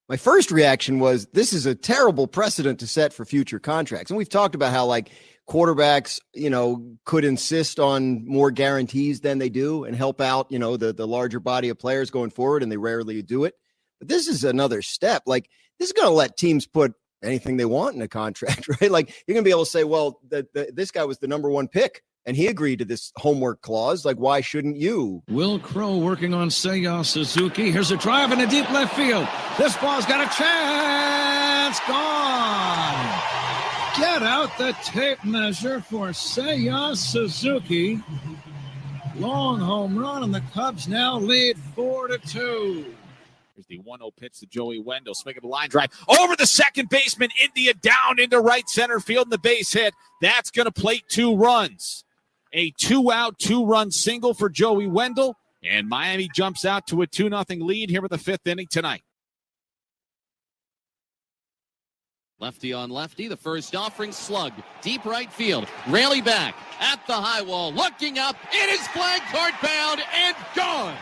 My first reaction was this is a terrible precedent to set for future contracts. And we've talked about how like quarterbacks, could insist on more guarantees than they do and help out, the larger body of players going forward, and they rarely do it. But this is another step. Like this is going to let teams put anything they want in a contract, right? Like you're going to be able to say, well, this guy was the number one pick and he agreed to this homework clause. Like, why shouldn't you? Will Crow working on Seiya Suzuki. Here's a drive in a deep left field. This ball's got a chance. Gone. Get out the tape measure for Seiya Suzuki. Long home run, and the Cubs now lead 4-2. Here's the 1-0 pitch to Joey Wendell. Swing of a line drive over the second baseman. India down into right center field, and the base hit. That's going to plate 2 runs. A 2-out, 2-run single for Joey Wendell, and Miami jumps out to a 2-0 lead here in the 5th inning tonight. Lefty on lefty, the first offering slugged, deep right field, rally back at the high wall, looking up, it is flag card bound and gone.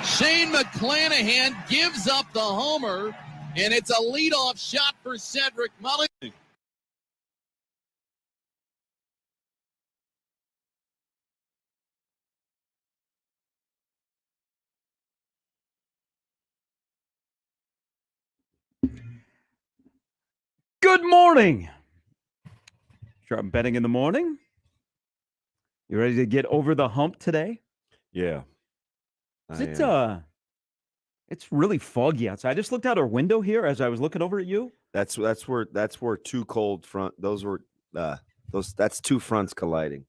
Shane McClanahan gives up the homer, and it's a leadoff shot for Cedric Mullins. Good morning. Sure, I'm betting in the morning. You ready to get over the hump today? Yeah. It's really foggy outside. I just looked out our window here as I was looking over at you. That's where two cold front that's two fronts colliding.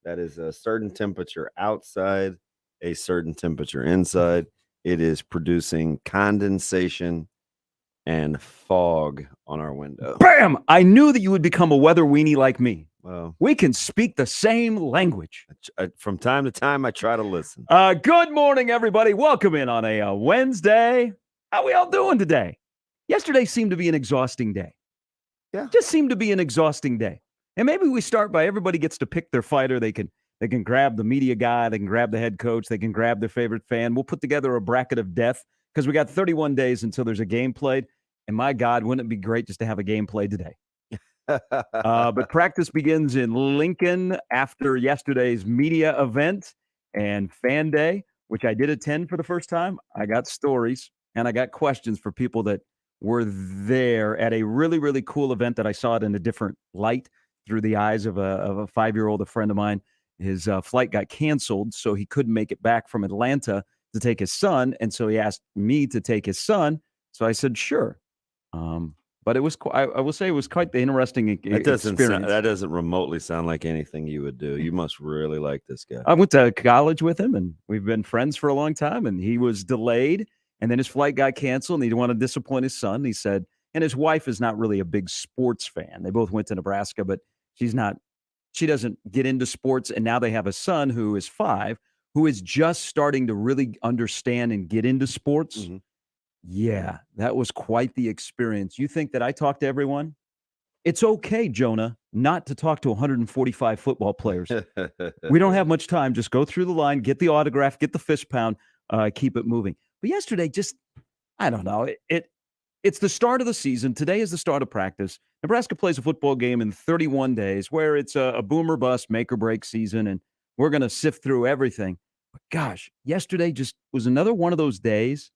That is a certain temperature outside, a certain temperature inside. It is producing condensation and fog on our window. Bam! I knew that you would become a weather weenie like me. Well, we can speak the same language. From time to time, I try to listen. Good morning, everybody. Welcome in on a Wednesday. How we all doing today? Yesterday seemed to be an exhausting day. Yeah. Just seemed to be an exhausting day. And maybe we start by everybody gets to pick their fighter. They can grab the media guy. They can grab the head coach. They can grab their favorite fan. We'll put together a bracket of death because we got 31 days until there's a game played. And my God, wouldn't it be great just to have a game played today? But practice begins in Lincoln after yesterday's media event and fan day, which I did attend for the first time. I got stories and I got questions for people that were there at a really, really cool event that I saw it in a different light through the eyes of a 5-year-old, a friend of mine. His flight got canceled, so he couldn't make it back from Atlanta to take his son. And so he asked me to take his son. So I said, sure. But it was, I will say, it was quite the interesting experience. That doesn't remotely sound like anything you would do. You must really like this guy. I went to college with him, and we've been friends for a long time. And he was delayed, and then his flight got canceled, and he didn't want to disappoint his son. He said, and his wife is not really a big sports fan. They both went to Nebraska, but she doesn't get into sports. And now they have a son who is 5, who is just starting to really understand and get into sports. Mm-hmm. Yeah, that was quite the experience. You think that I talk to everyone? It's okay, Jonah, not to talk to 145 football players. We don't have much time. Just go through the line, get the autograph, get the fist pound, keep it moving. But yesterday, I don't know. It's the start of the season. Today is the start of practice. Nebraska plays a football game in 31 days where it's a boom or bust, make or break season, and we're going to sift through everything. But gosh, yesterday just was another one of those days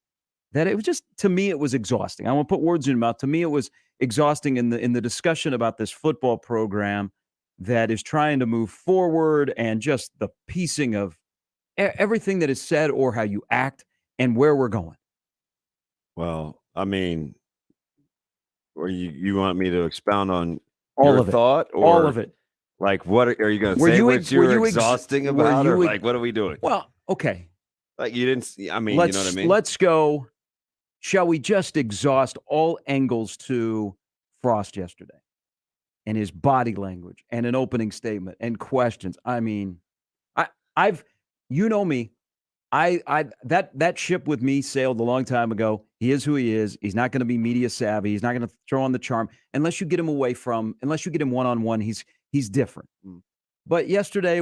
that it was just, to me, it was exhausting. I won't put words in your mouth. To me, it was exhausting in the discussion about this football program that is trying to move forward and just the piecing of everything that is said or how you act and where we're going. Well, I mean, or you want me to expound on all your of thought? Or all of it. Like, what are you going to say? What you're exhausting about? Or like, what are we doing? Well, okay. Like, you didn't, I mean, you know what I mean? Let's go. Shall we just exhaust all angles to Frost yesterday and his body language and an opening statement and questions? I mean, you know me, that ship with me sailed a long time ago. He is who he is. He's not going to be media savvy. He's not going to throw on the charm unless you get him unless you get him one-on-one. He's different. But yesterday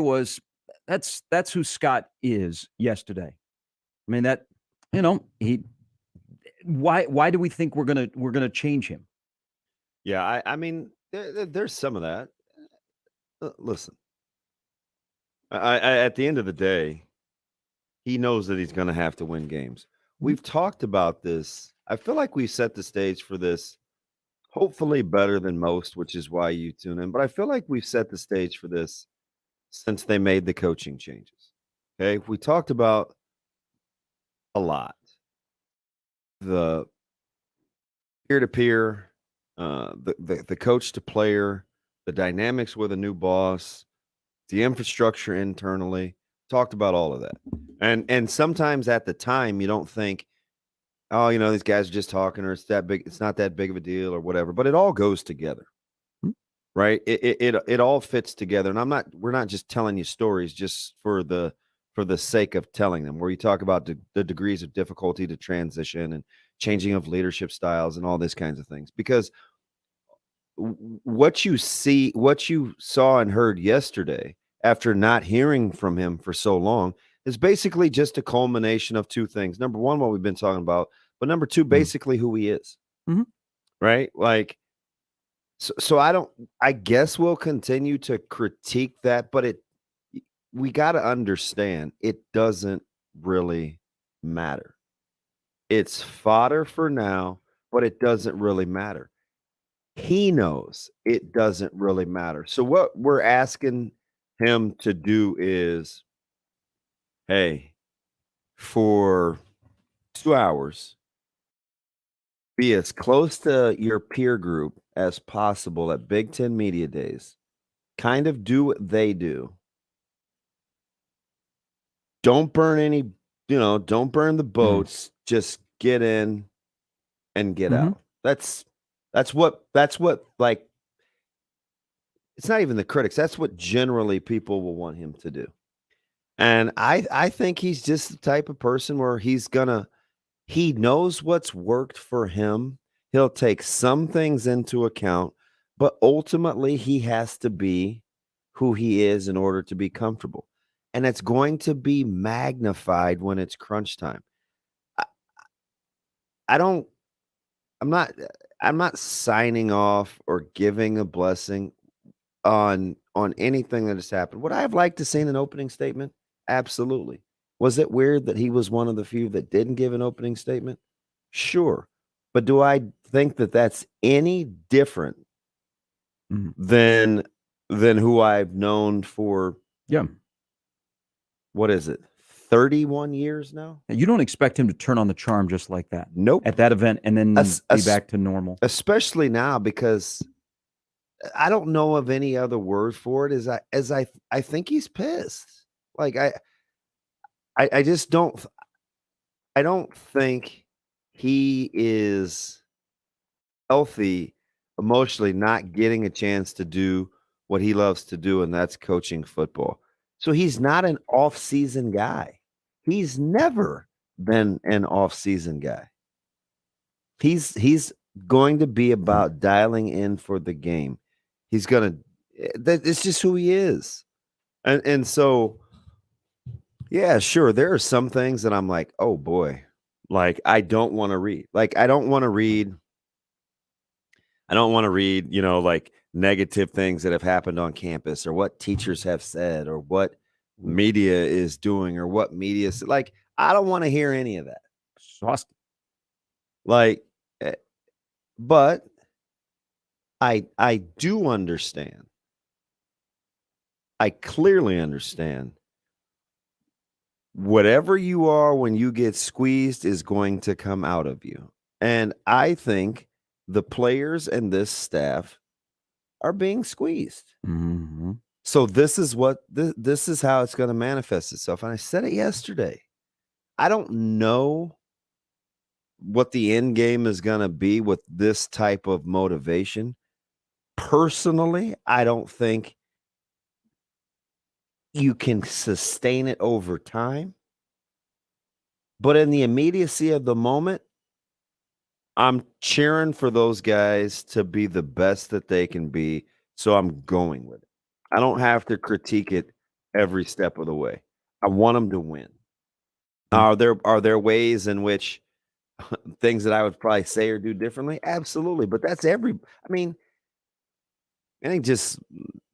that's who Scott is yesterday. I mean, why do we think we're gonna change him? Yeah, I mean, there's some of that. Listen, at the end of the day, he knows that he's going to have to win games. We've talked about this. I feel like we set the stage for this, hopefully better than most, which is why you tune in. But I feel like we've set the stage for this since they made the coaching changes. Okay, we talked about a lot the peer to peer, the coach to player, the dynamics with a new boss, the infrastructure internally. Talked about all of that, and sometimes at the time you don't think, oh, these guys are just talking, or it's that big. It's not that big of a deal, or whatever. But it all goes together, right? It all fits together. And we're not just telling you stories just for the sake of telling them. Where you talk about the degrees of difficulty to transition and changing of leadership styles and all these kinds of things, because what you saw and heard yesterday after not hearing from him for so long is basically just a culmination of two things. Number one, what we've been talking about, but number two, basically who he is. Mhm. Right? Like, so I guess we'll continue to critique that, but we got to understand it doesn't really matter. It's fodder for now, but it doesn't really matter. He knows it doesn't really matter. So what we're asking him to do is, hey, for 2 hours, be as close to your peer group as possible at Big Ten Media Days. Kind of do what they do. Don't burn don't burn the boats. Just get in and get out. That's what like, it's not even the critics. That's what generally people will want him to do. And I think he's just the type of person where he knows what's worked for him. He'll take some things into account, but ultimately he has to be who he is in order to be comfortable. And it's going to be magnified when it's crunch time. I don't I'm not signing off or giving a blessing on anything that has happened. Would I have liked to seen an opening statement? Absolutely. Was it weird that he was one of the few that didn't give an opening statement? Sure. But do I think that that's any different than who I've known for what is it? 31 years now? You don't expect him to turn on the charm just like that. Nope. At that event and then be back to normal. Especially now, because I don't know of any other word for it. I think he's pissed. Like I just don't think he is healthy emotionally, not getting a chance to do what he loves to do, and that's coaching football. So he's not an off-season guy. He's never been an off-season guy. He's going to be about dialing in for the game. He's gonna. It's just who he is, and so, yeah, sure. There are some things that I'm like, oh boy, like I don't want to read. Like I don't want to read. Like negative things that have happened on campus, or what teachers have said, or what media is doing, or what media is like. I don't want to hear any of that. Like, but I do understand. I clearly understand. Whatever you are when you get squeezed is going to come out of you. And I think the players and this staff are being squeezed. So this is this is how it's going to manifest itself. And I said it yesterday. I don't know what the end game is going to be with this type of motivation. Personally, I don't think you can sustain it over time. But in the immediacy of the moment, I'm cheering for those guys to be the best that they can be. So I'm going with it. I don't have to critique it every step of the way. I want them to win. Are there ways in which things that I would probably say or do differently? Absolutely. But that's I mean, it ain't just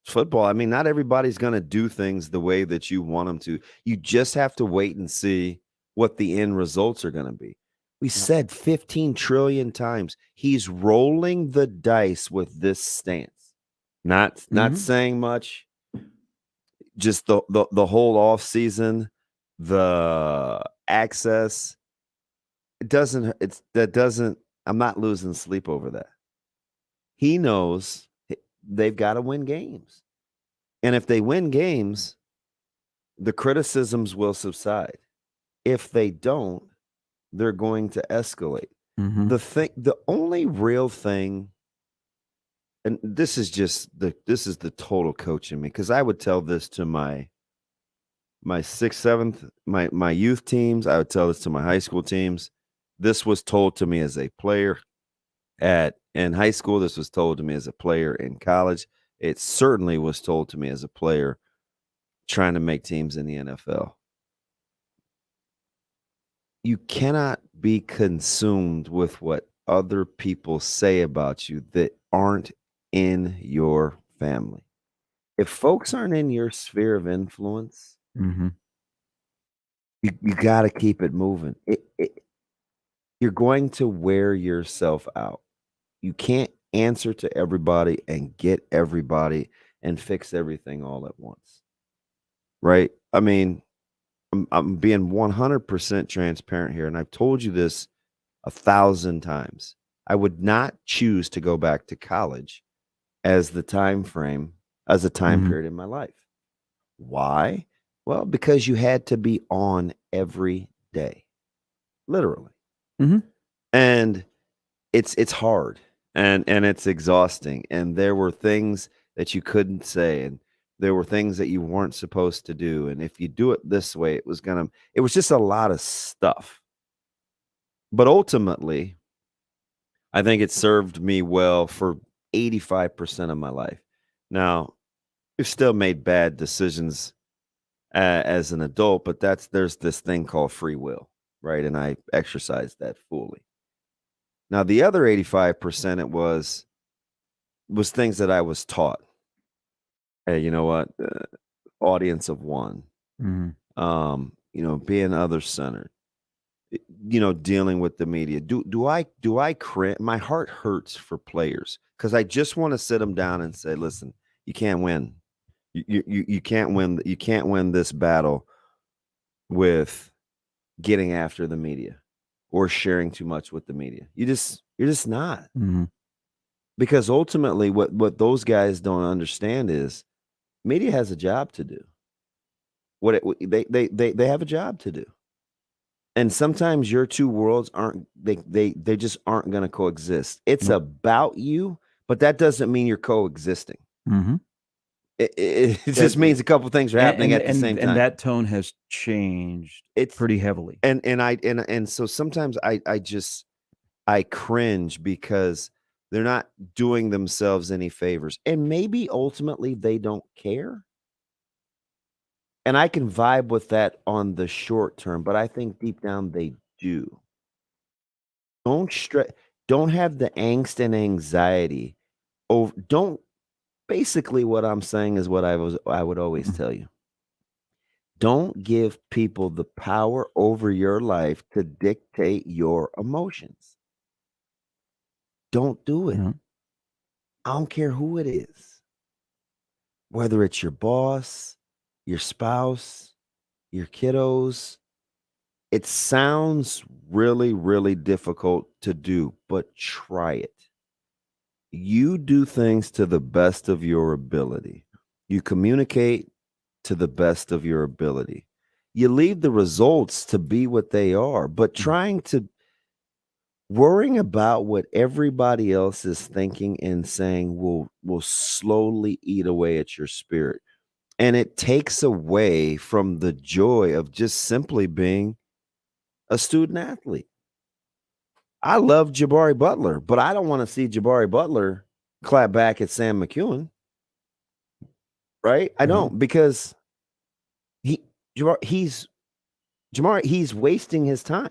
football. I mean, not everybody's going to do things the way that you want them to. You just have to wait and see what the end results are going to be. We said 15 trillion times he's rolling the dice with this stance. Not saying much. Just the whole off season, the access. I'm not losing sleep over that. He knows they've got to win games. And if they win games, the criticisms will subside. If they don't, they're going to escalate. Mm-hmm. The only real thing, and this is the total coach in me, because I would tell this to my 6th, 7th, my youth teams. I would tell this to my high school teams. This was told to me as a player in high school. This was told to me as a player in college. It certainly was told to me as a player trying to make teams in the NFL. You cannot be consumed with what other people say about you that aren't in your family. If folks aren't in your sphere of influence, Mm-hmm. you got to keep it moving. You're going to wear yourself out. You can't answer to everybody and get everybody and fix everything all at once. Right? I mean, I'm being 100% transparent here, and I've told you this 1,000 times. I would not choose to go back to college as a time period in my life. Why? Well, because you had to be on every day, literally. Mm-hmm. And it's hard and it's exhausting. And there were things that you couldn't say, and there were things that you weren't supposed to do. And if you do it this way, it was just a lot of stuff. But ultimately, I think it served me well for 85% of my life. Now, we've still made bad decisions as an adult, but there's this thing called free will, right? And I exercised that fully. Now, the other 85%, it was things that I was taught. Hey, you know what? Audience of one. Mm-hmm. Being other-centered. Dealing with the media. Do I cringe? My heart hurts for players because I just want to sit them down and say, listen, you can't win. You can't win. You can't win this battle with getting after the media or sharing too much with the media. You're just not. Mm-hmm. Because ultimately what those guys don't understand is media has a job to do. They have a job to do. And sometimes your two worlds they just aren't going to coexist. It's about you, but that doesn't mean you're coexisting. Mm-hmm. It just means a couple things are happening at the same time. And that tone has changed pretty heavily. And so sometimes I cringe because they're not doing themselves any favors. And maybe ultimately they don't care. And I can vibe with that on the short term, but I think deep down they do. Don't have the angst and anxiety over. Basically what I'm saying is what I would always tell you. Don't give people the power over your life to dictate your emotions. Don't do it. Mm-hmm. I don't care who it is. Whether it's your boss, your spouse, your kiddos. It sounds really, really difficult to do, but try it. You do things to the best of your ability. You communicate to the best of your ability. You leave the results to be what they are, but worrying about what everybody else is thinking and saying will slowly eat away at your spirit. And it takes away from the joy of just simply being a student athlete. I love Jabari Butler, but I don't want to see Jabari Butler clap back at Sam McEwen. Right? I don't, because he's wasting his time.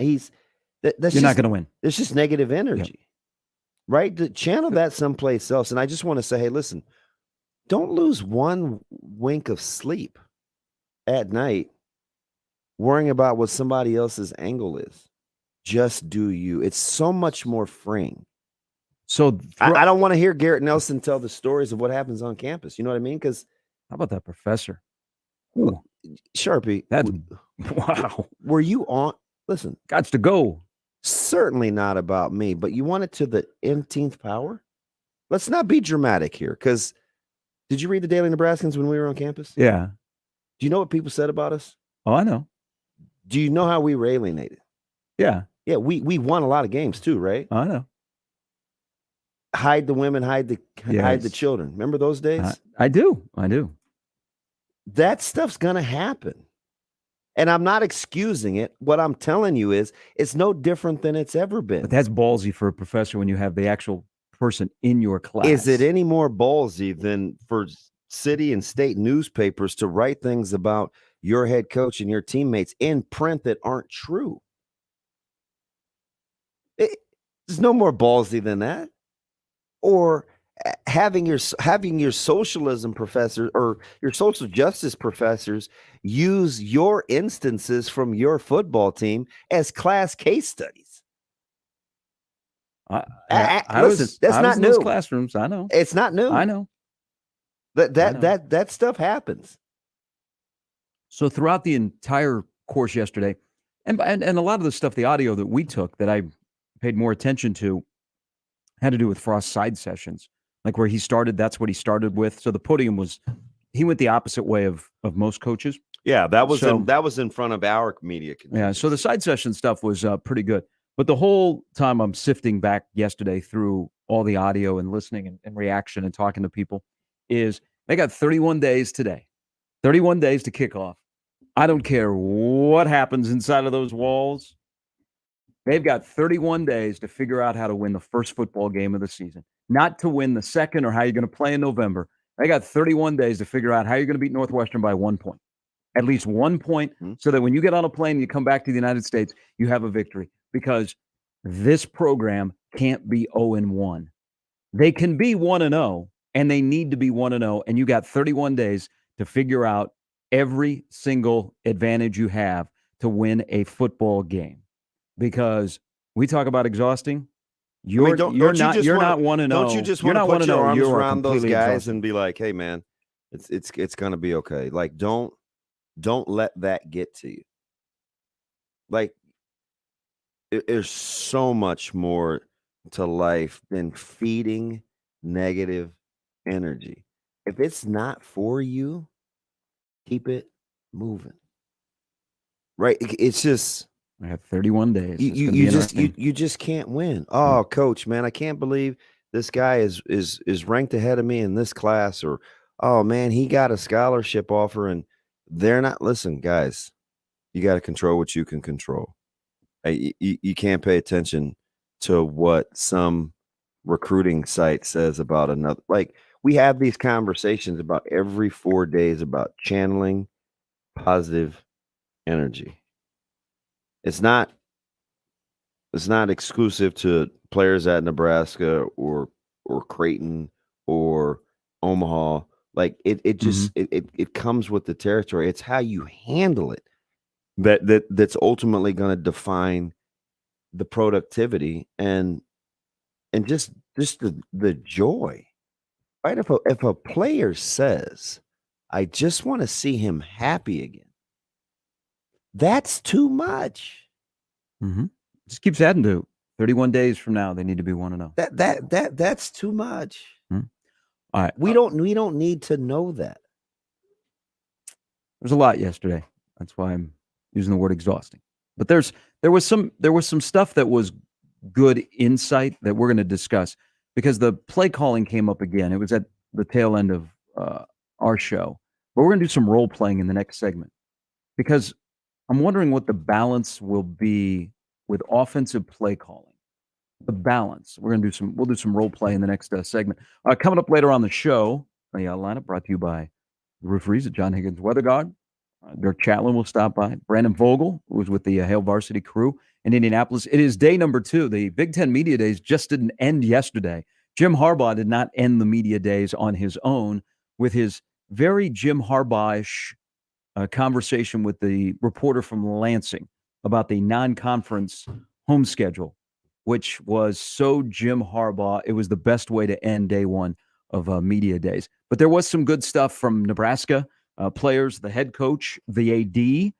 That's You're not just, going to win. it's just negative energy, right? To channel that someplace else. And I just want to say, hey, listen, don't lose one wink of sleep at night worrying about what somebody else's angle is. Just do you. It's so much more freeing. So I don't want to hear Garrett Nelson tell the stories of what happens on campus. You know what I mean? Because how about that professor? Ooh, Sharpie, That's wow. Were you on? Listen, Gots to go. certainly not about me, but you want it to the nth power? Let's not be dramatic here. Because did you read the Daily Nebraskans when we were on campus? Yeah. Do you know what people said about us? Oh, I know. Do you know how we were alienated? Yeah. Yeah, we won a lot of games too, right? I know. Hide the women, hide the children. Remember those days? I do. That stuff's gonna happen. And I'm not excusing it. What I'm telling you is it's no different than it's ever been. But that's ballsy for a professor when you have the actual person in your class. Is it any more ballsy than for city and state newspapers to write things about your head coach and your teammates in print that aren't true? There's no more ballsy than that. Or having your socialism professor or your social justice professors use your instances from your football team as class case studies. Listen, that's not new. In those classrooms, I know. It's not new. I know. That stuff happens. So throughout the entire course yesterday, and a lot of the stuff, the audio that we took that I paid more attention to had to do with Frost's side sessions, like where he started. That's what he started with. So the podium he went the opposite way of most coaches. Yeah, that was in front of our media. Yeah, so the side session stuff was pretty good. But the whole time I'm sifting back yesterday through all the audio and listening and reaction and talking to people is they got 31 days today, 31 days to kick off. I don't care what happens inside of those walls. They've got 31 days to figure out how to win the first football game of the season, not to win the second or how you're going to play in November. They got 31 days to figure out how you're going to beat Northwestern by 1 point, at least 1 point, so that when you get on a plane and you come back to the United States, you have a victory, because this program can't be 0-1. They can be 1-0, and they need to be 1-0, and you got 31 days to figure out every single advantage you have to win a football game. Because we talk about exhausting. You're not 1-0. Don't you just want to put your arms around those guys and be like, "Hey, man, it's gonna be okay." Like, don't let that get to you. Like, there's so much more to life than feeding negative energy. If it's not for you, keep it moving. Right? It's just. I have 31 days. You just can't win. Oh, coach, man, I can't believe this guy is ranked ahead of me in this class. Or, oh man, he got a scholarship offer and they're not. Listen, guys, you got to control what you can control. You can't pay attention to what some recruiting site says about another. Like, we have these conversations about every 4 days about channeling positive energy. It's not exclusive to players at Nebraska or Creighton or Omaha. Like, it just it comes with the territory. It's how you handle it that's ultimately going to define the productivity and just the joy. Right? If a player says, "I just want to see him happy again," that's too much. Just keeps adding to 31 days from now. They need to be 1-0. That's too much. All right, we don't need to know that. There's a lot yesterday. That's why I'm using the word exhausting. But there was some stuff that was good insight that we're going to discuss, because the play calling came up again. It was at the tail end of our show, but we're going to do some role playing in the next segment, because I'm wondering what the balance will be with offensive play calling. The balance. We'll do some role play in the next segment. Coming up later on the show, the lineup brought to you by the referees at John Higgins Weather Guard. Dirk Chatelain will stop by. Brandon Vogel, who was with the Hale Varsity crew in Indianapolis. It is day number 2. The Big Ten Media Days just didn't end yesterday. Jim Harbaugh did not end the media days on his own with his very Jim Harbaugh-ish conversation with the reporter from Lansing about the non-conference home schedule, which was so Jim Harbaugh. It was the best way to end day one of media days. But there was some good stuff from Nebraska players, the head coach, the AD,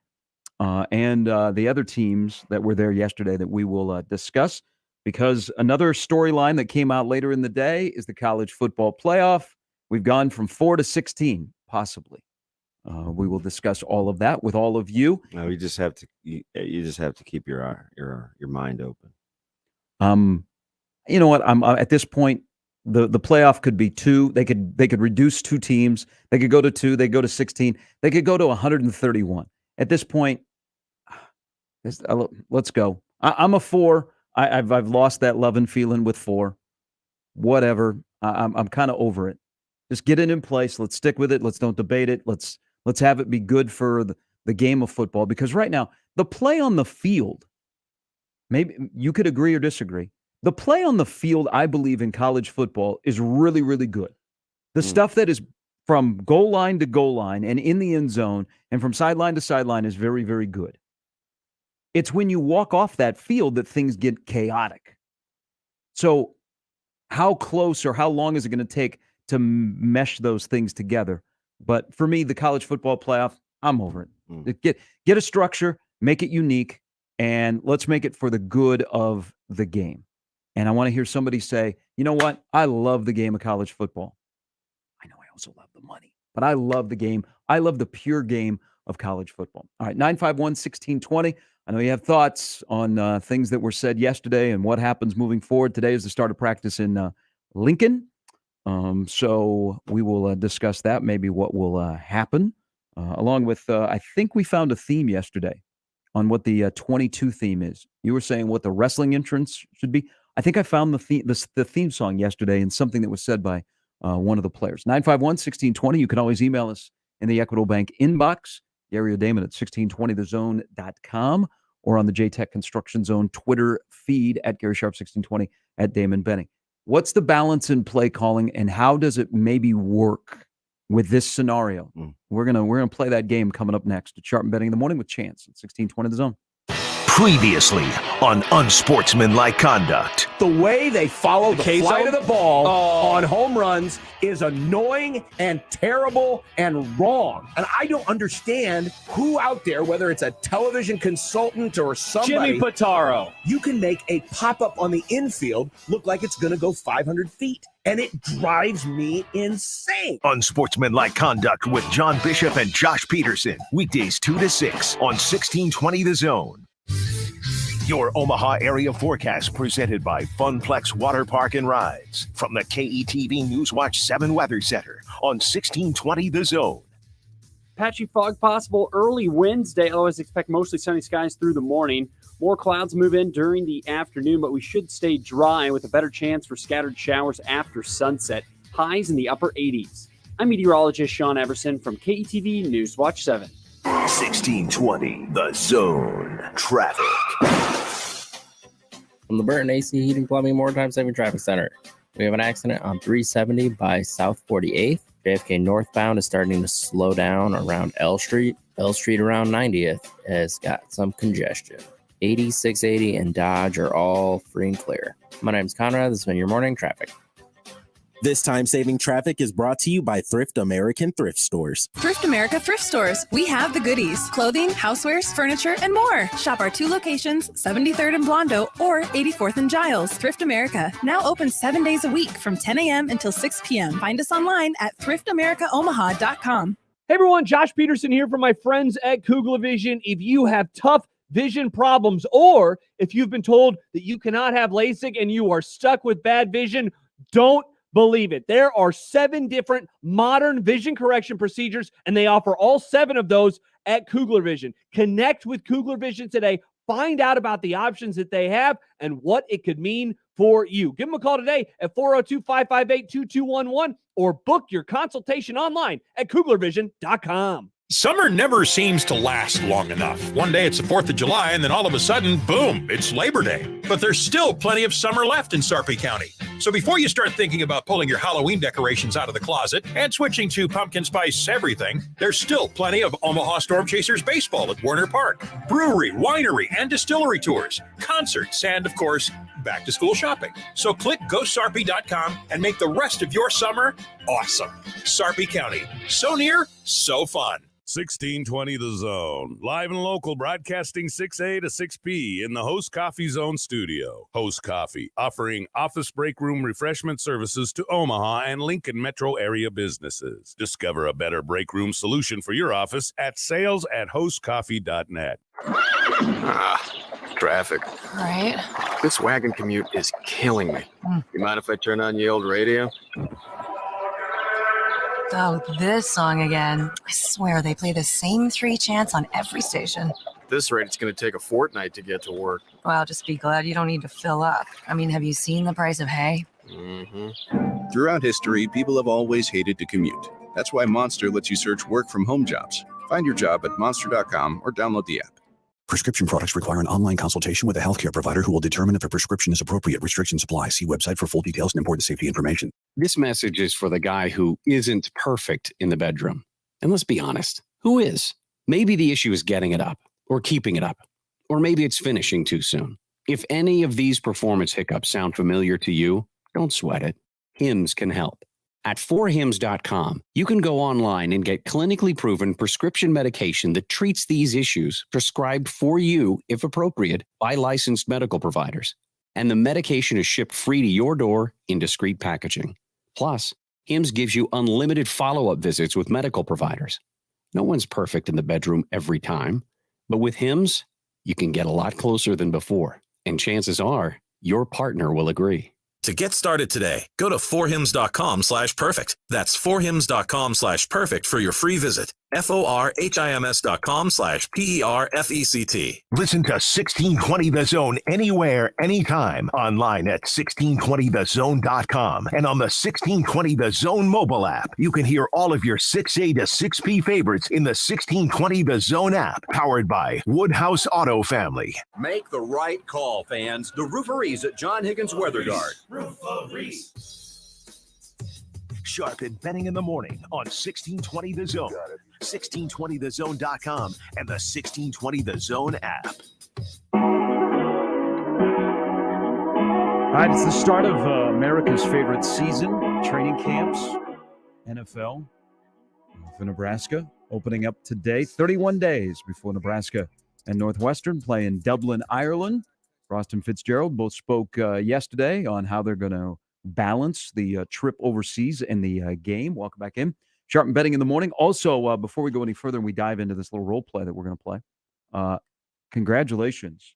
and the other teams that were there yesterday that we will discuss, because another storyline that came out later in the day is the college football playoff. We've gone from 4 to 16, possibly. We will discuss all of that with all of you. No, you just have to keep your mind open. You know what? I'm at this point. The playoff could be 2. They could reduce 2 teams. They could go to 2. They go to 16. They could go to 131. At this point, let's go. I'm a 4. I've lost that love and feeling with 4. Whatever. I'm kind of over it. Just get it in place. Let's stick with it. Let's don't debate it. Let's have it be good for the game of football. Because right now, the play on the field, maybe you could agree or disagree. The play on the field, I believe, in college football is really, really good. The stuff that is from goal line to goal line and in the end zone and from sideline to sideline is very, very good. It's when you walk off that field that things get chaotic. So how close or how long is it going to take to mesh those things together? But for me, the college football playoff, I'm over it. Get a structure, make it unique, and let's make it for the good of the game. And I want to hear somebody say, you know what? I love the game of college football. I know I also love the money, but I love the game. I love the pure game of college football. All right, 951-1620. I know you have thoughts on things that were said yesterday and what happens moving forward. Today is the start of practice in Lincoln. So we will discuss that, maybe what will happen, along with, I think we found a theme yesterday on what the 22 theme is. You were saying what the wrestling entrance should be. I think I found the theme song yesterday in something that was said by one of the players. 951-1620. You can always email us in the Equitable Bank inbox, Gary Damon at 1620thezone.com, or on the JTech Construction Zone Twitter feed at Gary Sharp 1620 at Damon Benning. What's the balance in play calling, and how does it maybe work with this scenario? We're gonna play that game coming up next at Sharp and Benning in the morning with Chance at 1620 The Zone. Previously on Unsportsmanlike Conduct. The way they follow the flight of the ball on home runs is annoying and terrible and wrong. And I don't understand who out there, whether it's a television consultant or somebody. Jimmy Pitaro. You can make a pop-up on the infield look like it's going to go 500 feet. And it drives me insane. Unsportsmanlike Conduct with John Bishop and Josh Peterson. Weekdays 2 to 6 on 1620 The Zone. Your Omaha area forecast presented by Funplex Water Park and Rides from the KETV Newswatch 7 Weather Center on 1620 The Zone. Patchy fog possible early Wednesday. Otherwise, expect mostly sunny skies through the morning. More clouds move in during the afternoon, but we should stay dry with a better chance for scattered showers after sunset. Highs in the upper 80s. I'm meteorologist Sean Everson from KETV Newswatch 7. 1620 The Zone. Traffic. From the Burton AC Heating Plumbing More Time Saving Traffic Center. We have an accident on 370 by South 48th. JFK northbound is starting to slow down around L Street. L Street around 90th has got some congestion. 80, 680, and Dodge are all free and clear. My name's Conrad. This has been your morning traffic. This time-saving traffic is brought to you by Thrift American Thrift Stores. Thrift America Thrift Stores. We have the goodies. Clothing, housewares, furniture, and more. Shop our 2 locations, 73rd and Blondo or 84th and Giles. Thrift America. Now open 7 days a week from 10 a.m. until 6 p.m. Find us online at thriftamericaomaha.com. Hey, everyone. Josh Peterson here from my friends at Kugler Vision. If you have tough vision problems, or if you've been told that you cannot have LASIK and you are stuck with bad vision, don't believe it. There are 7 different modern vision correction procedures, and they offer all 7 of those at Kugler Vision. Connect with Kugler Vision today. Find out about the options that they have and what it could mean for you. Give them a call today at 402-558-2211 or book your consultation online at kuglervision.com. Summer never seems to last long enough. One day it's the 4th of July, and then all of a sudden, boom, it's Labor Day. But there's still plenty of summer left in Sarpy County. So before you start thinking about pulling your Halloween decorations out of the closet and switching to pumpkin spice everything, there's still plenty of Omaha Storm Chasers baseball at Warner Park, brewery, winery, and distillery tours, concerts, and of course, back to school shopping. So click GoSarpy.com and make the rest of your summer awesome. Sarpy County, so near, so fun. 1620 The Zone. Live and local, broadcasting 6A to 6P in the Host Coffee Zone studio. Host Coffee, offering office break room refreshment services to Omaha and Lincoln metro area businesses. Discover a better break room solution for your office at sales@hostcoffee.net. Traffic. Right. This wagon commute is killing me. You mind if I turn on the old radio? Oh, this song again. I swear they play the same 3 chants on every station. At this rate, it's going to take a fortnight to get to work. Well, just be glad you don't need to fill up. I mean, have you seen the price of hay? Throughout history, people have always hated to commute. That's why Monster lets you search work from home jobs. Find your job at monster.com or download the app. Prescription products require an online consultation with a healthcare provider who will determine if a prescription is appropriate. Restrictions apply. See website for full details and important safety information. This message is for the guy who isn't perfect in the bedroom. And let's be honest, who is? Maybe the issue is getting it up or keeping it up, or maybe it's finishing too soon. If any of these performance hiccups sound familiar to you, don't sweat it. Hims can help. At 4hims.com, you can go online and get clinically proven prescription medication that treats these issues, prescribed for you, if appropriate, by licensed medical providers. And the medication is shipped free to your door in discreet packaging. Plus, Hims gives you unlimited follow-up visits with medical providers. No one's perfect in the bedroom every time, but with Hims, you can get a lot closer than before. And chances are, your partner will agree. To get started today, go to 4hims.com/perfect. That's 4hims.com/perfect for your free visit. FORHIMS.com/PERFECT. Listen to 1620 The Zone anywhere, anytime. Online at 1620thezone.com and on the 1620 The Zone mobile app. You can hear all of your 6A to 6P favorites in the 1620 The Zone app, powered by Woodhouse Auto Family. Make the right call, fans. The Rooferees at John Higgins Weather Guard. Rooferees. Sharp and Betting in the Morning on 1620 The Zone, 1620thezone.com, and the 1620 The Zone app. All right, it's the start of America's favorite season, training camps, NFL for Nebraska, opening up today, 31 days before Nebraska and Northwestern play in Dublin, Ireland. Frost and Fitzgerald both spoke yesterday on how they're going to balance the trip overseas and the game. Welcome back in. Sharp and Betting in the Morning. Also, before we go any further and we dive into this little role play that we're going to play, congratulations.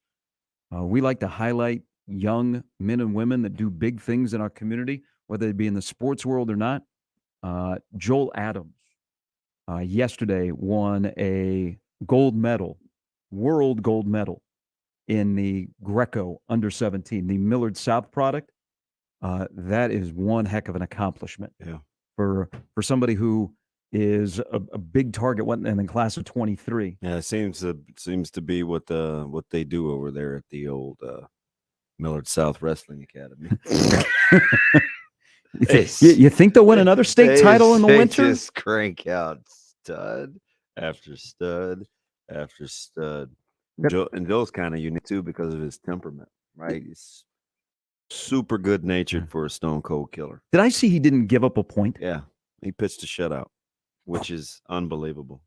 We like to highlight young men and women that do big things in our community, whether they be in the sports world or not. Joel Adams yesterday won a gold medal, world gold medal in the Greco under 17, the Millard South product. That is one heck of an accomplishment for somebody who is a big target in the class of 23. Yeah, it seems to be what they do over there at the old Millard South Wrestling Academy. You think they'll win another state title in the winter? They just crank out stud after stud after stud. Joe's kind of unique too because of his temperament, right? He's super good natured for a stone cold killer. Did I see he didn't give up a point? Yeah, he pitched a shutout, which is unbelievable.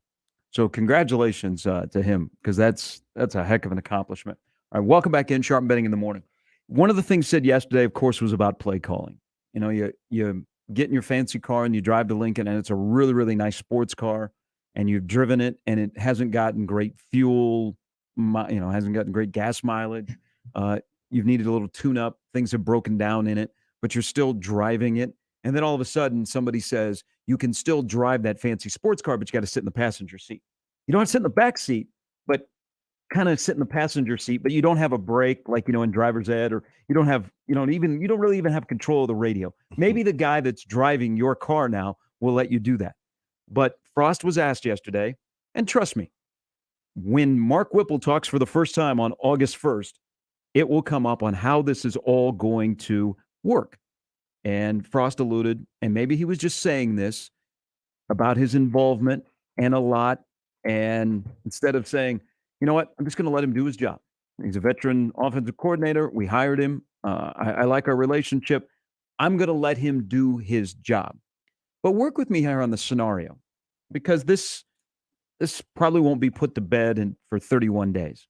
So congratulations to him, because that's a heck of an accomplishment. All right, welcome back in Sharp Betting in the Morning. One of the things said yesterday, of course, was about play calling. You know, you get in your fancy car and you drive to Lincoln, and it's a really, really nice sports car, and you've driven it, and it hasn't gotten great fuel, hasn't gotten great gas mileage. You've needed a little tune-up. Things have broken down in it, but you're still driving it. And then all of a sudden, somebody says, you can still drive that fancy sports car, but you got to sit in the passenger seat. You don't have to sit in the back seat, but kind of sit in the passenger seat, but you don't have a brake like, in driver's ed, or you don't have, you don't really even have control of the radio. Maybe the guy that's driving your car now will let you do that. But Frost was asked yesterday, And trust me, when Mark Whipple talks for the first time on August 1st, it will come up on how this is all going to work. And Frost alluded, and maybe he was just saying this about his involvement and a lot. And instead of saying, you know what, I'm just going to let him do his job. He's a veteran offensive coordinator. We hired him. I like our relationship. I'm going to let him do his job. But work with me here on the scenario, because this probably won't be put to bed for 31 days.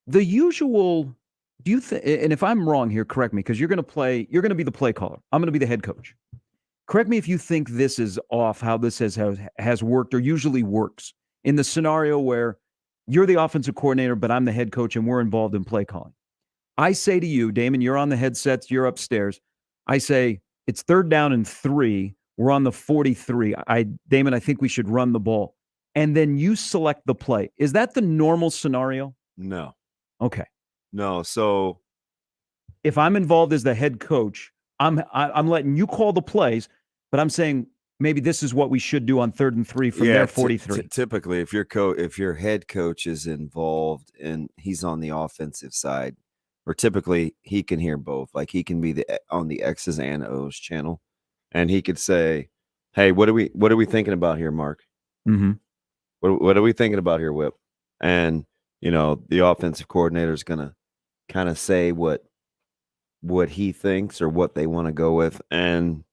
The usual, do you think, and if I'm wrong here, correct me, because you're going to be the play caller. I'm going to be the head coach. Correct me if you think this is off, how this has worked or usually works in the scenario where you're the offensive coordinator, but I'm the head coach and we're involved in play calling. I say to you, Damon, you're on the headsets, you're upstairs. I say, it's 3rd down and 3. We're on the 43. Damon, I think we should run the ball. And then you select the play. Is that the normal scenario? No. Okay. No. So if I'm involved as the head coach, I'm letting you call the plays, but I'm saying maybe this is what we should do on 3rd and 3 from their 43. Typically, if your head coach is involved and he's on the offensive side, or typically he can hear both. Like he can be on the X's and O's channel, and he could say, "Hey, what are we thinking about here, Mark? Mm-hmm. What are we thinking about here, Whip?" And the offensive coordinator is gonna kind of say what he thinks or what they want to go with, and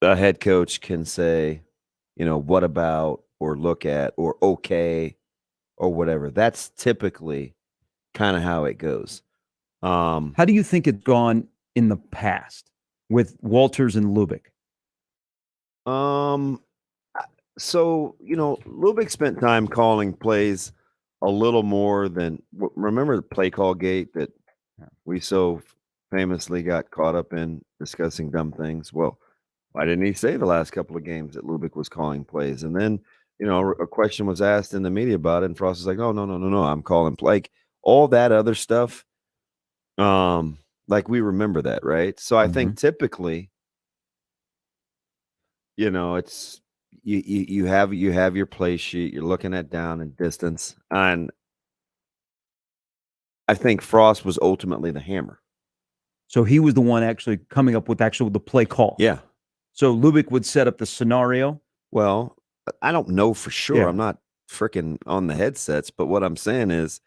the head coach can say, what about, or look at, or okay, or whatever. That's typically kind of how it goes. How do you think it's gone in the past with Walters and Lubick? So, Lubick spent time calling plays a little more than, remember the play call gate that we so famously got caught up in discussing dumb things? Well, why didn't he say the last couple of games that Lubick was calling plays? And then, a question was asked in the media about it, and Frost was like, "Oh, no, I'm calling play." Like all that other stuff. Like we remember that, right? So I think typically, it's you have your play sheet. You're looking at down and distance, and I think Frost was ultimately the hammer. So he was the one actually coming up with the play call. Yeah. So Lubick would set up the scenario. Well, I don't know for sure. Yeah. I'm not freaking on the headsets, but what I'm saying is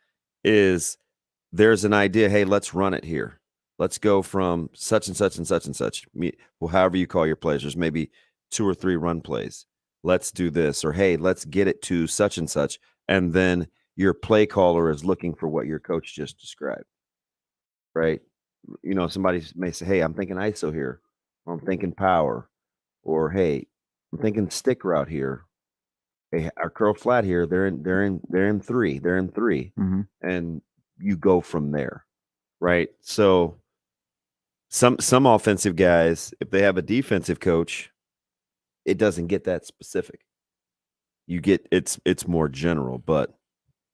there's an idea. Hey, let's run it here. Let's go from such and such and such and such. Well, however you call your plays, there's maybe 2 or 3 run plays. Let's do this, or hey, let's get it to such and such. And then your play caller is looking for what your coach just described, right? Somebody may say, "Hey, I'm thinking ISO here, or I'm thinking power, or hey, I'm thinking stick route here. Hey, our curl flat here. They're in 3. They're in 3, and you go from there, right? So some offensive guys, if they have a defensive coach, it doesn't get that specific. You get it's more general, but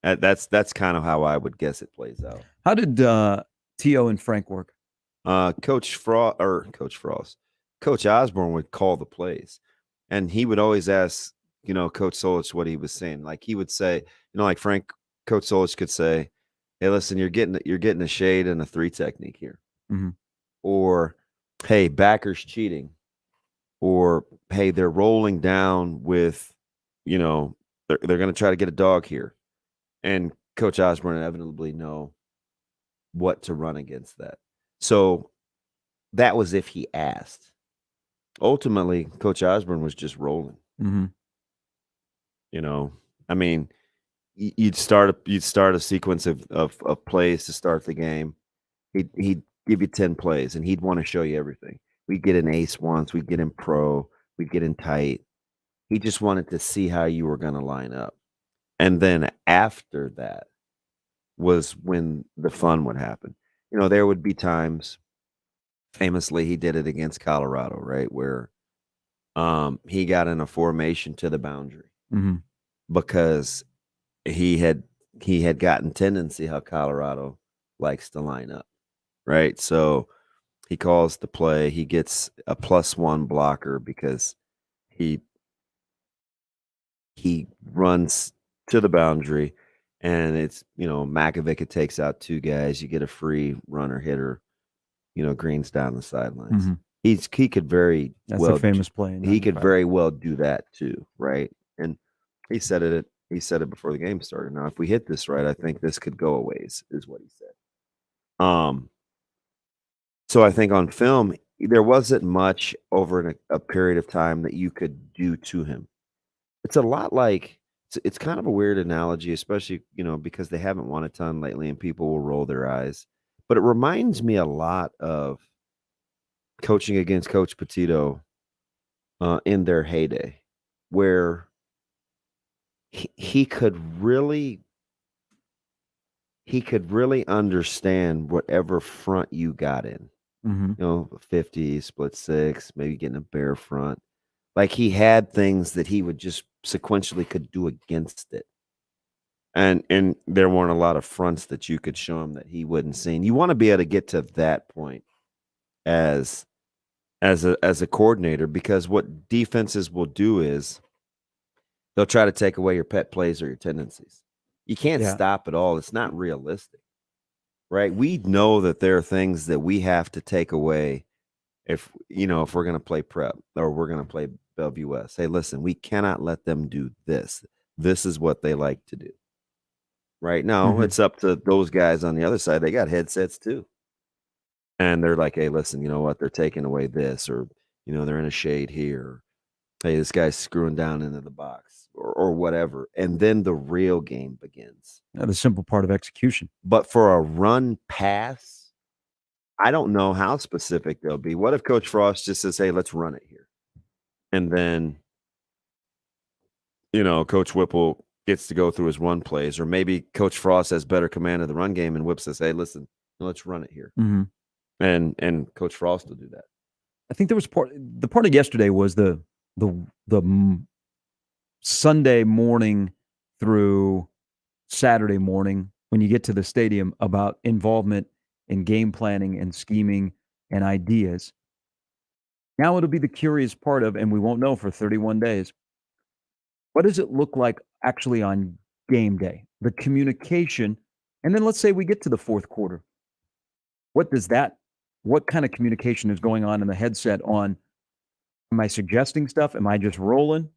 that's kind of how I would guess it plays out. How did T.O. and Frank work? Coach Osborne would call the plays, and he would always ask, Coach Solich what he was saying. Like he would say, like Coach Solich could say, "Hey, listen, you're getting a shade and a 3 technique here," or "Hey, backer's cheating," or "Hey, they're rolling down with, they're going to try to get a dog here," and Coach Osborne inevitably know what to run against that. So that was if he asked. Ultimately, Coach Osborne was just rolling. I mean, you'd start a sequence of plays to start the game. He'd give you 10 plays, and he'd want to show you everything. We'd get in ace once, we'd get in pro, we'd get in tight. He just wanted to see how you were going to line up. And then after that was when the fun would happen. There would be times, famously, he did it against Colorado, right, where he got in a formation to the boundary because he had gotten tendency how Colorado likes to line up, right? So he calls the play. He gets a +1 blocker because he he runs to the boundary, and it's, Makovic takes out 2 guys. You get a free runner hitter, Green's down the sidelines. Mhm. He could very That's well a famous play. in he could 95. very well do that too, right? And he said it before the game started. Now, if we hit this right, I think this could go a ways, is what he said. So I think on film, there wasn't much over a period of time that you could do to him. It's a lot like it's kind of a weird analogy, especially, because they haven't won a ton lately and people will roll their eyes. But it reminds me a lot of coaching against Coach Petito in their heyday, where he could really understand whatever front you got in. Mhm. 50, split 6, maybe getting a bear front. Like, he had things that he would just sequentially could do against it. And there weren't a lot of fronts that you could show him that he wouldn't see. And you want to be able to get to that point as a coordinator, because what defenses will do is they'll try to take away your pet plays or your tendencies. You can't Yeah. stop it all. It's not realistic, right? We know that there are things that we have to take away if we're going to play prep or we're going to play Bellevue West. Hey, listen, we cannot let them do this. This is what they like to do. Right now, Mhm. it's up to those guys on the other side. They got headsets too. And they're like, hey, listen, you know what? They're taking away this, or, they're in a shade here. Hey, this guy's screwing down into the box or whatever. And then the real game begins. Yeah, the simple part of execution. But for a run pass, I don't know how specific they'll be. What if Coach Frost just says, hey, let's run it here? And then, Coach Whipple gets to go through his run plays, or maybe Coach Frost has better command of the run game and Whip says, hey, listen, let's run it here. Mhm. And Coach Frost will do that. I think there was the part of yesterday was the Sunday morning through Saturday morning when you get to the stadium about involvement in game planning and scheming and ideas. Now it'll be the curious part of, and we won't know for 31 days, what does it look like actually on game day? The communication, and then let's say we get to the fourth quarter. What kind of communication is going on in the headset on, am I suggesting stuff? Am I just rolling?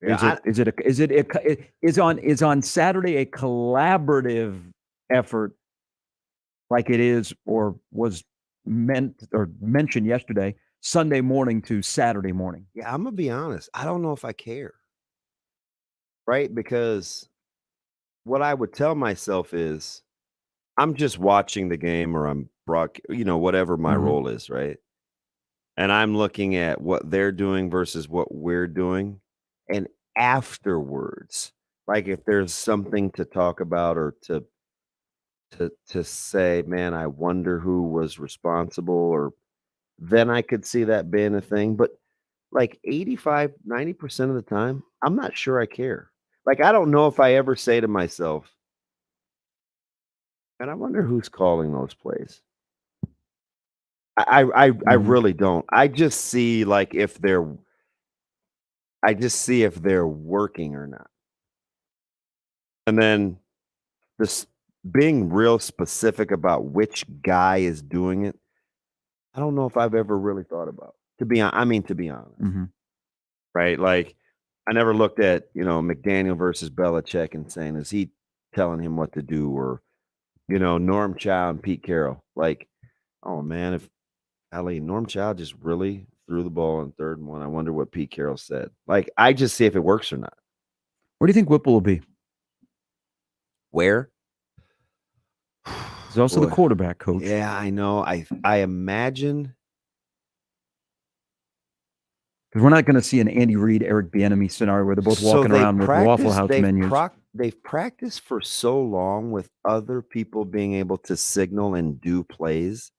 Yeah, Is on Saturday a collaborative effort like it is or was meant or mentioned yesterday, Sunday morning to Saturday morning? Yeah, I'm going to be honest. I don't know if I care. Right? Because what I would tell myself is I'm just watching the game, or I'm whatever my Mhm. role is, right? And I'm looking at what they're doing versus what we're doing. And afterwards, like, if there's something to talk about or to say, man, I wonder who was responsible, or then I could see that being a thing. But like 85, 90% of the time, I'm not sure I care. Like, I don't know if I ever say to myself, and I wonder who's calling those plays. I really don't. I just see if they're working or not. And then this being real specific about which guy is doing it, I don't know if I've ever really thought about. To be honest. Mhm. Right? Like, I never looked at, McDaniel versus Belichick and saying, is he telling him what to do? Or, Norm Chow and Pete Carroll. Like, oh man, if Norm Chow just really threw the ball in 3rd and 1, I wonder what Pete Carroll said. Like, I just see if it works or not. Where do you think Whipple will be? Where? He's also the Boy. quarterback coach. Yeah, I know. I imagine. Because we're not going to see an Andy Reid, Eric Bieniemy scenario where they're both walking around with Waffle House menus. They've practiced for so long with other people being able to signal and do plays.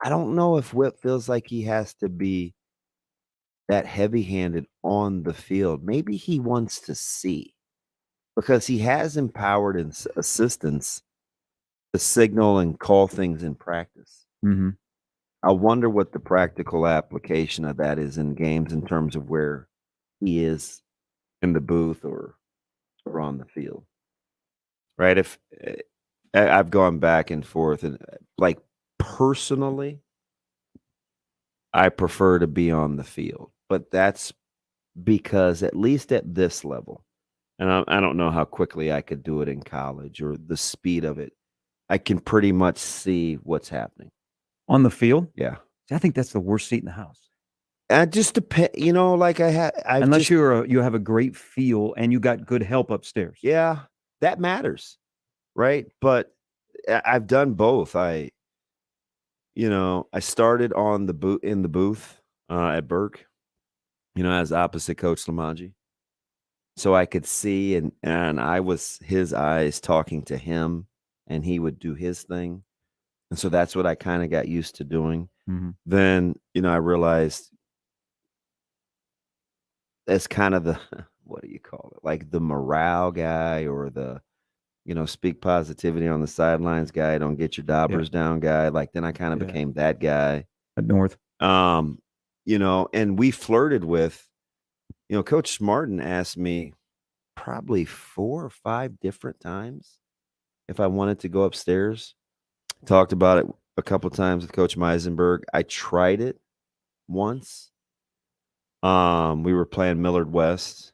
I don't know if Whip feels like he has to be that heavy-handed on the field. Maybe he wants to see, because he has empowered assistants to signal and call things in practice. Mm-hmm. I wonder what the practical application of that is in games in terms of where he is in the booth or or on the field. Right? If I've gone back and forth, and like personally, I prefer to be on the field, but that's because at least at this level, and I don't know how quickly I could do it in college or the speed of it. I can pretty much see what's happening on the field. Yeah, I think that's the worst seat in the house. Just depend. Like unless you have a great feel and you got good help upstairs. Yeah, that matters, right? But I've done both. I started on the in the booth at Burke, as opposite Coach Lamaji. So I could see, and I was his eyes talking to him, and he would do his thing. And so that's what I kind of got used to doing. Mhm. Then, I realized as kind of the, what do you call it? Like the morale guy or the, speak positivity on the sidelines guy, don't get your daubers down guy. Like then I kind of became that guy. At North. And we flirted with, Coach Smartin asked me probably 4 or 5 different times if I wanted to go upstairs. Talked about it a couple of times with Coach Meisenberg. I tried it once. We were playing Millard West,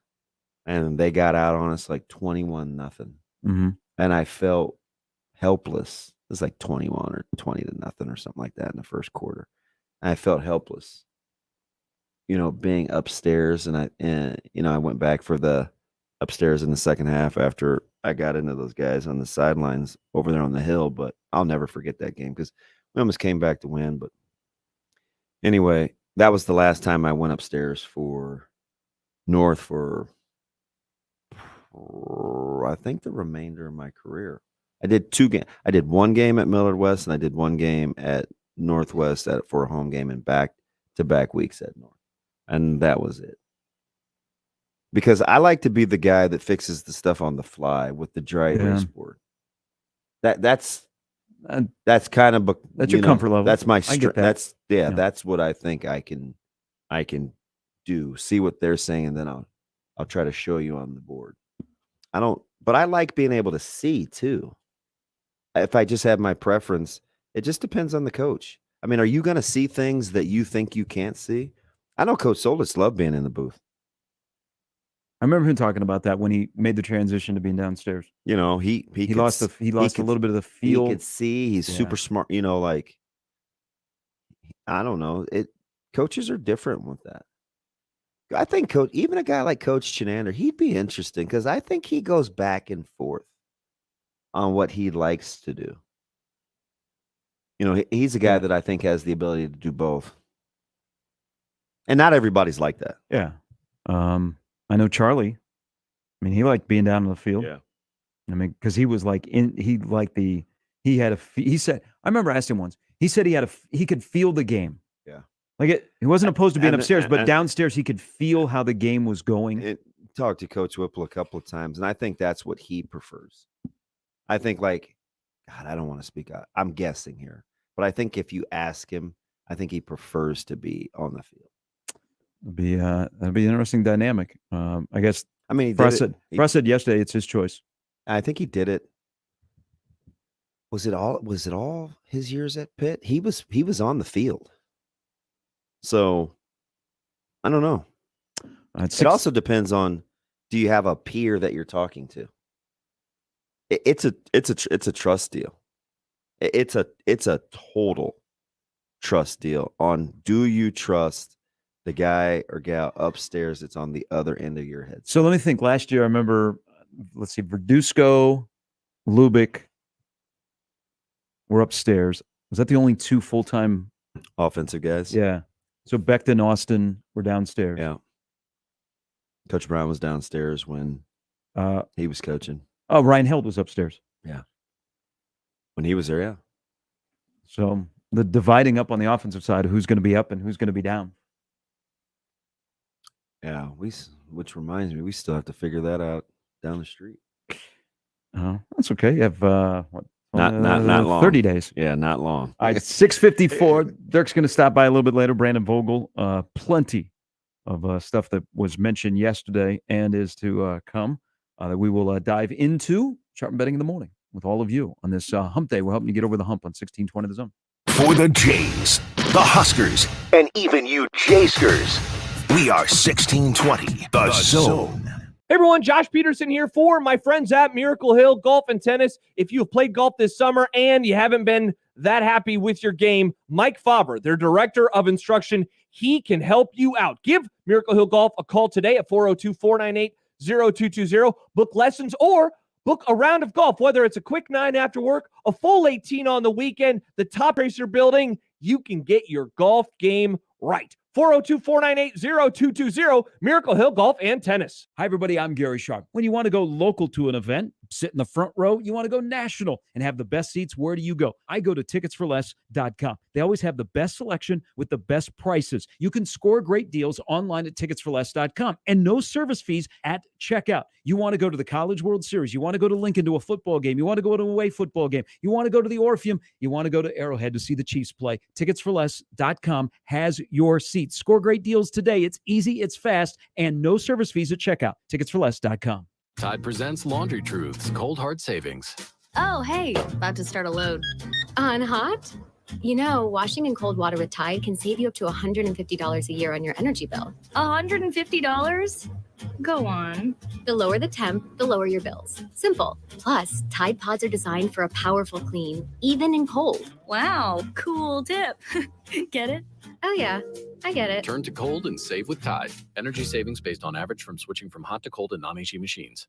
and they got out on us like 21-0. Mhm. And I felt helpless. It was like 21 or 20-0 or something like that in the first quarter. And I felt helpless, being upstairs. And I went back for the upstairs in the second half after I got into those guys on the sidelines over there on the hill. But I'll never forget that game because we almost came back to win. But anyway, that was the last time I went upstairs for North for I think the remainder of my career. I did 2 games. I did 1 game at Millard West, and I did 1 game at Northwest for a home game and back-to-back weeks at North. And that was it. Because I like to be the guy that fixes the stuff on the fly with the dry erase board. That's kind of that's your comfort level. That's my I get that. That's what I think I can do. See what they're saying, and then I'll try to show you on the board. But I like being able to see too. If I just have my preference, it just depends on the coach. I mean, are you going to see things that you think you can't see? I know Coach Solis loved being in the booth. I remember him talking about that when he made the transition to being downstairs. He lost a little bit of the feel. He could see. He's super smart. Like I don't know. Coaches are different with that. I think even a guy like Coach Chenander, he'd be interesting because I think he goes back and forth on what he likes to do. He's a guy that I think has the ability to do both. And not everybody's like that. Yeah. I know Charlie. I mean, he liked being down on the field. Yeah. I mean, because he was like he said, I remember asking him once, he said he could feel the game. Yeah. Like he wasn't opposed to being upstairs, but downstairs he could feel how the game was going. Talked to Coach Whipple a couple of times, and I think that's what he prefers. I think God, I don't want to speak out. I'm guessing here, but I think if you ask him, I think he prefers to be on the field. That'd be an interesting dynamic. I guess. I mean, Frost said yesterday it's his choice. I think he did it. Was it all his years at Pitt? He was on the field. So I don't know. It also depends on, do you have a peer that you're talking to? It's a trust deal. It's a total trust deal on, do you trust the guy or gal upstairs that's on the other end of your head? So let me think. Last year, I remember, let's see, Verduzco, Lubick were upstairs. Was that the only 2 full-time offensive guys? Yeah. So Becton, Austin were downstairs. Yeah. Coach Brown was downstairs when he was coaching. Oh, Ryan Held was upstairs. Yeah. When he was there, yeah. So the dividing up on the offensive side, who's going to be up and who's going to be down. Yeah, which reminds me, we still have to figure that out down the street. That's okay. You have not long. 30 days. Yeah, not long. All right, 6:54. Dirk's going to stop by a little bit later. Brandon Vogel, plenty of stuff that was mentioned yesterday and is to come. that we will dive into Sharp Betting in the morning with all of you on this hump day. We're helping you get over the hump on 1620 The Zone. For the Jays, the Huskers, and even you Jayskers, we are 1620 The Zone. Hey everyone, Josh Peterson here for my friends at Miracle Hill Golf and Tennis. If you have played golf this summer and you haven't been that happy with your game, Mike Faber, their director of instruction, he can help you out. Give Miracle Hill Golf a call today at 402-498-0220. Book lessons or book a round of golf, whether it's a quick 9 after work, a full 18 on the weekend, the Top Racer building, you can get your golf game right. 402-498-0220, Miracle Hill Golf and Tennis. Hi, everybody. I'm Gary Sharp. When you want to go local to an event, sit in the front row, you want to go national and have the best seats, where do you go? I go to ticketsforless.com. They always have the best selection with the best prices. You can score great deals online at ticketsforless.com and no service fees at checkout. You want to go to the College World Series. You want to go to Lincoln to a football game. You want to go to an away football game. You want to go to the Orpheum. You want to go to Arrowhead to see the Chiefs play. Ticketsforless.com has your seats. Score great deals today. It's easy, it's fast, and no service fees at checkout. Ticketsforless.com. Tide presents Laundry Truths, Cold Hard Savings. Oh, hey, about to start a load. On hot? You know, washing in cold water with Tide can save you up to $150 a year on your energy bill. $150? Go on. The lower the temp, the lower your bills. Simple. Plus, Tide Pods are designed for a powerful clean, even in cold. Wow, cool tip. Get it? Oh, yeah, I get it. Turn to cold and save with Tide. Energy savings based on average from switching from hot to cold and non-HE machines.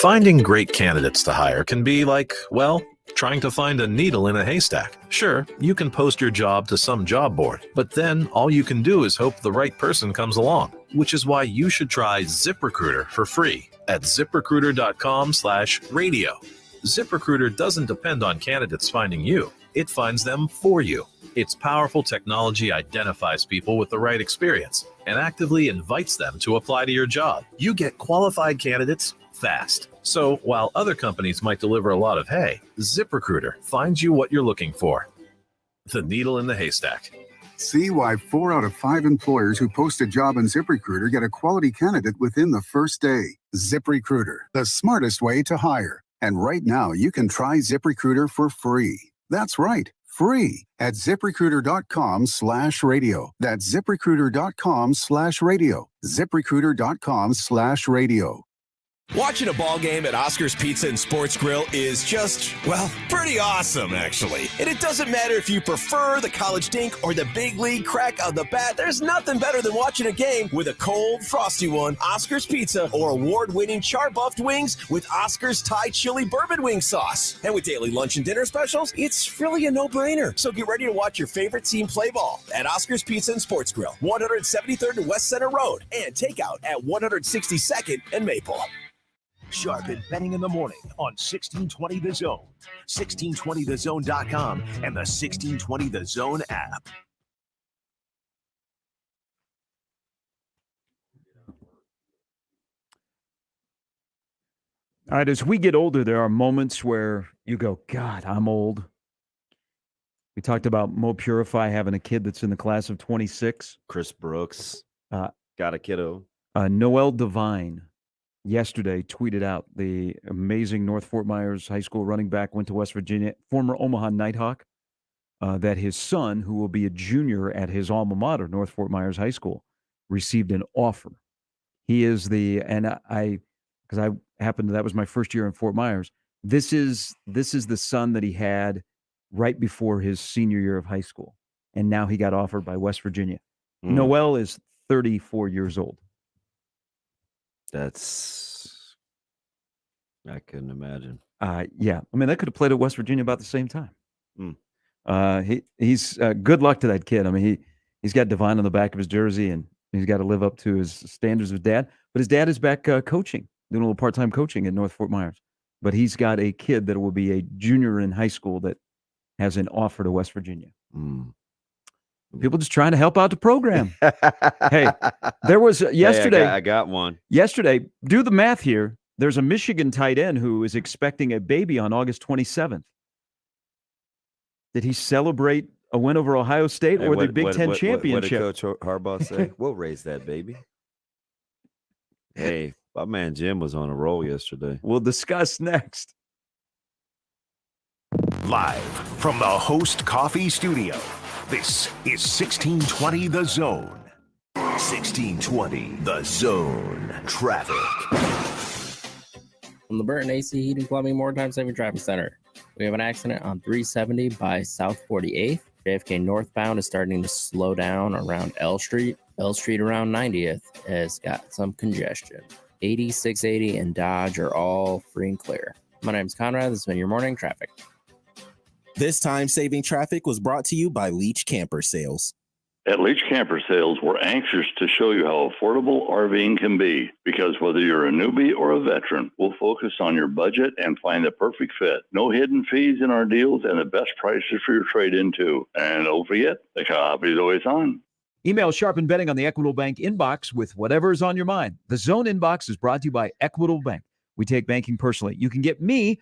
Finding great candidates to hire can be like, well, trying to find a needle in a haystack. Sure, you can post your job to some job board, but then all you can do is hope the right person comes along, which is why you should try ZipRecruiter for free at ZipRecruiter.com/radio. ZipRecruiter doesn't depend on candidates finding you. It finds them for you. Its powerful technology identifies people with the right experience and actively invites them to apply to your job. You get qualified candidates fast. So while other companies might deliver a lot of hay, ZipRecruiter finds you what you're looking for. The needle in the haystack. See why 4 out of 5 employers who post a job on ZipRecruiter get a quality candidate within the first day. ZipRecruiter, the smartest way to hire. And right now, you can try ZipRecruiter for free. That's right, free at ZipRecruiter.com/radio. That's ZipRecruiter.com/radio. ZipRecruiter.com/radio. Watching a ball game at Oscar's Pizza and Sports Grill is just, well, pretty awesome, actually. And it doesn't matter if you prefer the college dink or the big league crack of the bat, there's nothing better than watching a game with a cold, frosty one, Oscar's Pizza, or award-winning char-buffed wings with Oscar's Thai chili bourbon wing sauce. And with daily lunch and dinner specials, it's really a no-brainer. So get ready to watch your favorite team play ball at Oscar's Pizza and Sports Grill, 173rd and West Center Road, and takeout at 162nd and Maple. Sharp and Betting in the morning on 1620 The Zone, 1620thezone.com, and the 1620 The Zone app. All right, as we get older, there are moments where you go, God, I'm old. We talked about Mo Purify having a kid that's in the class of 26. Chris Brooks got a kiddo. Noel Devine yesterday tweeted out, the amazing North Fort Myers High School running back, went to West Virginia, former Omaha Nighthawk, that his son, who will be a junior at his alma mater, North Fort Myers High School, received an offer. He is because I happened, that was my first year in Fort Myers. This is the son that he had right before his senior year of high school. And now he got offered by West Virginia. Noel is 34 years old. I couldn't imagine. Yeah. I mean, that could have played at West Virginia about the same time. He's good luck to that kid. I mean, he's got Devine on the back of his jersey, and he's got to live up to his standards of dad. But his dad is back coaching, doing a little part-time coaching at North Fort Myers. But he's got a kid that will be a junior in high school that has an offer to West Virginia. People just trying to help out the program. Hey, there was yesterday. Hey, I got one. Yesterday, do the math here. There's a Michigan tight end who is expecting a baby on August 27th. Did he celebrate a win over Ohio State or the Big Ten championship? What did Coach Harbaugh say? We'll raise that baby. Hey, My man Jim was on a roll yesterday. We'll discuss next. Live from the Host Coffee Studio, this is 1620 The Zone. 1620 The Zone. Traffic. From the Burton AC Heating Plumbing More Time Saving Traffic Center. We have an accident on 370 by South 48th. JFK northbound is starting to slow down around L Street. L Street around 90th has got some congestion. 80, 680, and Dodge are all free and clear. My name's Conrad. This has been your morning traffic. This time saving traffic was brought to you by Leach Camper Sales. At Leach Camper Sales, we're anxious to show you how affordable RVing can be, because whether you're a newbie or a veteran, we'll focus on your budget and find the perfect fit. No hidden fees in our deals and the best prices for your trade-in too. And don't forget, the coffee's always on. Email Sharp and Betting on the Equitable Bank inbox with whatever is on your mind. The Zone inbox is brought to you by Equitable Bank. We take banking personally. You can get me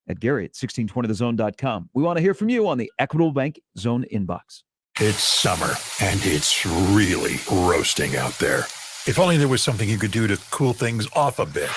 at Gary at 1620thezone.com. We want to hear from you on the Equitable Bank Zone inbox. It's summer, and it's really roasting out there. If only there was something you could do to cool things off a bit.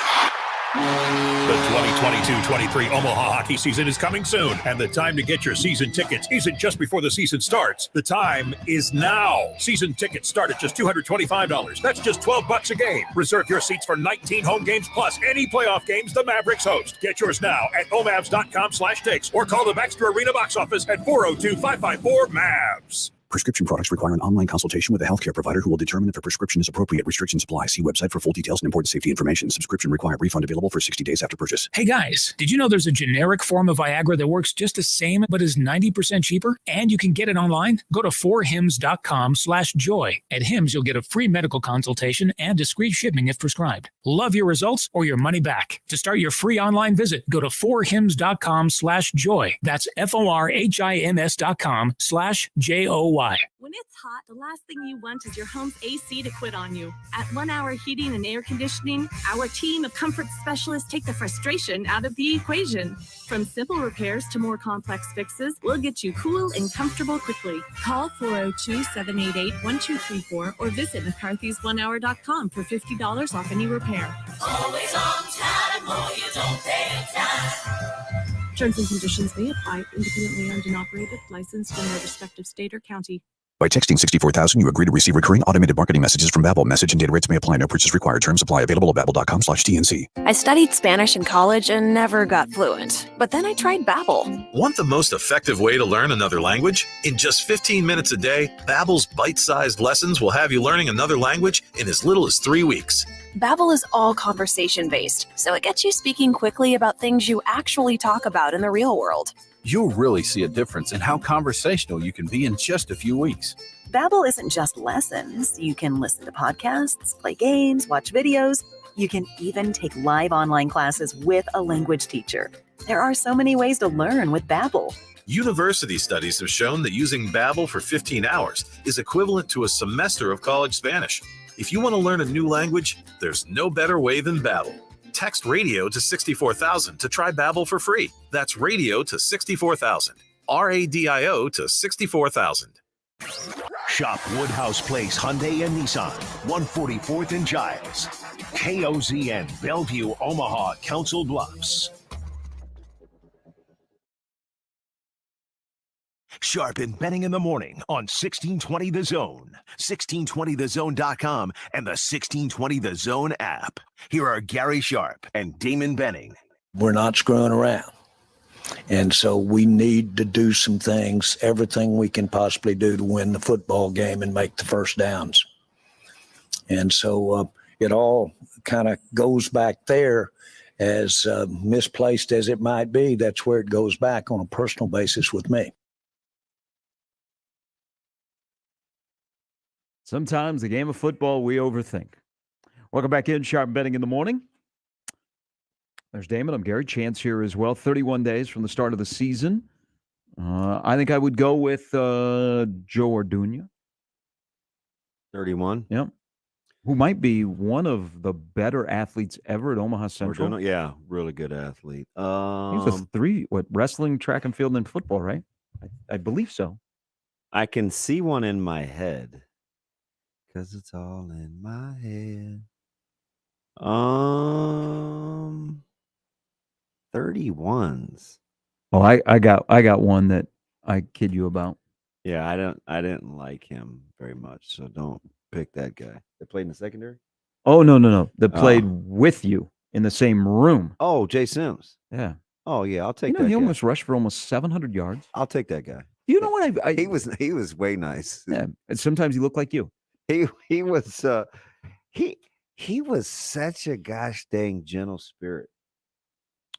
The 2022-23 Omaha hockey season is coming soon, and the time to get your season tickets isn't just before the season starts. The time is now. Season tickets start at just $225. That's just $12 a game. Reserve your seats for 19 home games plus any playoff games the Mavericks host. Get yours now at omavs.com/tickets or call the Baxter Arena box office at 402-554-MAVS. Prescription products require an online consultation with a healthcare provider who will determine if a prescription is appropriate. Restrictions apply. See website for full details and important safety information. Subscription required. Refund available for 60 days after purchase. Hey guys, did you know there's a generic form of Viagra that works just the same but is 90% cheaper? And you can get it online? Go to 4hims.com/joy. At Hims, you'll get a free medical consultation and discreet shipping if prescribed. Love your results or your money back. To start your free online visit, go to 4hims.com/joy. That's FORHIMS.com/JOY. When it's hot, the last thing you want is your home's AC to quit on you. At 1 Hour Heating and Air Conditioning, our team of comfort specialists take the frustration out of the equation. From simple repairs to more complex fixes, we'll get you cool and comfortable quickly. Call 402-788-1234 or visit McCarthy's1hour.com for $50 off any repair. Always on time, or you don't take time. Terms and conditions may apply. Independently owned and operated, licensed in their respective state or county. By texting 64,000, you agree to receive recurring automated marketing messages from Babbel. Message and data rates may apply. No purchase required. Terms apply. Available at babbel.com/TNC. I studied Spanish in college and never got fluent. But then I tried Babbel. Want the most effective way to learn another language? In just 15 minutes a day, Babbel's bite-sized lessons will have you learning another language in as little as 3 weeks. Babbel is all conversation-based, so it gets you speaking quickly about things you actually talk about in the real world. You'll really see a difference in how conversational you can be in just a few weeks. Babbel isn't just lessons. You can listen to podcasts, play games, watch videos. You can even take live online classes with a language teacher. There are so many ways to learn with Babbel. University studies have shown that using Babbel for 15 hours is equivalent to a semester of college Spanish. If you want to learn a new language, there's no better way than Babbel. Text radio to 64,000 to try Babbel for free. That's radio to 64,000. RADIO to 64,000. Shop Woodhouse Place Hyundai and Nissan, 144th and Giles. KOZN, Bellevue, Omaha, Council Bluffs. Sharp and Betting in the morning on 1620 The Zone, 1620thezone.com, and the 1620 The Zone app. Here are Gary Sharp and Damon Benning. We're not screwing around. And so we need to do some things, everything we can possibly do to win the football game and make the first downs. And so it all kind of goes back there, as misplaced as it might be. That's where it goes back on a personal basis with me. Sometimes the game of football we overthink. Welcome back in Sharp Betting in the morning. There's Damon. I'm Gary. Chance here as well. 31 days from the start of the season. I think I would go with Joe Orduña. 31. Yep. Who might be one of the better athletes ever at Omaha Central. Orduña, yeah, really good athlete. He was wrestling, track and field, and football, right? I believe so. I can see one in my head. Because it's all in my head. 31s. Oh, I got one that I kid you about. Yeah, I didn't like him very much, so don't pick that guy. They played in the secondary? Oh, no. That played Oh. with you in the same room. Oh, Jay Sims. Yeah. Oh, yeah, I'll take You know, that he guy. almost rushed for almost 700 yards. I'll take that guy. You know what? He was way nice. Yeah, and sometimes he looked like you. He was he was such a gosh dang gentle spirit.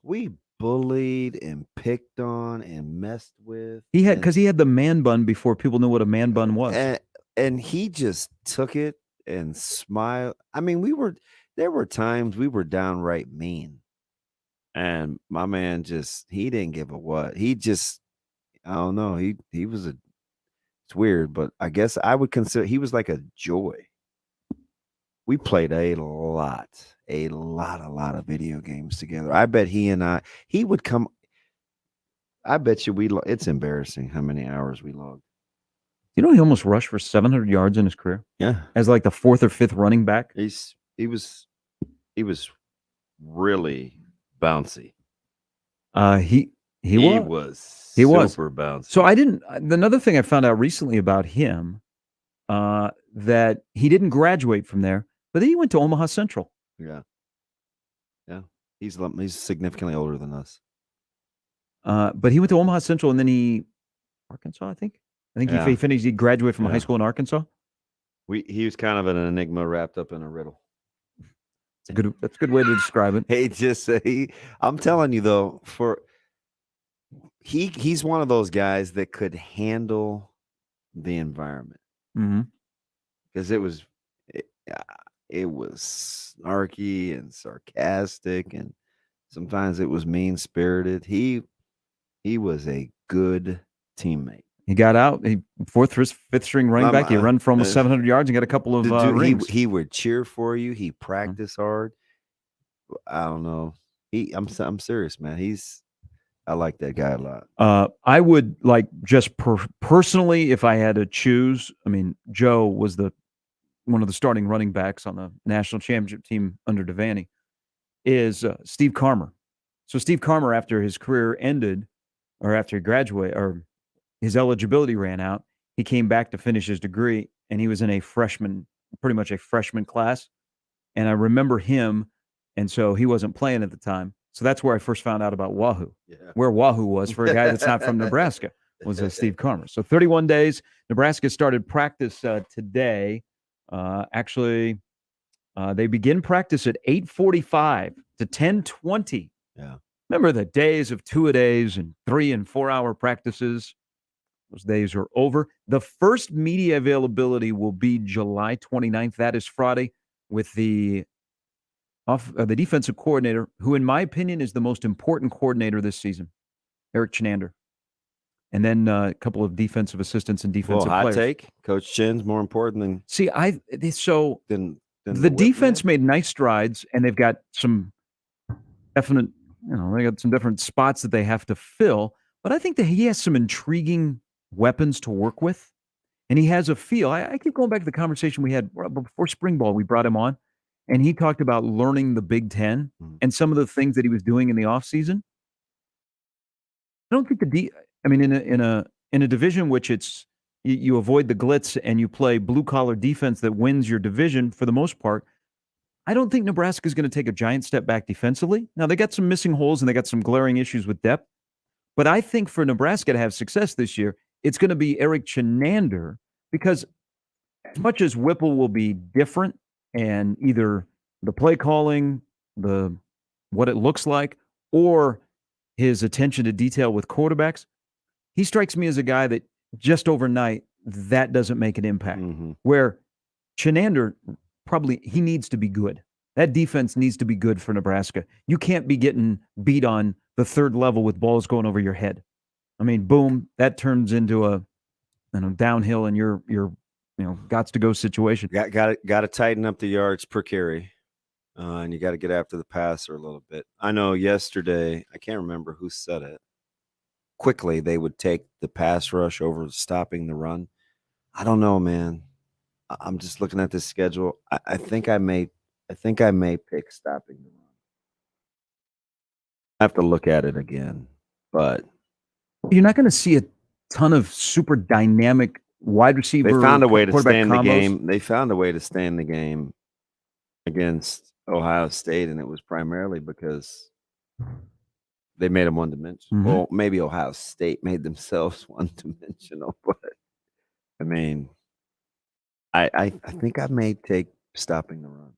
We bullied and picked on and messed with. He had because he had the man bun before people knew what a man bun was. And he just took it and smiled. I mean, there were times we were downright mean. And my man he didn't give a what. He just, I don't know. He was it's weird, but I guess I would consider he was like a joy. We played a lot of video games together. I bet he would come. I bet you it's embarrassing how many hours we logged. You know, he almost rushed for 700 yards in his career. Yeah. As like the fourth or fifth running back. He was really bouncy. He was super bouncy. So another thing I found out recently about him, that he didn't graduate from there, but then he went to Omaha Central. Yeah. He's significantly older than us. But he went to Omaha Central and then Arkansas, I think. He finished. He graduated from high school in Arkansas. He was kind of an enigma wrapped up in a riddle. That's a good way to describe it. I'm telling you though, he's one of those guys that could handle the environment. Mm-hmm. Because it was snarky and sarcastic, and sometimes it was mean spirited. He was a good teammate. He got out. He fifth string running back. He run for almost 700 yards and got a couple of rings. He would cheer for you. He practiced hard. I don't know. I'm serious, man. I like that guy a lot. I would like just personally, if I had to choose. I mean, Joe was one of the starting running backs on the national championship team under Devaney. Is Steve Carmer. So Steve Carmer, after his career ended, or after he graduated, or his eligibility ran out, he came back to finish his degree, and he was in pretty much a freshman class. And I remember him, and so he wasn't playing at the time. So that's where I first found out about Wahoo. Yeah. Where Wahoo was for a guy that's not from Nebraska was Steve Carmer. So 31 days. Nebraska started practice today. Actually, they begin practice at 8:45 to 10:20. Yeah. Remember the days of 2-a-days and 3 and 4 hour practices? Those days are over. The first media availability will be July 29th. That is Friday, with the defensive coordinator, who in my opinion is the most important coordinator this season, Eric Chenander. And then a couple of defensive assistants and defensive players. Hot take. Coach Chin's more important than the defense made nice strides, and they've got some definite, they got some different spots that they have to fill. But I think that he has some intriguing weapons to work with, and he has a feel. I keep going back to the conversation we had before spring ball. We brought him on, and he talked about learning the Big Ten and some of the things that he was doing in the offseason. I don't think in a division which you avoid the glitz and you play blue collar defense that wins your division for the most part. I don't think Nebraska is going to take a giant step back defensively. Now they got some missing holes and they got some glaring issues with depth, but I think for Nebraska to have success this year, it's going to be Eric Chenander, because as much as Whipple will be different and either the play calling, what it looks like, or his attention to detail with quarterbacks, he strikes me as a guy that just overnight, that doesn't make an impact. Mm-hmm. Where Chenander, he needs to be good. That defense needs to be good for Nebraska. You can't be getting beat on the third level with balls going over your head. I mean, boom, that turns into a downhill in your gots to go situation. Got to tighten up the yards per carry. And you got to get after the passer a little bit. I know yesterday, I can't remember who said it. Quickly, they would take the pass rush over stopping the run. I don't know, man. I'm just looking at this schedule. I think I may I think I may pick stopping the run. I have to look at it again, but You're not going to see a ton of super dynamic wide receiver. they found a way to stay in the combos. game. They found a way to stay in the game against Ohio State, and it was primarily because they made them one-dimensional. Well, maybe Ohio State made themselves one-dimensional, but I mean, I think I may take stopping the run.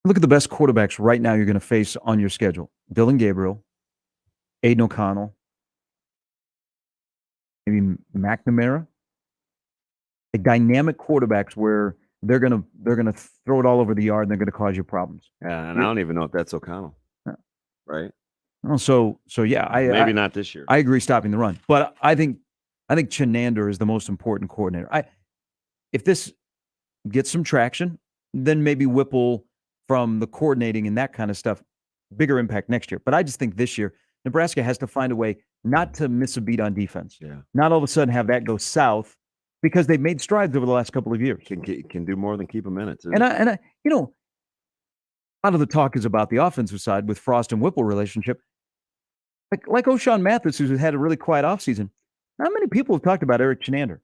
Look at the best quarterbacks right now you're going to face on your schedule. Dylan Gabriel, Aiden O'Connell, maybe McNamara. Like dynamic quarterbacks where they're gonna throw it all over the yard and they're gonna cause you problems. Yeah, and I don't even know if that's O'Connell. Yeah. Right? Well, so yeah, Maybe not this year. I agree stopping the run, but I think Chenander is the most important coordinator. If this gets some traction, then maybe Whipple from the coordinating and that kind of stuff, bigger impact next year. But I just think this year Nebraska has to find a way not to miss a beat on defense. Yeah. Not all of a sudden have that go south because they've made strides over the last couple of years. Can do more than keep them in it too. And I you know, a lot of the talk is about the offensive side with Frost and Whipple relationship. Like O'Shawn Mathis, who's had a really quiet offseason. Not many people have talked about Eric Chenander.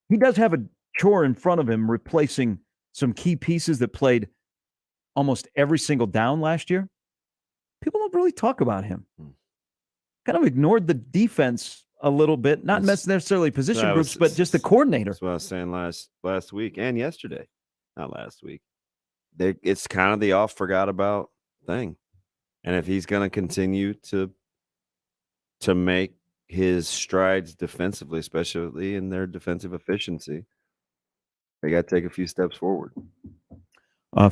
He does have a chore in front of him replacing some key pieces that played almost every single down last year. People don't really talk about him. Kind of ignored the defense a little bit, not necessarily position groups, but just the coordinator. That's what I was saying last week and yesterday. Not last week. It's kind of the off forgot about thing. And if he's going to continue to make his strides defensively, especially in their defensive efficiency, they got to take a few steps forward.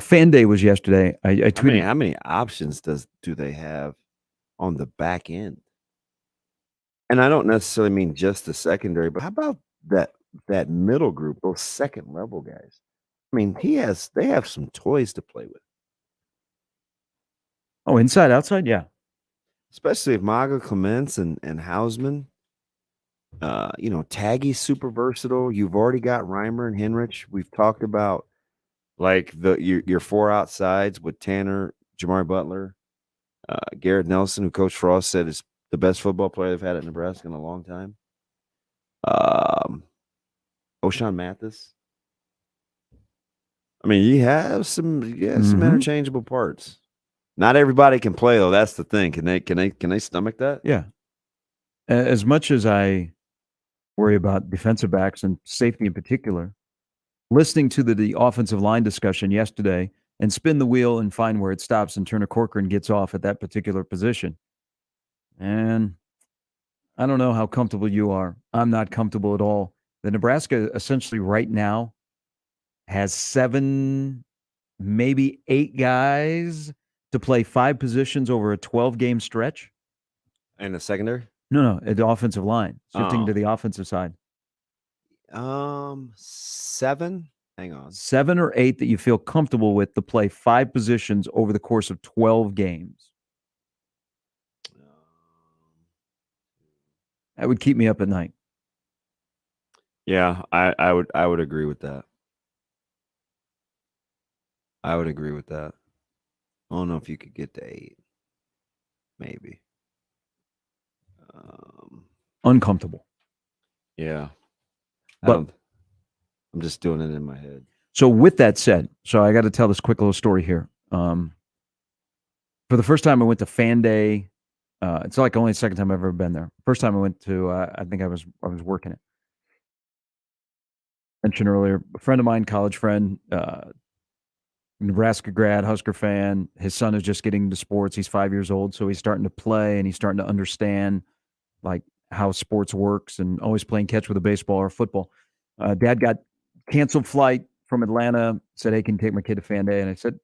Fan day was yesterday. I tweeted. How many options do they have on the back end? And I don't necessarily mean just the secondary, but how about that middle group, those second level guys? I mean, they have some toys to play with. Oh, inside, outside, yeah. Especially if Maga Clements and Hausman, Taggy's super versatile. You've already got Reimer and Henrich. We've talked about like your four outsides with Tanner, Jamari Butler, Garrett Nelson, who Coach Frost said is the best football player they've had at Nebraska in a long time. O'Shawn Mathis. I mean, you have some interchangeable parts. Not everybody can play though. That's the thing. Can they stomach that? Yeah. As much as I worry about defensive backs and safety in particular, listening to the offensive line discussion yesterday and spin the wheel and find where it stops and Turner Corcoran gets off at that particular position. And I don't know how comfortable you are. I'm not comfortable at all. The Nebraska essentially right now has 7, maybe 8 guys to play 5 positions over a 12-game stretch. And the secondary? No, at the offensive line, shifting to the offensive side. 7? Hang on. 7 or 8 that you feel comfortable with to play 5 positions over the course of 12 games. That would keep me up at night. Yeah, I would agree with that. I would agree with that. I don't know if you could get to 8. Maybe. Uncomfortable. Yeah. But I'm just doing it in my head. So with that said, I got to tell this quick little story here. For the first time I went to Fan Day, it's like only the second time I've ever been there. First time I went to, I think I was working it. Mentioned earlier, a friend of mine, college friend, Nebraska grad, Husker fan. His son is just getting into sports. He's 5 years old, so he's starting to play and he's starting to understand like how sports works and always playing catch with a baseball or football. Dad got canceled flight from Atlanta, said, hey, can you take my kid to Fan Day? And I said,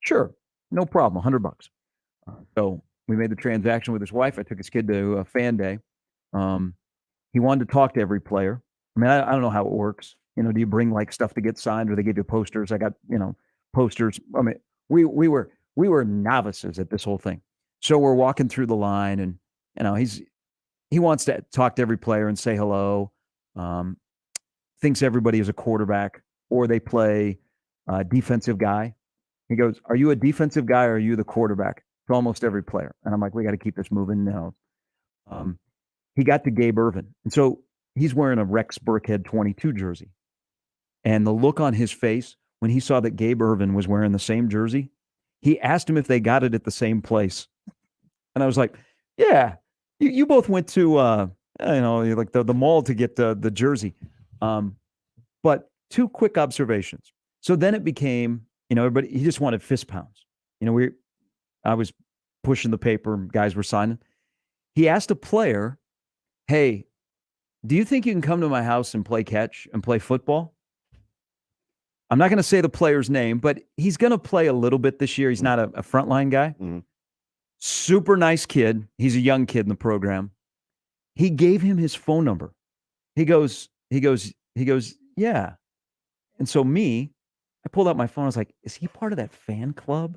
sure, no problem, $100. So we made the transaction with his wife. I took his kid to Fan Day. He wanted to talk to every player. I mean, I don't know how it works. Do you bring like stuff to get signed or they give you posters? I got, posters. I mean, we were novices at this whole thing. So we're walking through the line and, he wants to talk to every player and say hello. Thinks everybody is a quarterback or they play defensive guy. He goes, "Are you a defensive guy or are you the quarterback?" To almost every player. And I'm like, we got to keep this moving now. He got to Gabe Ervin. And so he's wearing a Rex Burkhead 22 jersey. And the look on his face when he saw that Gabe Ervin was wearing the same jersey, he asked him if they got it at the same place. And I was like, yeah, you both went to, like the mall to get the jersey. But two quick observations. So then it became, everybody, he just wanted fist pounds. I was pushing the paper, guys were signing. He asked a player, "Hey, do you think you can come to my house and play catch and play football?" I'm not going to say the player's name, but he's going to play a little bit this year. He's not a frontline guy. Mm-hmm. Super nice kid. He's a young kid in the program. He gave him his phone number. He goes, yeah. And so I pulled out my phone. I was like, is he part of that fan club?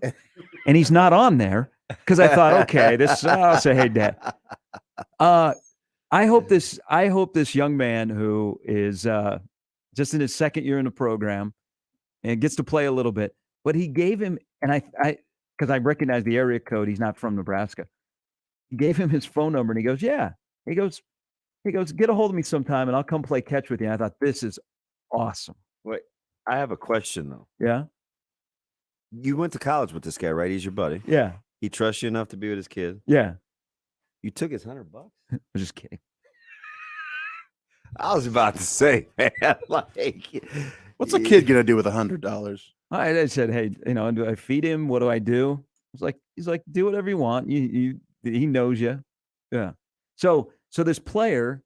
And he's not on there because I thought, okay, I'll say, hey, Dad. I hope this young man who is just in his second year in the program and gets to play a little bit, but he gave him, and because I recognize the area code, he's not from Nebraska. He gave him his phone number and he goes, yeah. He goes, get a hold of me sometime and I'll come play catch with you. And I thought, this is awesome. Wait, I have a question though. Yeah. You went to college with this guy, right? He's your buddy. Yeah. He trusts you enough to be with his kid. Yeah. You took his $100. I was just kidding. I was about to say, man, what's a kid gonna do with $100? I said, hey, do I feed him? What do I do? He's like, do whatever you want. He knows you. Yeah. So this player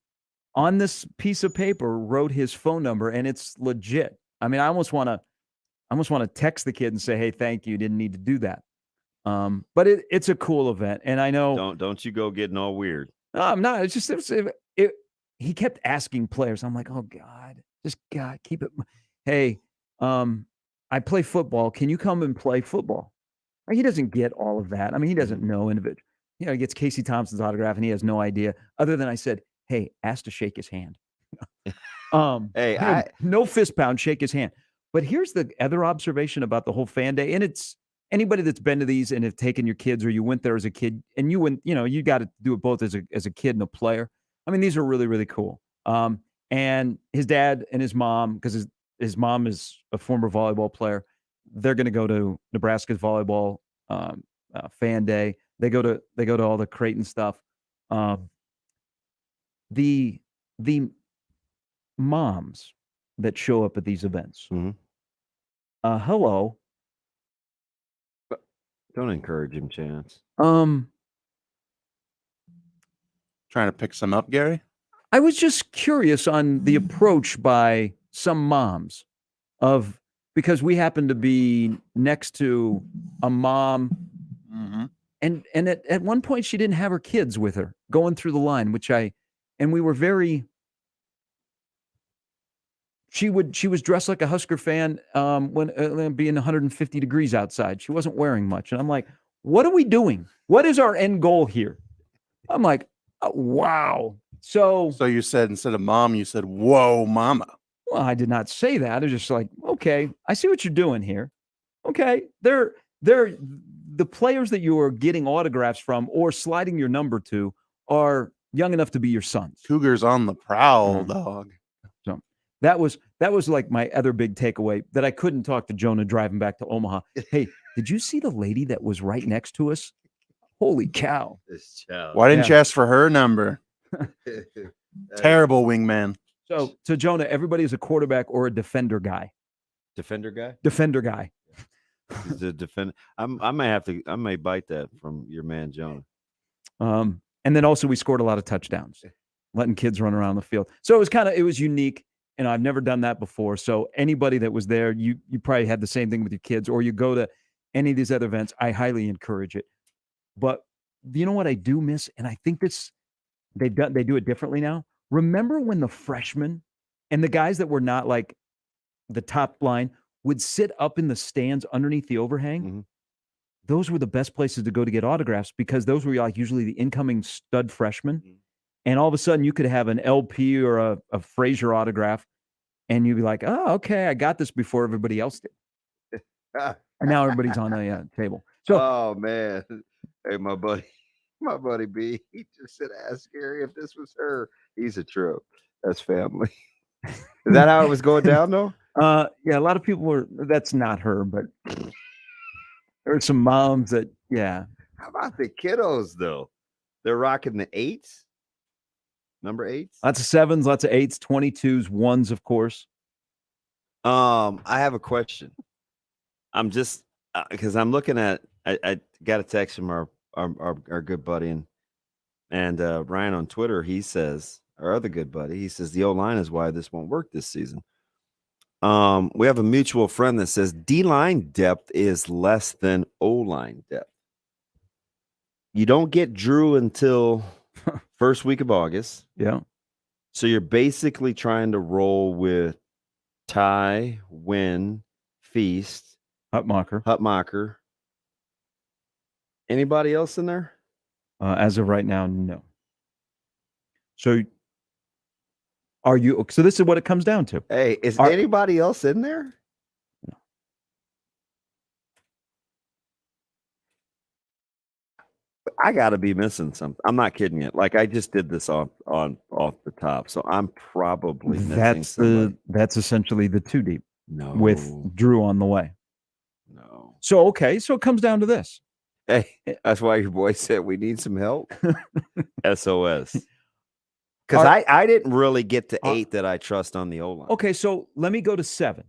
on this piece of paper wrote his phone number, and it's legit. I mean, I almost want to text the kid and say, hey, thank you. Didn't need to do that. But it's a cool event, and I know. Don't you go getting all weird. No, I'm not. It's just he kept asking players. I'm like, oh God, just God, keep it. Hey, I play football. Can you come and play football? He doesn't get all of that. I mean, he doesn't know individual. He gets Casey Thompson's autograph, and he has no idea. Other than I said, hey, ask to shake his hand. No fist pound, shake his hand. But here's the other observation about the whole fan day, and it's anybody that's been to these and have taken your kids, or you went there as a kid, and you got to do it both as a kid and a player. I mean, these are really, really cool. And his dad and his mom, because his mom is a former volleyball player, they're going to go to Nebraska's volleyball fan day. They go to all the Creighton stuff. The moms that show up at these events. Mm-hmm. Hello. Don't encourage him, Chance. Trying to pick some up, Gary? I was just curious on the approach by some moms because we happen to be next to a mom. Mm-hmm. And at one point she didn't have her kids with her going through the line, and we were very. She was dressed like a Husker fan when being 150 degrees outside. She wasn't wearing much, and I'm like, "What are we doing? What is our end goal here?" I'm like, oh, "Wow." So you said instead of mom, you said, "Whoa, mama." Well, I did not say that. I was just like, "Okay, I see what you're doing here." Okay, they're the players that you are getting autographs from or sliding your number to are young enough to be your sons. Cougars on the prowl, dog. So that was like my other big takeaway, that I couldn't talk to Jonah driving back to Omaha. Hey, did you see the lady that was right next to us? Holy cow. Why didn't you ask for her number? Terrible wingman. So Jonah, everybody is a quarterback or a defender guy. Defender guy? Defender guy. He's a defender. I may bite that from your man, Jonah. And then also we scored a lot of touchdowns, letting kids run around the field. So it was unique, and I've never done that before. So anybody that was there, you probably had the same thing with your kids, or you go to any of these other events. I highly encourage it. But you know what I do miss, and I think they do it differently now. Remember when the freshmen and the guys that were not like the top line would sit up in the stands underneath the overhang? Mm-hmm. Those were the best places to go to get autographs, because those were like usually the incoming stud freshmen. Mm-hmm. And all of a sudden you could have an LP or a Frazier autograph, and you'd be like, oh, okay, I got this before everybody else did. And now everybody's on the table. So, oh man, hey, my buddy B, he just said, "Ask Gary if this was her." He's a trip. That's family. Is that how it was going down, though? yeah, a lot of people were. That's not her, but there were some moms that, yeah. How about the kiddos though? They're rocking the 8s, number 8s. Lots of 7s, lots of 8s, 22s, 1s, of course. I have a question. I'm just because I'm looking at. I got a text from our good buddy and Ryan on Twitter. He says, our other good buddy, he says the O-line is why this won't work this season. We have a mutual friend that says D-line depth is less than O-line depth. You don't get Drew until first week of August. Yeah. So you're basically trying to roll with Ty, Wynn, Feast, Hutmacher. Anybody else in there? As of right now, no. So are you? So this is what it comes down to. Hey, is anybody else in there? No. I got to be missing something. I'm not kidding you. Like I just did this off the top, so I'm probably missing somebody. That's essentially the 2 deep. No. With Drew on the way. No. So okay, so it comes down to this. Hey, that's why your boy said we need some help. SOS. Because I didn't really get to 8 that I trust on the O-line. Okay, so let me go to 7.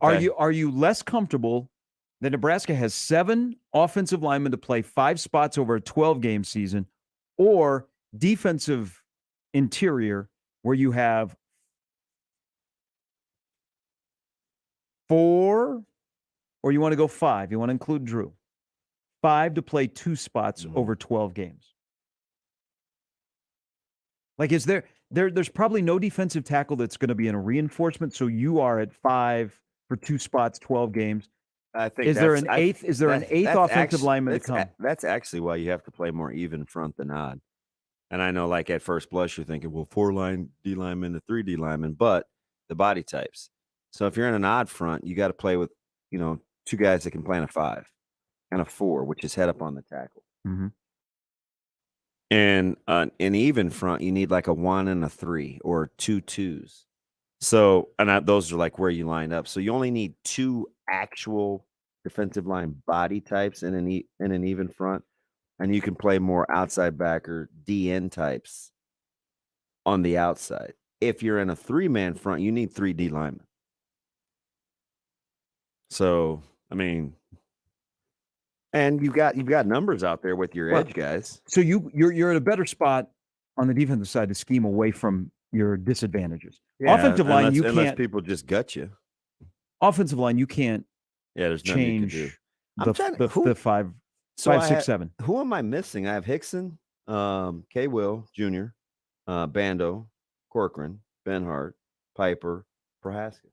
Okay. Are you less comfortable that Nebraska has 7 offensive linemen to play 5 spots over a 12-game season, or defensive interior where you have 4, or you want to go 5? You want to include Drew? 5 to play 2 spots over 12 games. Like, is there's probably no defensive tackle that's going to be in a reinforcement, so you are at 5 for 2 spots, 12 games. I think Is there an eighth offensive lineman to come? That's actually why you have to play more even front than odd. And I know, like, at first blush, you're thinking, well, 4 D linemen to 3 D linemen, but the body types. So if you're in an odd front, you got to play with, 2 guys that can play in a 5 and a 4, which is head up on the tackle. Mm-hmm. And an even front, you need like a 1 and a 3 or 2 2s. So, and those are like where you line up. So you only need 2 actual defensive line body types in an even front, and you can play more outside backer DN types on the outside. If you're in a 3-man front, you need 3 D linemen. So, I mean, and you've got numbers out there with your edge guys. So you're in a better spot on the defensive side to scheme away from your disadvantages. Yeah, offensive line, you unless can't. People just gut you. Offensive line, you can't. Yeah, there's nothing change you can do. the 5, 6, 7. Who am I missing? I have Hickson, K. Will Jr., Bando, Corcoran, Benhart, Piper, Prohaska.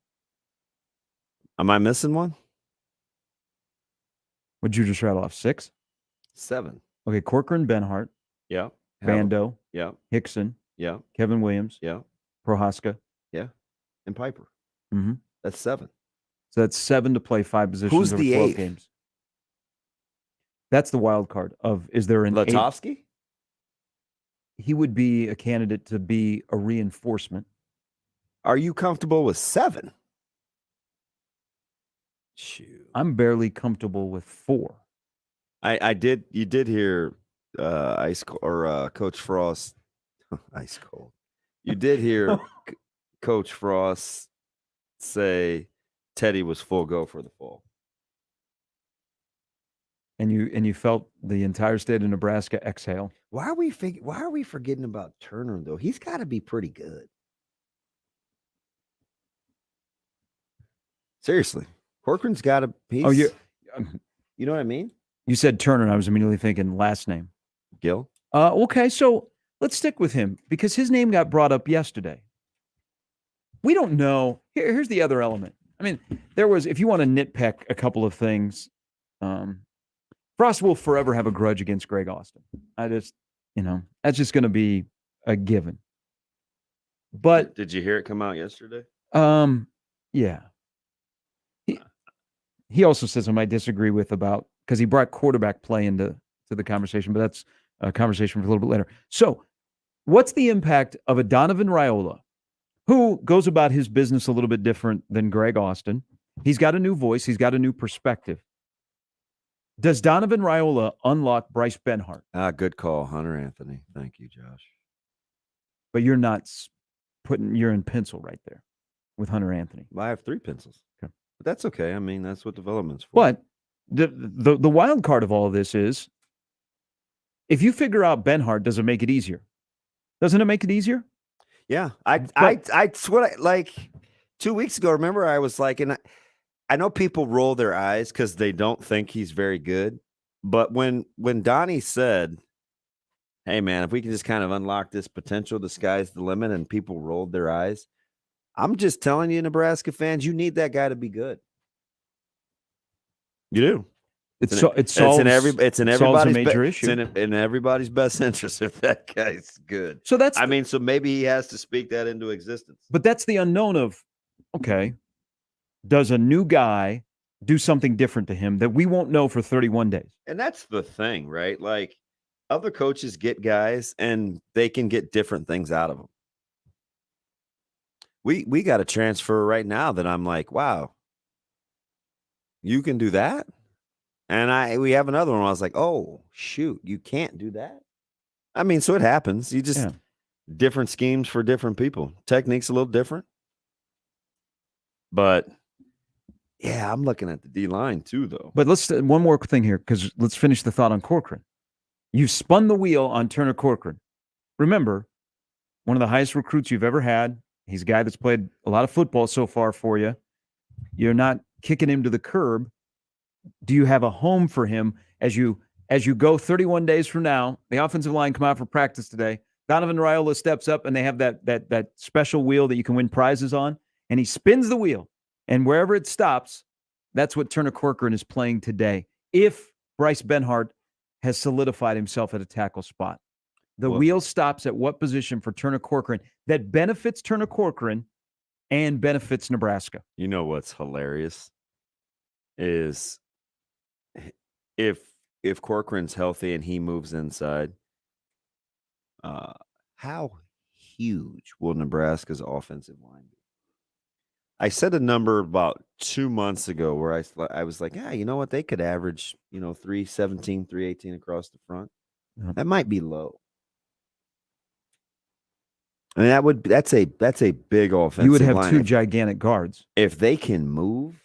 Am I missing one? Would you just rattle off 6? 7. Okay, Corcoran, Benhart. Yeah. Bando. Yeah. Hickson. Yeah. Kevin Williams. Yeah. Prohaska. Yeah. And Piper. Mm-hmm. That's 7. So that's 7 to play 5 positions Who's over the 12 8th? games. That's the wild card of, is there an Latovsky? 8th? He would be a candidate to be a reinforcement. Are you comfortable with 7? Shoot. I'm barely comfortable with 4. You did hear Coach Frost ice cold. You did hear Coach Frost say Teddy was full go for the fall. And you felt the entire state of Nebraska exhale. Why are we forgetting about Turner though? He's got to be pretty good. Seriously, Corcoran's got to. You know what I mean? You said Turner, and I was immediately thinking last name. Gill. Okay, so let's stick with him because his name got brought up yesterday. We don't know. Here's the other element. I mean, there was, if you want to nitpick a couple of things, Frost will forever have a grudge against Greg Austin. That's just going to be a given. But did you hear it come out yesterday? Yeah. he also says I might disagree with about because he brought quarterback play into the conversation, but that's a conversation for a little bit later. So, what's the impact of a Donovan Raiola, who goes about his business a little bit different than Greg Austin? He's got a new voice. He's got a new perspective. Does Donovan Raiola unlock Bryce Benhart? Good call, Hunter Anthony. Thank you, Josh. But you're not you're in pencil right there with Hunter Anthony. Well, I have 3 pencils. Okay. But that's okay. I mean, that's what development's for. But the wild card of all of this is if you figure out Benhart, does it make it easier? Doesn't it make it easier? Yeah. I swear, like 2 weeks ago, remember I was like, and I know people roll their eyes because they don't think he's very good. But when Donnie said, hey, man, if we can just kind of unlock this potential, the sky's the limit, and people rolled their eyes, I'm just telling you, Nebraska fans, you need that guy to be good. You do. It's in everybody's major issue. It's in everybody's best interest if that guy's good. So that's so maybe he has to speak that into existence. But that's the unknown of, okay, does a new guy do something different to him that we won't know for 31 days? And that's the thing, right? Like other coaches get guys and they can get different things out of them. We got a transfer right now that I'm like, wow, you can do that? And we have another one where I was like, oh, shoot, you can't do that. I mean, so it happens. You just different schemes for different people. Technique's a little different. But yeah, I'm looking at the D-line too, though. But let's one more thing here, because let's finish the thought on Corcoran. You've spun the wheel on Turner Corcoran. Remember, one of the highest recruits you've ever had. He's a guy that's played a lot of football so far for you. You're not kicking him to the curb. Do you have a home for him as you go 31 days from now? The offensive line come out for practice today. Donovan Raiola steps up, and they have that special wheel that you can win prizes on, and he spins the wheel, and wherever it stops, that's what Turner Corcoran is playing today. If Bryce Benhart has solidified himself at a tackle spot, the wheel stops at what position for Turner Corcoran that benefits Turner Corcoran and benefits Nebraska? You know what's hilarious is if Corcoran's healthy and he moves inside, how huge will Nebraska's offensive line be? I said a number about 2 months ago where I was like, you know what? They could average, 317, 318 across the front. That might be low. I mean, that's a big offensive You would have line. 2 gigantic guards. If they can move,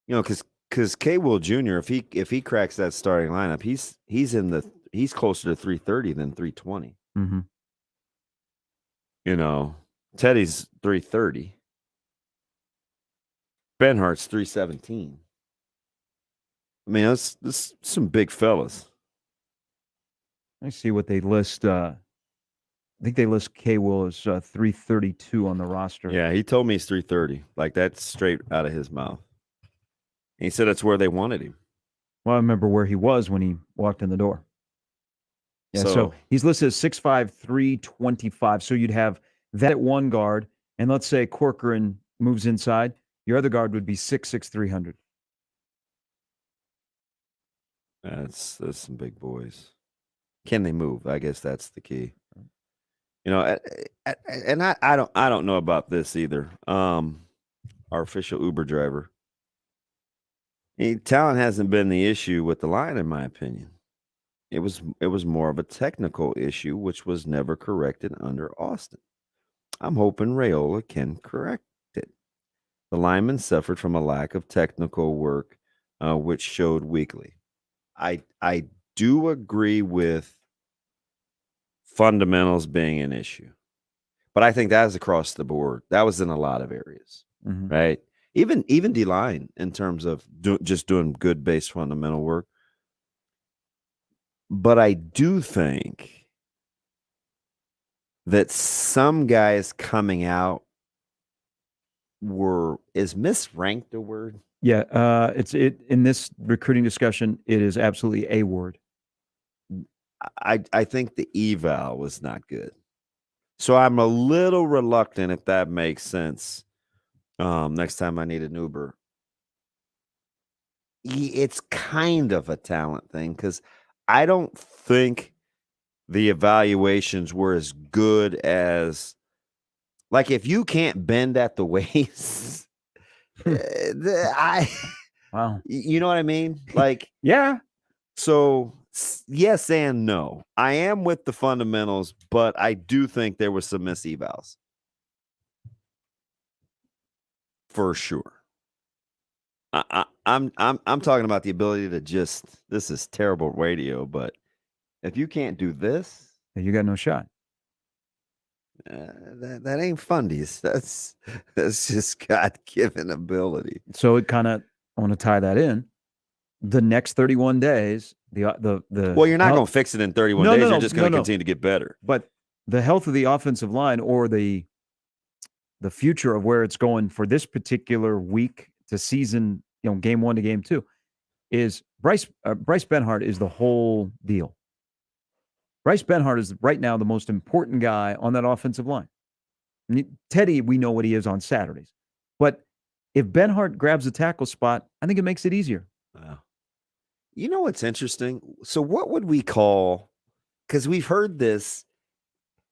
because K. Will Jr., if he cracks that starting lineup, he's closer to 330 than 320. Mm-hmm. Teddy's 330. Benhart's 317. I mean, that's some big fellas. I see what they list. I think they list K. Will as 332 on the roster. Yeah, he told me he's 330. Like, that's straight out of his mouth. And he said that's where they wanted him. Well, I remember where he was when he walked in the door. Yeah, so he's listed as 6'5", 325. So you'd have that at one guard, and let's say Corcoran moves inside, your other guard would be 6'6", 300. That's some big boys. Can they move? I guess that's the key. And I don't know about this either. Our official Uber driver. Talent hasn't been the issue with the line, in my opinion. It was more of a technical issue, which was never corrected under Austin. I'm hoping Raiola can correct it. The linemen suffered from a lack of technical work, which showed weekly. I do agree with fundamentals being an issue, but I think that was across the board. That was in a lot of areas, right? Even D-line in terms of just doing good base fundamental work. But I do think that some guys coming out is misranked a word? Yeah, it's in this recruiting discussion, it is absolutely a word. I think the eval was not good. So I'm a little reluctant, if that makes sense. Next time I need an Uber, it's kind of a talent thing because I don't think the evaluations were as good as, like, if you can't bend at the waist, wow, you know what I mean? Like, yeah. So yes and no. I am with the fundamentals, but I do think there was some misevals for sure. I'm talking about the ability to just. This is terrible radio, but if you can't do this, you got no shot. That ain't fundies. That's just God-given ability. So it kind of, I want to tie that in. The next 31 days, the well, you're not going to fix it in 31 days. You're just going to continue to get better. But the health of the offensive line, or the future of where it's going for this particular week to season, game 1 to game 2, is Bryce Benhart is the whole deal. Bryce Benhart is right now the most important guy on that offensive line. Teddy, we know what he is on Saturdays. But if Benhart grabs a tackle spot, I think it makes it easier. Wow. You know what's interesting? So what would we call, because we've heard this,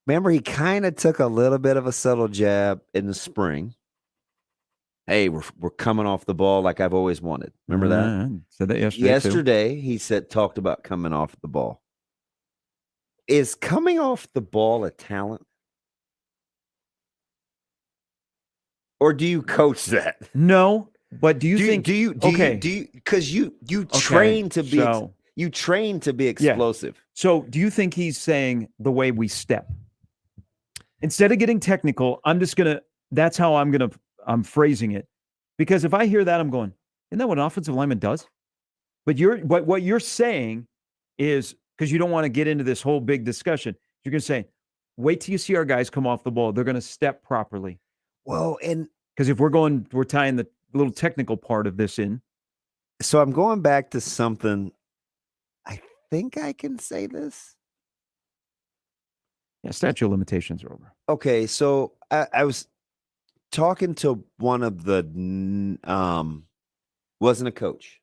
remember he kind of took a little bit of a subtle jab in the spring. Hey, we're coming off the ball like I've always wanted. Remember that? Said that yesterday. Yesterday, he talked about coming off the ball. Is coming off the ball a talent? Or do you coach that? No, but do you think? Because you train to be you train to be explosive. Yeah. So do you think he's saying the way we step? Instead of getting technical, that's how I'm phrasing it. Because if I hear that, I'm going, isn't that what an offensive lineman does? But what you're saying is, because you don't want to get into this whole big discussion, you're going to say, wait till you see our guys come off the ball. They're going to step properly. Well, and because if we're tying the little technical part of this in. So I'm going back to something. I think I can say this. Yeah, statute of limitations are over. Okay, so I was talking to one of the wasn't a coach.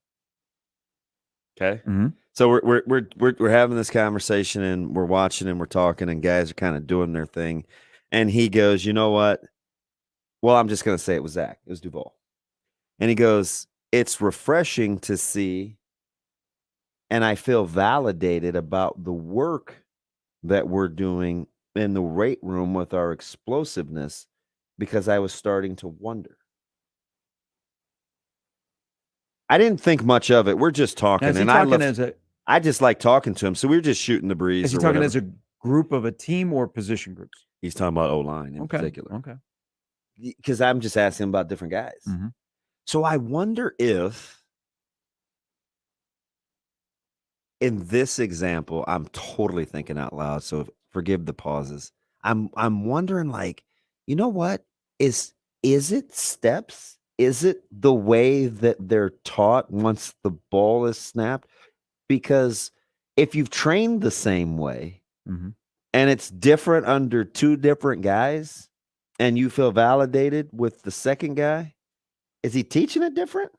Okay. Mm-hmm. So we're having this conversation and we're watching and we're talking and guys are kind of doing their thing. And he goes, you know what? Well, I'm just going to say it was Zach. It was Duval. And he goes, it's refreshing to see. And I feel validated about the work that we're doing in the weight room with our explosiveness, because I was starting to wonder. I didn't think much of it. We're just talking. And I just like talking to him. So we were just shooting the breeze. Is he talking as a group of a team or position groups? He's talking about O-line in particular. Okay. Because I'm just asking about different guys. Mm-hmm. So I wonder if, in this example, I'm totally thinking out loud, so forgive the pauses. I'm wondering, like, you know what? Is it steps? Is it the way that they're taught once the ball is snapped? Because if you've trained the same way mm-hmm. and it's different under two different guys and you feel validated with the second guy, is he teaching it different?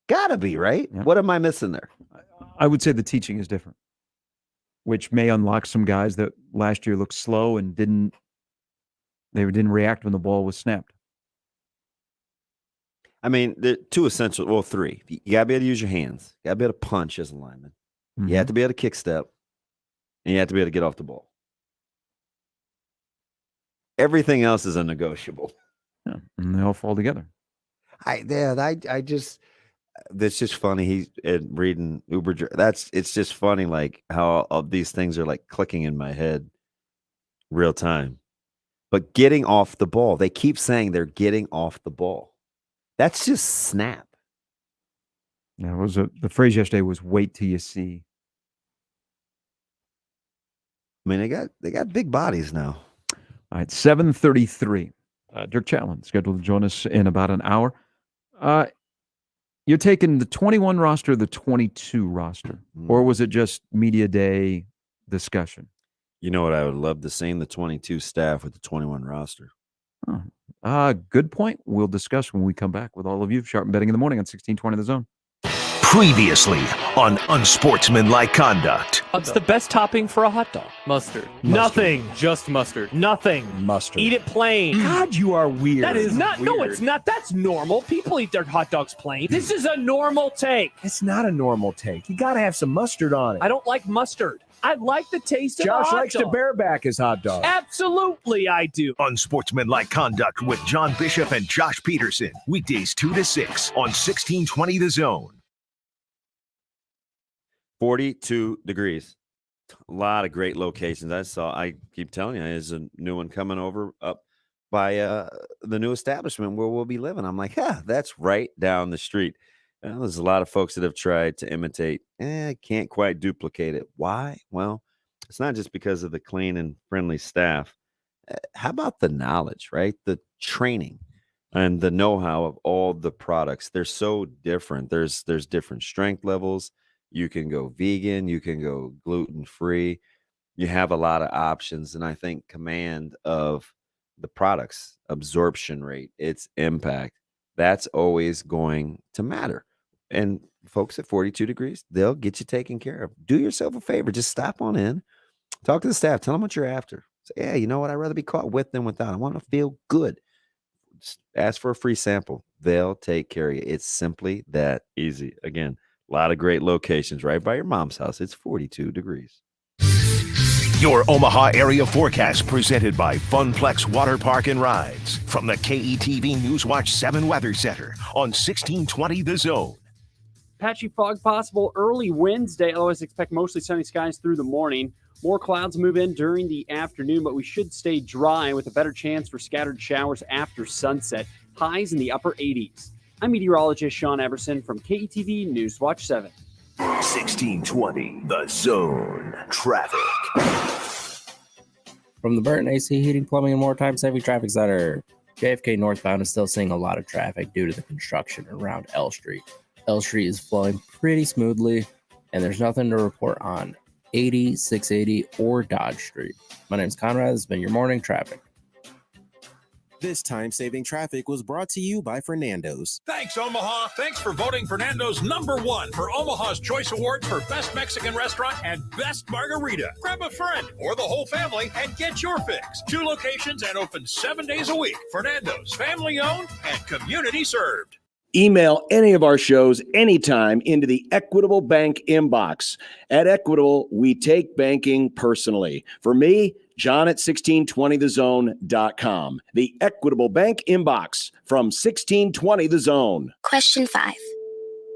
Gotta be, right? Yeah. What am I missing there? I would say the teaching is different, which may unlock some guys that last year looked slow and didn't react when the ball was snapped. I mean, the two essential, well, three. You got to be able to use your hands. You got to be able to punch as a lineman. Mm-hmm. You have to be able to kick step. And you have to be able to get off the ball. Everything else is a negotiable. Yeah, and they all fall together. That's just funny. He's reading Uber. It's just funny, like how all these things are like clicking in my head real time. But getting off the ball, they keep saying they're getting off the ball. That's just snap. Yeah, the phrase yesterday was "wait till you see." I mean, they got big bodies now. All right, 7:33. Dirk Chatelain scheduled to join us in about an hour. You're taking the 21 roster, the 22 roster, or was it just media day discussion? You know what? I would love to see the 22 staff with the 21 roster. Good point. We'll discuss when we come back with all of you. Sharp Betting in the Morning on 1620 The Zone. Previously on Unsportsmanlike Conduct. What's the best topping for a hot dog? Mustard. Nothing. Just mustard. Nothing. Mustard. Eat it plain. God, you are weird. That is not. weird. No, it's not. That's normal. People eat their hot dogs plain. This is a normal take. It's not a normal take. You got to have some mustard on it. I don't like mustard. I like the taste of Josh a hot likes dog. to bareback his hot dog. Absolutely, I do. Unsportsmanlike Conduct with John Bishop and Josh Peterson. Weekdays 2 to 6 on 1620 The Zone. 42 degrees. A lot of great locations. I keep telling you, there's a new one coming over up by the new establishment where we'll be living. I'm like, that's right down the street. There's a lot of folks that have tried to imitate. Can't quite duplicate it. Why? Well, it's not just because of the clean and friendly staff. How about the knowledge, right? The training and the know-how of all the products. They're so different. There's different strength levels. You can go vegan. You can go gluten-free. You have a lot of options. And I think command of the products, absorption rate, its impact, that's always going to matter. And folks at 42 degrees, they'll get you taken care of. Do yourself a favor. Just stop on in. Talk to the staff. Tell them what you're after. Say, you know what? I'd rather be caught with than without. I want to feel good. Just ask for a free sample. They'll take care of you. It's simply that easy. Again, a lot of great locations right by your mom's house. It's 42 degrees. Your Omaha area forecast presented by Funplex Water Park and Rides from the KETV Newswatch 7 Weather Center on 1620 The Zone. Patchy fog possible early Wednesday. Otherwise, expect mostly sunny skies through the morning. More clouds move in during the afternoon, but we should stay dry with a better chance for scattered showers after sunset. Highs in the upper 80s. I'm meteorologist Sean Everson from KETV Newswatch 7. 1620 The Zone. Traffic. From the Burton AC Heating, Plumbing, and More Time-Saving Traffic Center, JFK northbound is still seeing a lot of traffic due to the construction around L Street. L Street is flowing pretty smoothly, and there's nothing to report on 80, 680, or Dodge Street. My name's Conrad. This has been your morning traffic. This time-saving traffic was brought to you by Fernando's. Thanks, Omaha. Thanks for voting Fernando's #1 for Omaha's Choice Awards for Best Mexican Restaurant and Best Margarita. Grab a friend or the whole family and get your fix. 2 locations and open 7 days a week. Fernando's, family-owned and community-served. Email any of our shows anytime into the Equitable Bank inbox. At Equitable, we take banking personally. For me, John at 1620thezone.com. The Equitable Bank inbox from 1620 The Zone. Question 5.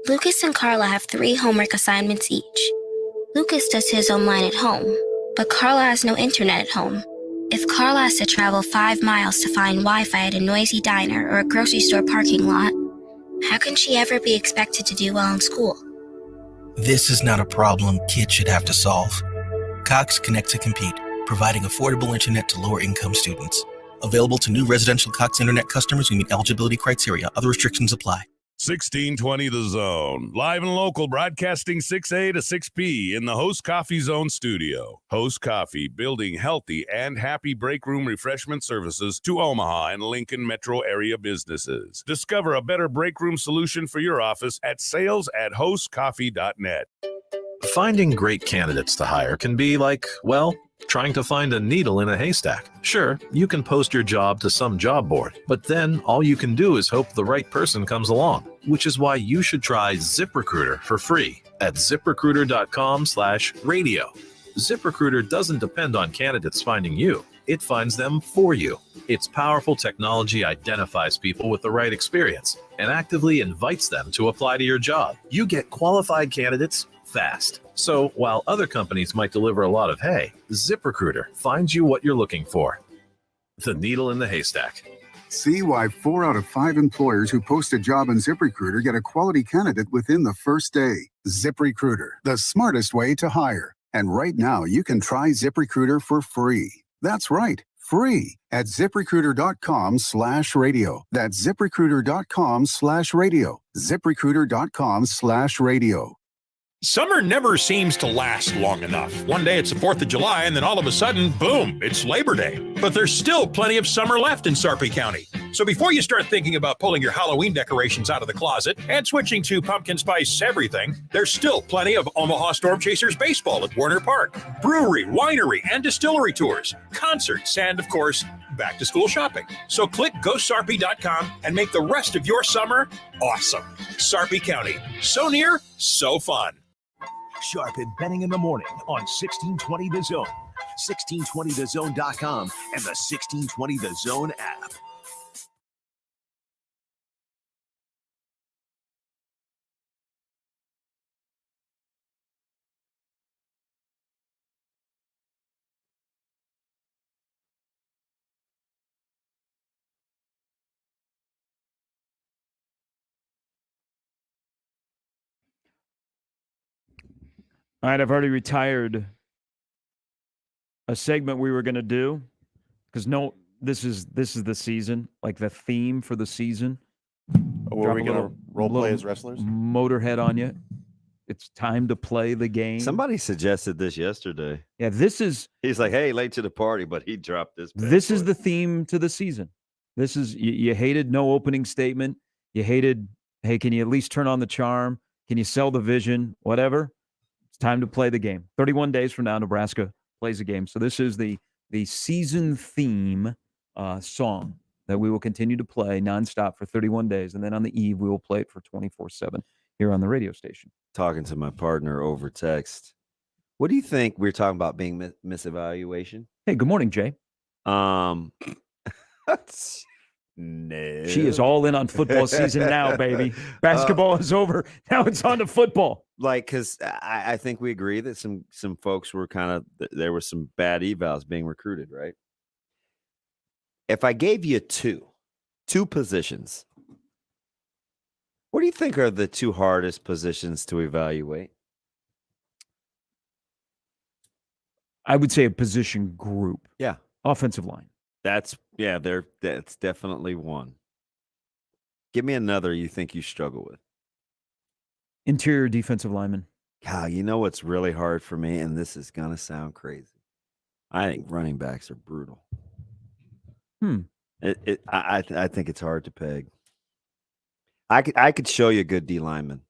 Lucas and Carla have 3 homework assignments each. Lucas does his online at home, but Carla has no internet at home. If Carla has to travel 5 miles to find Wi-Fi at a noisy diner or a grocery store parking lot, how can she ever be expected to do well in school? This is not a problem kids should have to solve. Cox Connect to Compete, providing affordable internet to lower-income students. Available to new residential Cox Internet customers who meet eligibility criteria. Other restrictions apply. 1620 The Zone. Live and local, broadcasting 6A to 6P in the Host Coffee Zone studio. Host Coffee, building healthy and happy break room refreshment services to Omaha and Lincoln metro area businesses. Discover a better break room solution for your office at sales@hostcoffee.net. Finding great candidates to hire can be like, well, trying to find a needle in a haystack. Sure, you can post your job to some job board, but then all you can do is hope the right person comes along, which is why you should try ZipRecruiter for free at ZipRecruiter.com/radio. ZipRecruiter doesn't depend on candidates finding you. It finds them for you. Its powerful technology identifies people with the right experience and actively invites them to apply to your job. You get qualified candidates fast. So while other companies might deliver a lot of hay, ZipRecruiter finds you what you're looking for. The needle in the haystack. See why 4 out of 5 employers who post a job in ZipRecruiter get a quality candidate within the first day. ZipRecruiter, the smartest way to hire. And right now, you can try ZipRecruiter for free. That's right, free at ZipRecruiter.com/radio. That's ZipRecruiter.com/radio. ZipRecruiter.com/radio. Summer never seems to last long enough. One day it's the 4th of July, and then all of a sudden, boom, it's Labor Day. But there's still plenty of summer left in Sarpy County. So before you start thinking about pulling your Halloween decorations out of the closet and switching to pumpkin spice everything, there's still plenty of Omaha Storm Chasers baseball at Warner Park, brewery, winery, and distillery tours, concerts, and of course, back to school shopping. So click GoSarpy.com and make the rest of your summer awesome. Sarpy County. So near, so fun. Sharp and Betting in the morning on 1620 The Zone, 1620thezone.com, and the 1620 The Zone app. All right, I've already retired a segment we were going to do because this is the season, like the theme for the season. Were we going to role play as wrestlers? Motorhead on you. It's time to play the game. Somebody suggested this yesterday. Yeah, he's like, hey, late to the party, but he dropped this. This is the theme to the season. This is you hated no opening statement. You hated, hey, can you at least turn on the charm? Can you sell the vision? Whatever. It's time to play the game. 31 days from now, Nebraska plays a game. So this is the season theme song that we will continue to play nonstop for 31 days. And then on the eve, we will play it for 24/7 here on the radio station. Talking to my partner over text. What do you think? We're talking about being misevaluation. Hey, good morning, Jay. No. She is all in on football season now, baby. Basketball is over. Now it's on to football. Like, because I think we agree that some folks were there was some bad evals being recruited, right? If I gave you two positions, what do you think are the two hardest positions to evaluate? I would say a position group. Yeah. Offensive line. That's definitely one. Give me another you think you struggle with. Interior defensive lineman. God, you know what's really hard for me, and this is gonna sound crazy. I think running backs are brutal. I think it's hard to peg. I could show you a good D lineman.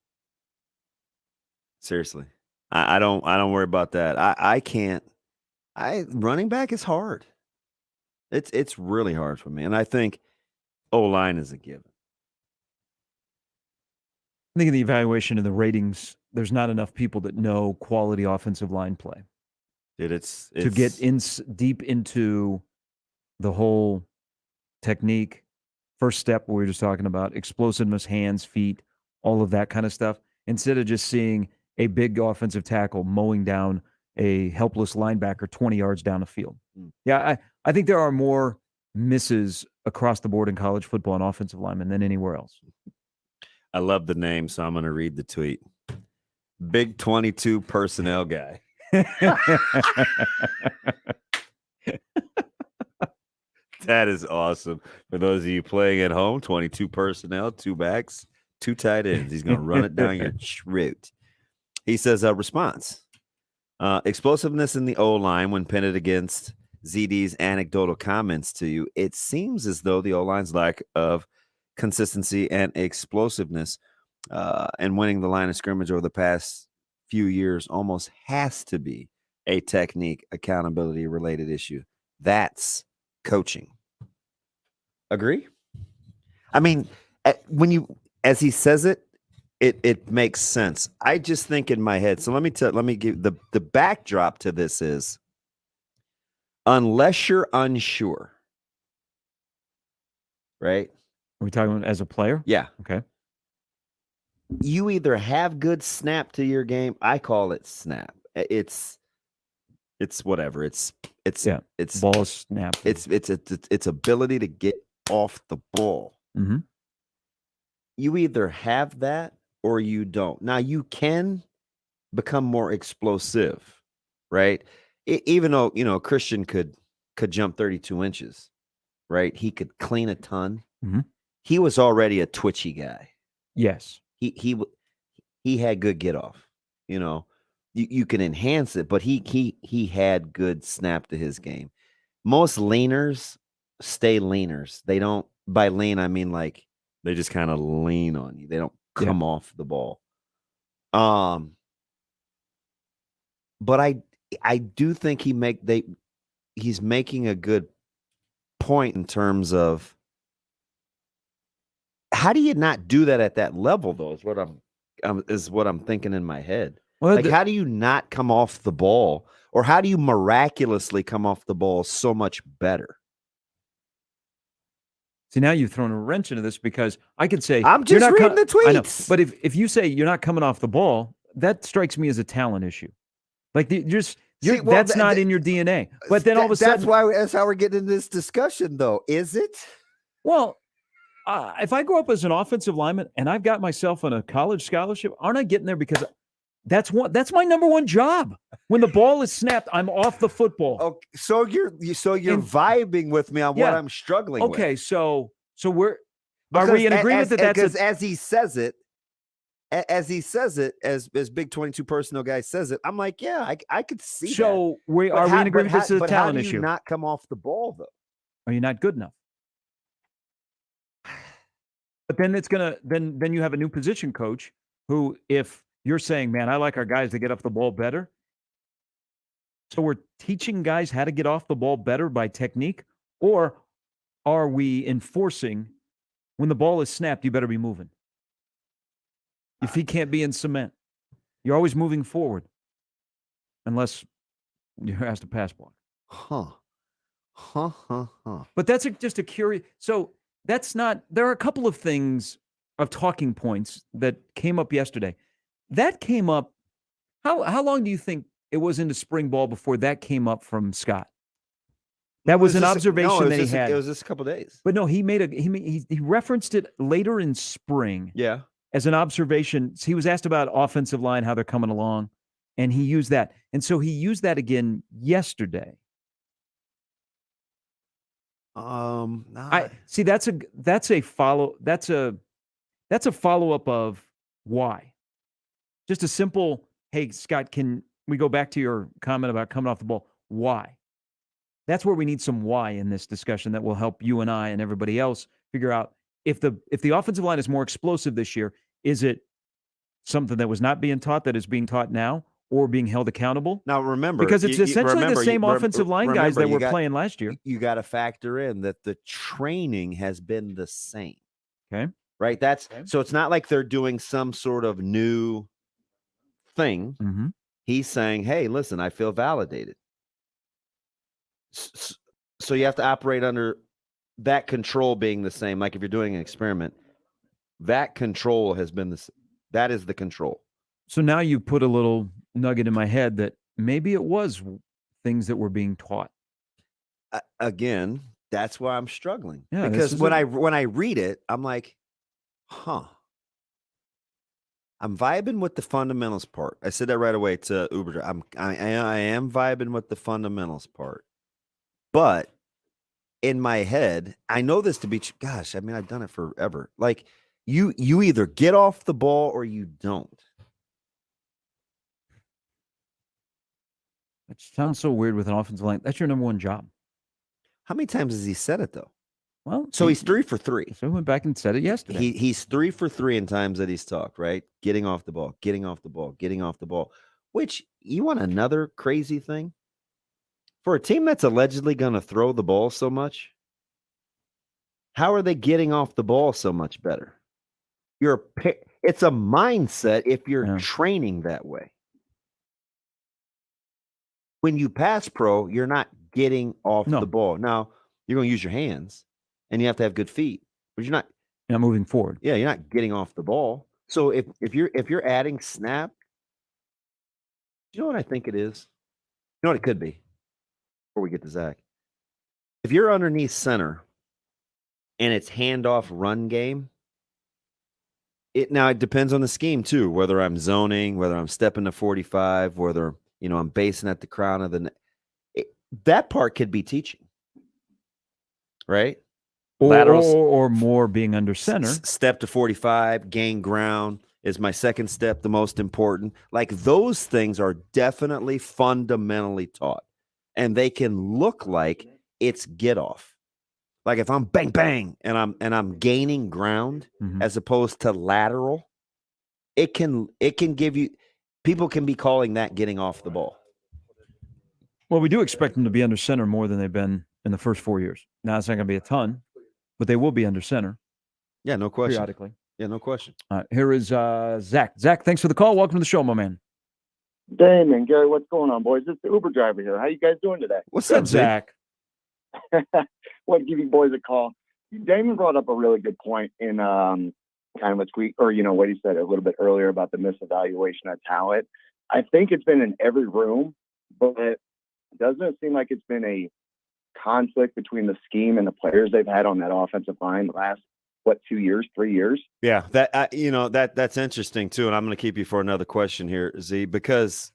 Seriously, I don't worry about that. I can't. Running back is hard. It's really hard for me, and I think O-line is a given. I think in the evaluation of the ratings, there's not enough people that know quality offensive line play. It's to get deep into the whole technique, first step we were just talking about, explosiveness, hands, feet, all of that kind of stuff, instead of just seeing a big offensive tackle mowing down a helpless linebacker 20 yards down the field. Yeah, I think there are more misses across the board in college football and offensive linemen than anywhere else. I love the name, so I'm going to read the tweet. Big 22 personnel guy. That is awesome. For those of you playing at home, 22 personnel, 2 backs, 2 tight ends. He's going to run it down your throat. He says, response. Explosiveness in the O-line when pinned against ZD's anecdotal comments to you. It seems as though the O-line's lack of consistency and explosiveness and winning the line of scrimmage over the past few years almost has to be a technique accountability related issue. That's coaching. Agree? I mean, as he says it, it makes sense. I just think in my head. So let me give the backdrop to this is unless you're unsure, right? Are we talking as a player? Yeah. Okay. You either have good snap to your game. I call it snap. It's whatever. It's ball snap. It's ability to get off the ball. Mm-hmm. You either have that or you don't. Now you can become more explosive, right? Even though Christian could jump 32 inches, right? He could clean a ton. Mm-hmm. He was already a twitchy guy. Yes. He had good get off. You can enhance it, but he had good snap to his game. Most leaners stay leaners. They don't by lean, I mean like they just kind of lean on you. They don't come off the ball. But I do think he's making a good point in terms of how do you not do that at that level though is what I'm thinking in my head. Well, like how do you not come off the ball, or how do you miraculously come off the ball so much better? See, now you've thrown a wrench into this because I could say I'm just reading the tweets. I know, but if you say you're not coming off the ball, that strikes me as a talent issue. Like that's not in your DNA. But then all of a sudden, that's how we're getting into this discussion, though. Is it? Well, if I grow up as an offensive lineman and I've got myself on a college scholarship, aren't I getting there because that's my number one job? When the ball is snapped, I'm off the football. Okay, so you're vibing with me on what I'm struggling with. Okay, so are we in agreement that that's because as he says it, as Big 22 Personnel guy says it, I'm like, yeah, I could see that. So are we in agreement this is a talent issue? How do you not come off the ball though? Are you not good enough? But then then you have a new position coach who, if you're saying, man, I like our guys to get off the ball better. So we're teaching guys how to get off the ball better by technique, or are we enforcing when the ball is snapped, you better be moving? Your feet can't be in cement. You're always moving forward unless you're asked to pass block. But that's just a curious. So that's not, there are a couple of things of talking points that came up yesterday. That came up, how long do you think it was into spring ball before that came up from Scott? That was an observation that he had. It was just a couple of days. But no, he referenced it later in spring. Yeah. As an observation. He was asked about offensive line, how they're coming along, and he used that. And so he used that again yesterday. I see that's a follow-up of why. Just a simple, hey, Scott, can we go back to your comment about coming off the ball? Why? That's where we need some why in this discussion that will help you and I and everybody else figure out if the offensive line is more explosive this year, is it something that was not being taught that is being taught now, or being held accountable? Now, remember, because it's essentially the same offensive line guys that were playing last year. You got to factor in that the training has been the same. Okay. Right? So it's not like they're doing some sort of new thing. Mm-hmm. He's saying, hey, listen, I feel validated. So you have to operate under that control being the same. Like if you're doing an experiment, that control has been that is the control. So now you put a little nugget in my head that maybe it was things that were being taught. Again, that's why I'm struggling. Yeah, because when I read it, I'm like, I'm vibing with the fundamentals part. I said that right away to Uber. I am vibing with the fundamentals part. But in my head, I know this to be gosh, I mean, I've done it forever. Like you either get off the ball or you don't. It sounds so weird with an offensive line. That's your number one job. How many times has he said it though? Well, so he's 3 for 3. So he went back and said it yesterday. He's 3 for 3 in times that he's talked, right? Getting off the ball, getting off the ball, getting off the ball. Which, you want another crazy thing? For a team that's allegedly going to throw the ball so much, how are they getting off the ball so much better? It's a mindset if you're training that way. When you pass pro, you're not getting off the ball. Now, you're going to use your hands and you have to have good feet, but you're not moving forward. Yeah, you're not getting off the ball. So if you're adding snap, you know what I think it is? You know what it could be? Before we get to Zach. If you're underneath center and it's handoff run game, it depends on the scheme too, whether I'm zoning, whether I'm stepping to 45, whether I'm basing at the crown of the neck. That part could be teaching. Right? Or more being under center. Step to 45, gain ground. Is my second step the most important? Like those things are definitely fundamentally taught. And they can look like it's get off. like if I'm bang bang and I'm gaining ground as opposed to lateral, it can give you, people can be calling that getting off the ball. Well, we do expect them to be under center more than they've been in the first 4 years. Now, it's not going to be a ton, but they will be under center. Yeah, no question. Periodically. Yeah, no question. Here is Zach. Zach, thanks for the call. Welcome to the show, my man. Damon, Gary, what's going on, boys? It's the Uber driver here. How you guys doing today? What's up, Zach? Want to give you boys a call. Damon brought up a really good point in kind of what he said a little bit earlier about the misevaluation of talent. I think it's been in every room, but doesn't it seem like it's been a conflict between the scheme and the players they've had on that offensive line the last 2 years, 3 years? Yeah, that's interesting too, and I'm going to keep you for another question here, Z, because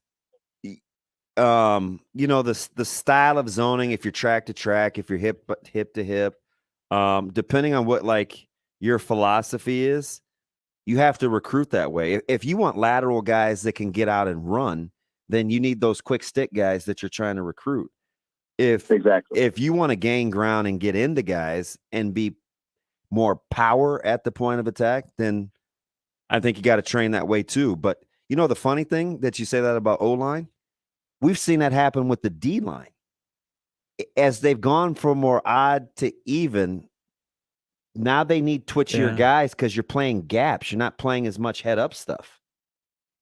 the style of zoning, if you're track to track, if you're hip to hip, depending on what like your philosophy is, you have to recruit that way. If you want lateral guys that can get out and run, then you need those quick stick guys that you're trying to recruit. If you want to gain ground and get into guys and be more power at the point of attack, then I think you got to train that way too. But the funny thing that you say that about O-line, we've seen that happen with the D-line. As they've gone from more odd to even, now they need twitchier guys because you're playing gaps. You're not playing as much head up stuff.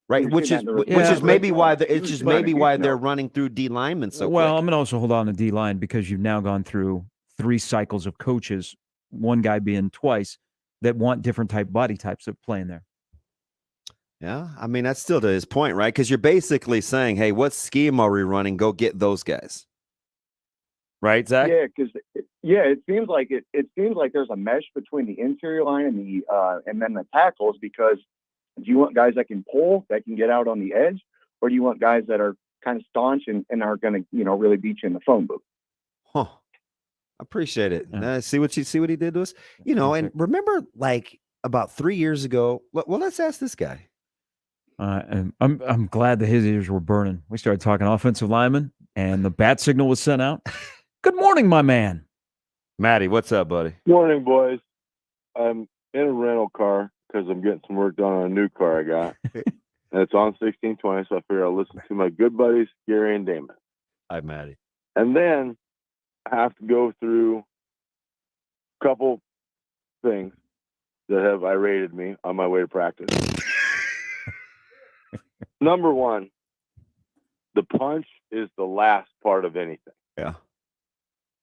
Right, which is maybe why they're running through D linemen so well, quick. I'm going to also hold on to D line because you've now gone through 3 cycles of coaches, one guy being twice, that want different body types of playing there. Yeah, I mean that's still to his point, right? Because you're basically saying, "Hey, what scheme are we running? Go get those guys." Right, Zach? Yeah, because it seems like there's a mesh between the interior line and then the tackles, because do you want guys that can pull, that can get out on the edge, or do you want guys that are kind of staunch and are going to really beat you in the phone booth? Huh. Appreciate it. See what he did to us, and remember, like about 3 years ago. Well, let's ask this guy. I'm glad that his ears were burning. We started talking offensive linemen, and the bat signal was sent out. Good morning, my man. Matty, what's up, buddy? Morning, boys. I'm in a rental car because I'm getting some work done on a new car I got. And it's on 1620, so I figure I'll listen to my good buddies, Gary and Damon. Hi, Matty. And then I have to go through a couple things that have irated me on my way to practice. Number one, the punch is the last part of anything. Yeah.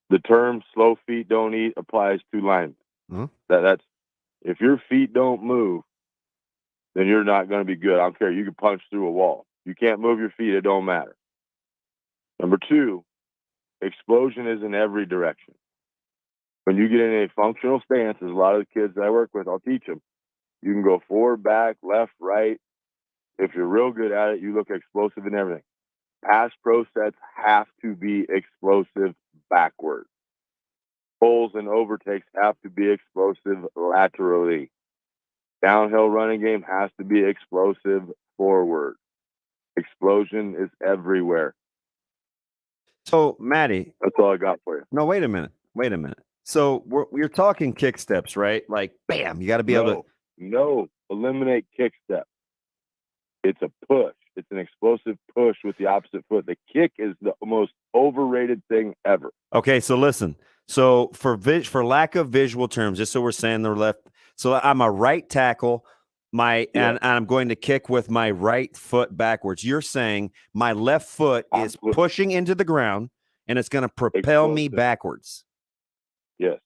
The term "slow feet don't eat" applies to linemen. Mm-hmm. That's if your feet don't move, then you're not going to be good. I don't care. You can punch through a wall. You can't move your feet. It don't matter. Number two, explosion is in every direction. When you get in a functional stance, as a lot of the kids that I work with, I'll teach them. You can go forward, back, left, right. If you're real good at it, you look explosive in everything. Pass pro sets have to be explosive backward. Pulls and overtakes have to be explosive laterally. Downhill running game has to be explosive forward. Explosion is everywhere. So, Matty, that's all I got for you. No, wait a minute. So we're talking kick steps, right? Like, bam, you got to be able to. No, eliminate kick step. It's a push. It's an explosive push with the opposite foot. The kick is the most overrated thing ever. Okay, so listen. So for lack of visual terms, just so we're saying the left. So I'm a right tackle, and I'm going to kick with my right foot backwards. You're saying my left foot is pushing into the ground, and it's going to propel me backwards. Yes.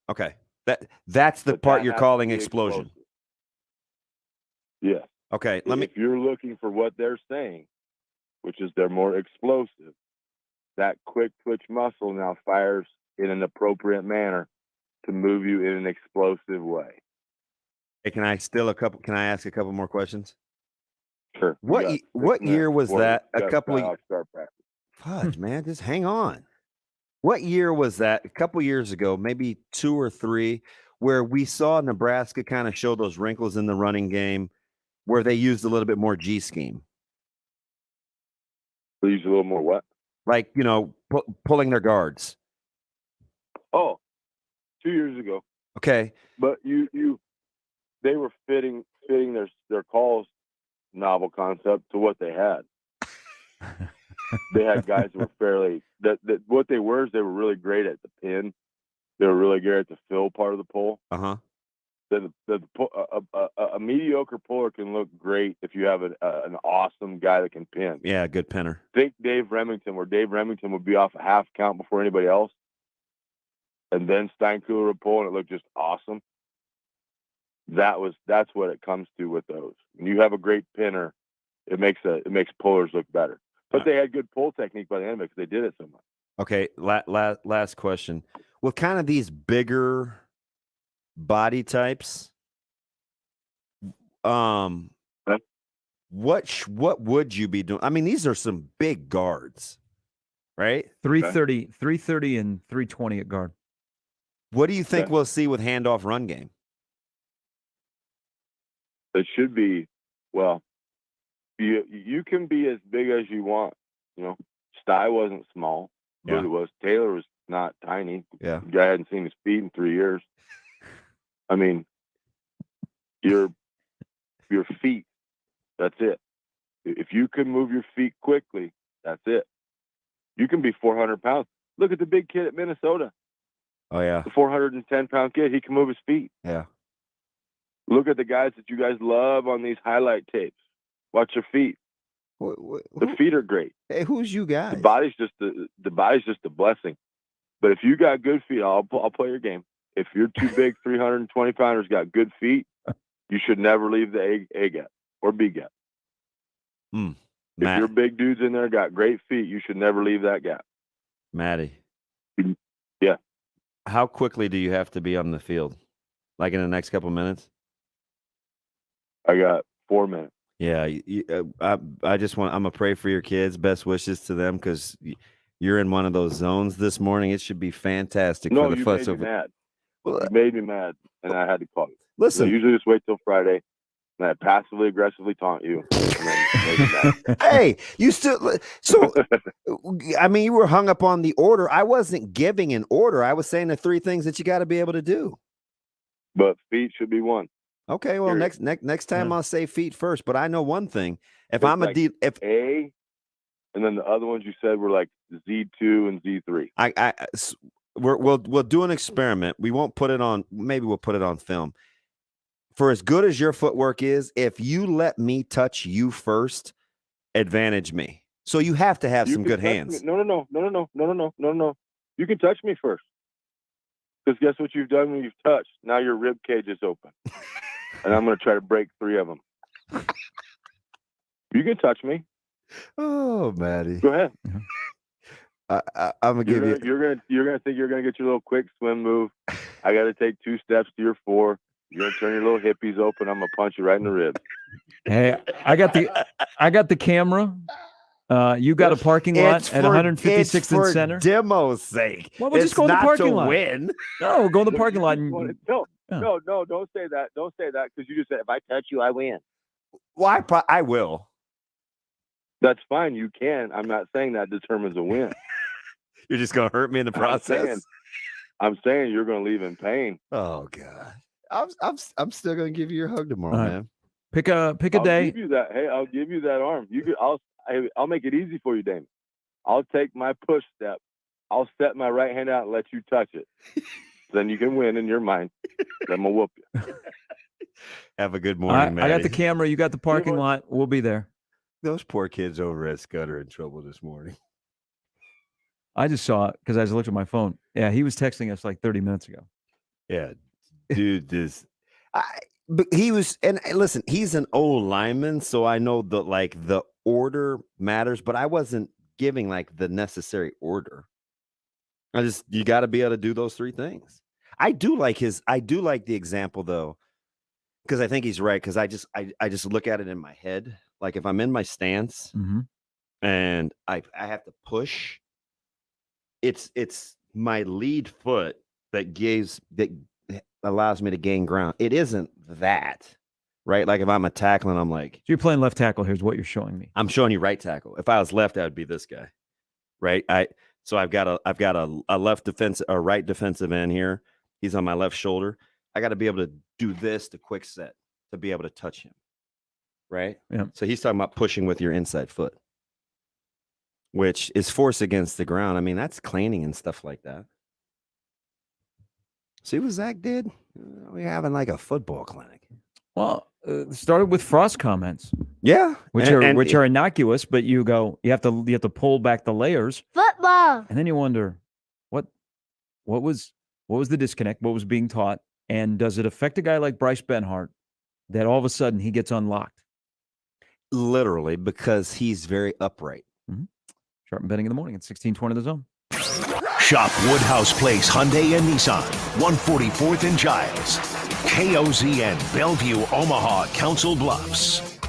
Okay. That's the part you're calling explosion. Yes. Okay. If you're looking for what they're saying, which is they're more explosive, that quick twitch muscle now fires in an appropriate manner to move you in an explosive way. Hey, can I ask a couple more questions? Sure. What year was that? A couple of start practice. Fudge, man, just hang on. What year was that? A couple years ago, maybe 2 or 3, where we saw Nebraska kind of show those wrinkles in the running game, where they used a little bit more G scheme. They used a little more what? Like, pulling their guards. Oh, 2 years ago. Okay. But they were fitting their calls novel concept to what they had. They had guys that were fairly that what they were is they were really great at the pin. They were really good at the fill part of the pull. Uh-huh. A mediocre puller can look great if you have an awesome guy that can pin. Yeah, good pinner. Think Dave Remington, where Dave Remington would be off a half count before anybody else, and then Steinkuhler would pull, and it looked just awesome. That's what it comes to with those. When you have a great pinner, it makes pullers look better. But they had good pull technique by the end of it because they did it so much. Okay, last question. With kind of these bigger body types, what would you be doing? I mean, these are some big guards, right? 330 and 320 at guard. What do you think we'll see with handoff run game? It should be, well, you can be as big as you want. You know, Sty wasn't small. Yeah. But it was. Taylor was not tiny. Yeah. The guy hadn't seen his feet in 3 years. I mean, your feet, that's it. If you can move your feet quickly, that's it. You can be 400 pounds. Look at the big kid at Minnesota. Oh, yeah. The 410-pound kid, he can move his feet. Yeah. Look at the guys that you guys love on these highlight tapes. Watch your feet. The feet are great. Hey, who's you guys? The body's just a blessing. But if you got good feet, I'll play your game. If you're too big, 320 pounders got good feet, you should never leave the A gap or B gap. If your big dudes in there got great feet, you should never leave that gap. Maddie. Yeah. How quickly do you have to be on the field? Like in the next couple minutes? I got 4 minutes. Yeah, I just want. I'm gonna pray for your kids. Best wishes to them because you're in one of those zones this morning. It should be fantastic No, for the you fuss made over. me mad. Well, You made me mad, and I had to call you. Listen. I usually just wait till Friday, and I passively aggressively taunt you, and then make me mad. Hey, you still so? I mean, you were hung up on the order. I wasn't giving an order. I was saying the 3 things that you got to be able to do. But feet should be one. Okay, well, Period. next time I'll say feet first. But I know one thing: if It's I'm like A, and then the other ones you said were like Z2 and Z3. We'll do an experiment. We won't put it on. Maybe we'll put it on film. For as good as your footwork is, if you let me touch you first, advantage me. So you have to have some good hands. No. You can touch me first. Because guess what you've done when you've touched? Now your rib cage is open. And I'm going to try to break 3 of them. You can touch me. Oh, Maddie. Go ahead. I'm gonna give you. You're gonna think you're gonna get your little quick swim move. I got to take 2 steps to your 4. You're gonna turn your little hippies open. I'm gonna punch you right in the rib. Hey, I got the camera. You got a parking lot at 156th and Center. Demo's sake. Well, we'll just go in the parking lot. Win. No, we'll go in the parking lot. No, don't say that. Don't say that because you just said if I touch you, I win. Well, I will. That's fine. You can. I'm not saying that determines a win. You're just gonna hurt me in the process. I'm saying you're gonna leave in pain. Oh God. I'm still gonna give you your hug tomorrow, All right. man. Pick a day. I'll give you that. Hey, I'll give you that arm. I'll make it easy for you, Damon. I'll take my push step. I'll set my right hand out and let you touch it. Then you can win in your mind. Then I'm gonna whoop you. Have a good morning, man. I got the camera. You got the parking lot. We'll be there. Those poor kids over at Scud are in trouble this morning. I just saw it because I just looked at my phone. Yeah, he was texting us like 30 minutes ago. Yeah, dude, but he was, and listen, he's an old lineman, so I know that the order matters, but I wasn't giving like the necessary order. You got to be able to do those 3 things. I do like the example though, because I think he's right. Because I just look at it in my head. Like if I'm in my stance and I have to push, it's my lead foot that allows me to gain ground. It isn't that, right? Like if I'm a tackling, I'm like, so you're playing left tackle. Here's what you're showing me. I'm showing you right tackle. If I was left, I would be this guy, right? So I've got a left defense, a right defensive end here, He's on my left shoulder. I got to be able to do this to quick set to be able to touch him. Right? Yeah. So he's talking about pushing with your inside foot, which is force against the ground. I mean, that's cleaning and stuff like that. See what Zach did? We're having like a football clinic. Well, started with Frost comments. Yeah, which are innocuous, but you have to pull back the layers. Football. And then you wonder what was the disconnect? What was being taught? And does it affect a guy like Bryce Benhart that all of a sudden he gets unlocked? Literally, because he's very upright. Mm-hmm. Sharp betting in the morning at 1620 The Zone. Shop Woodhouse Place Hyundai and Nissan, 144th and Giles. KOZN, Bellevue, Omaha, Council Bluffs.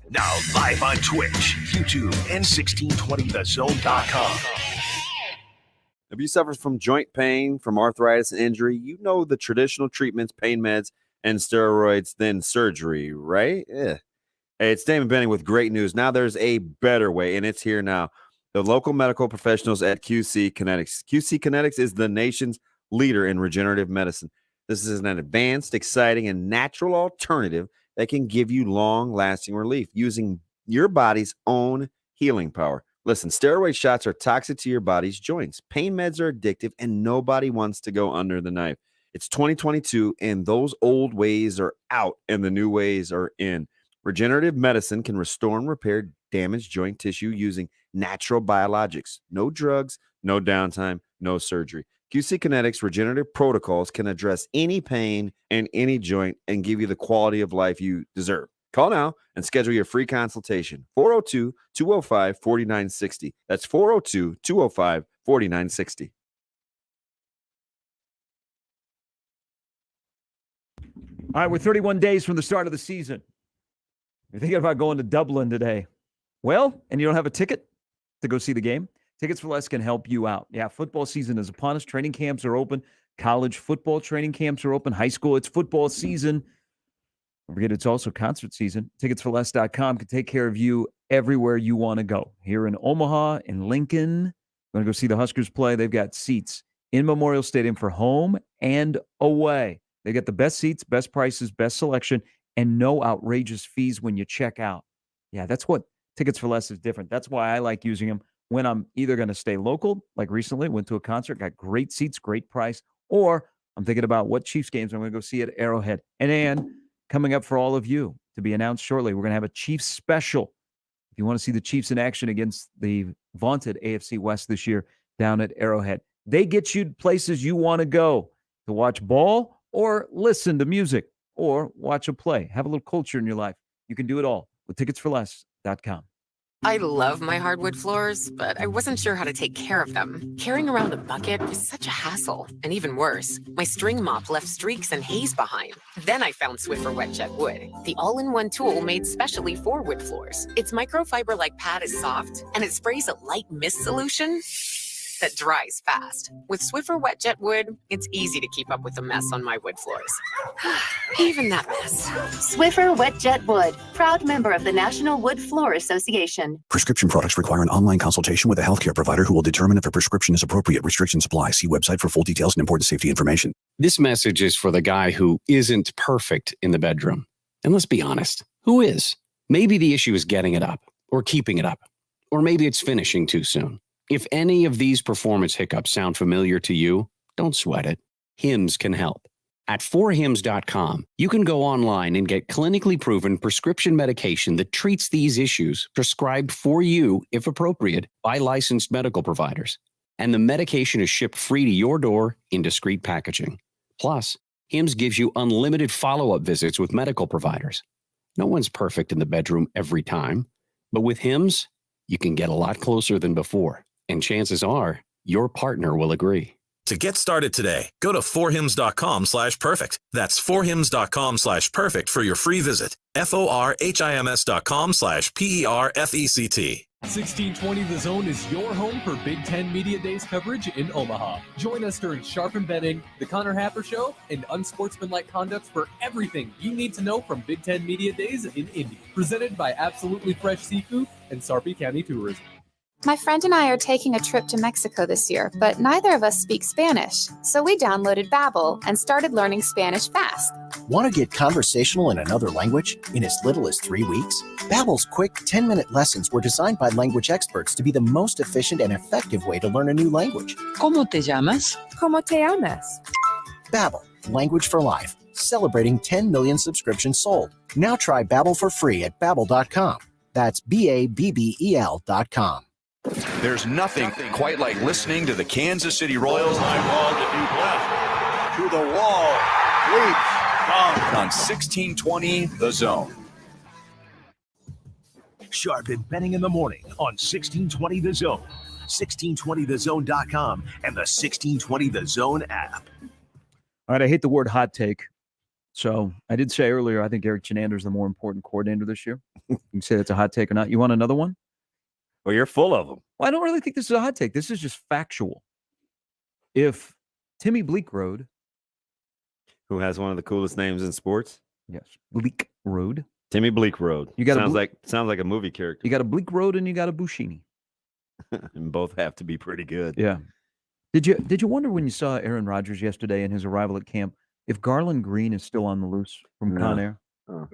Now live on Twitch, YouTube, and 1620thezone.com. If you suffer from joint pain, from arthritis and injury, you know the traditional treatments, pain meds, and steroids, then surgery, right? Yeah. Hey, it's Damon Benning with great news. Now there's a better way, and it's here now. The local medical professionals at QC Kinetics. QC Kinetics is the nation's leader in regenerative medicine. This is an advanced, exciting, and natural alternative that can give you long-lasting relief using your body's own healing power. Listen, steroid shots are toxic to your body's joints. Pain meds are addictive, and nobody wants to go under the knife. It's 2022, and those old ways are out, and the new ways are in. Regenerative medicine can restore and repair damaged joint tissue using natural biologics. No drugs, no downtime, no surgery. QC Kinetics regenerative protocols can address any pain and any joint and give you the quality of life you deserve. Call now and schedule your free consultation. 402-205-4960. That's 402-205-4960. All right, we're 31 days from the start of the season. You're thinking about going to Dublin today. Well, and you don't have a ticket to go see the game? Tickets for Less can help you out. Yeah, football season is upon us. Training camps are open. College football training camps are open. High school, it's football season. Don't forget, it's also concert season. Ticketsforless.com can take care of you everywhere you want to go. Here in Omaha, in Lincoln, you want to go see the Huskers play? They've got seats in Memorial Stadium for home and away. They got the best seats, best prices, best selection, and no outrageous fees when you check out. Yeah, that's what Tickets for Less is different. That's why I like using them when I'm either going to stay local, like recently, went to a concert, got great seats, great price, or I'm thinking about what Chiefs games I'm going to go see at Arrowhead. And coming up for all of you to be announced shortly, we're going to have a Chiefs special. If you want to see the Chiefs in action against the vaunted AFC West this year down at Arrowhead, they get you places you want to go to watch ball or listen to music or watch a play. Have a little culture in your life. You can do it all with ticketsforless.com. I love my hardwood floors, but I wasn't sure how to take care of them. Carrying around a bucket was such a hassle. And even worse, my string mop left streaks and haze behind. Then I found Swiffer Wet Jet Wood, the all-in-one tool made specially for wood floors. Its microfiber-like pad is soft, and it sprays a light mist solution that dries fast. With Swiffer Wet Jet Wood, it's easy to keep up with the mess on my wood floors. Even that mess. Swiffer Wet Jet Wood, proud member of the National Wood Floor Association. Prescription products require an online consultation with a healthcare provider who will determine if a prescription is appropriate. Restrictions apply. See website for full details and important safety information. This message is for the guy who isn't perfect in the bedroom. And let's be honest, who is? Maybe the issue is getting it up or keeping it up, or maybe it's finishing too soon. If any of these performance hiccups sound familiar to you, don't sweat it. Hims can help. At 4hims.com, you can go online and get clinically proven prescription medication that treats these issues prescribed for you, if appropriate, by licensed medical providers. And the medication is shipped free to your door in discreet packaging. Plus, Hims gives you unlimited follow-up visits with medical providers. No one's perfect in the bedroom every time, but with Hims, you can get a lot closer than before. And chances are, your partner will agree. To get started today, go to 4hims.com/perfect. That's 4hims.com/perfect for your free visit. FORHIMS.com/PERFECT. 1620 The Zone is your home for Big Ten Media Days coverage in Omaha. Join us during Sharp and Betting, The Connor Happer Show, and Unsportsmanlike Conduct for everything you need to know from Big Ten Media Days in Indy. Presented by Absolutely Fresh Seafood and Sarpy County Tourism. My friend and I are taking a trip to Mexico this year, but neither of us speak Spanish. So we downloaded Babbel and started learning Spanish fast. Want to get conversational in another language in as little as 3 weeks? Babbel's quick 10-minute lessons were designed by language experts to be the most efficient and effective way to learn a new language. ¿Cómo te llamas? ¿Cómo te llamas? Babbel, language for life. Celebrating 10 million subscriptions sold. Now try Babbel for free at Babbel.com. That's Babbel.com. There's nothing quite like listening to the Kansas City Royals line ball to deep left. To the wall. Leaps. Dunk on 1620 The Zone. Sharp and Betting in the morning on 1620 The Zone, 1620thezone.com, and the 1620 The Zone app. All right, I hate the word hot take. So I did say earlier, I think Eric Chenander's the more important coordinator this year. You can say that's a hot take or not. You want another one? Well, you're full of them. Well, I don't really think this is a hot take. This is just factual. If Timmy Bleekrode, who has one of the coolest names in sports, yes, Bleekrode, Timmy Bleekrode. You got sounds like a movie character. You got a Bleekrode and you got a Buschini, and both have to be pretty good. Yeah. Did you wonder when you saw Aaron Rodgers yesterday in his arrival at camp if Garland Green is still on the loose from Con Air? Oh.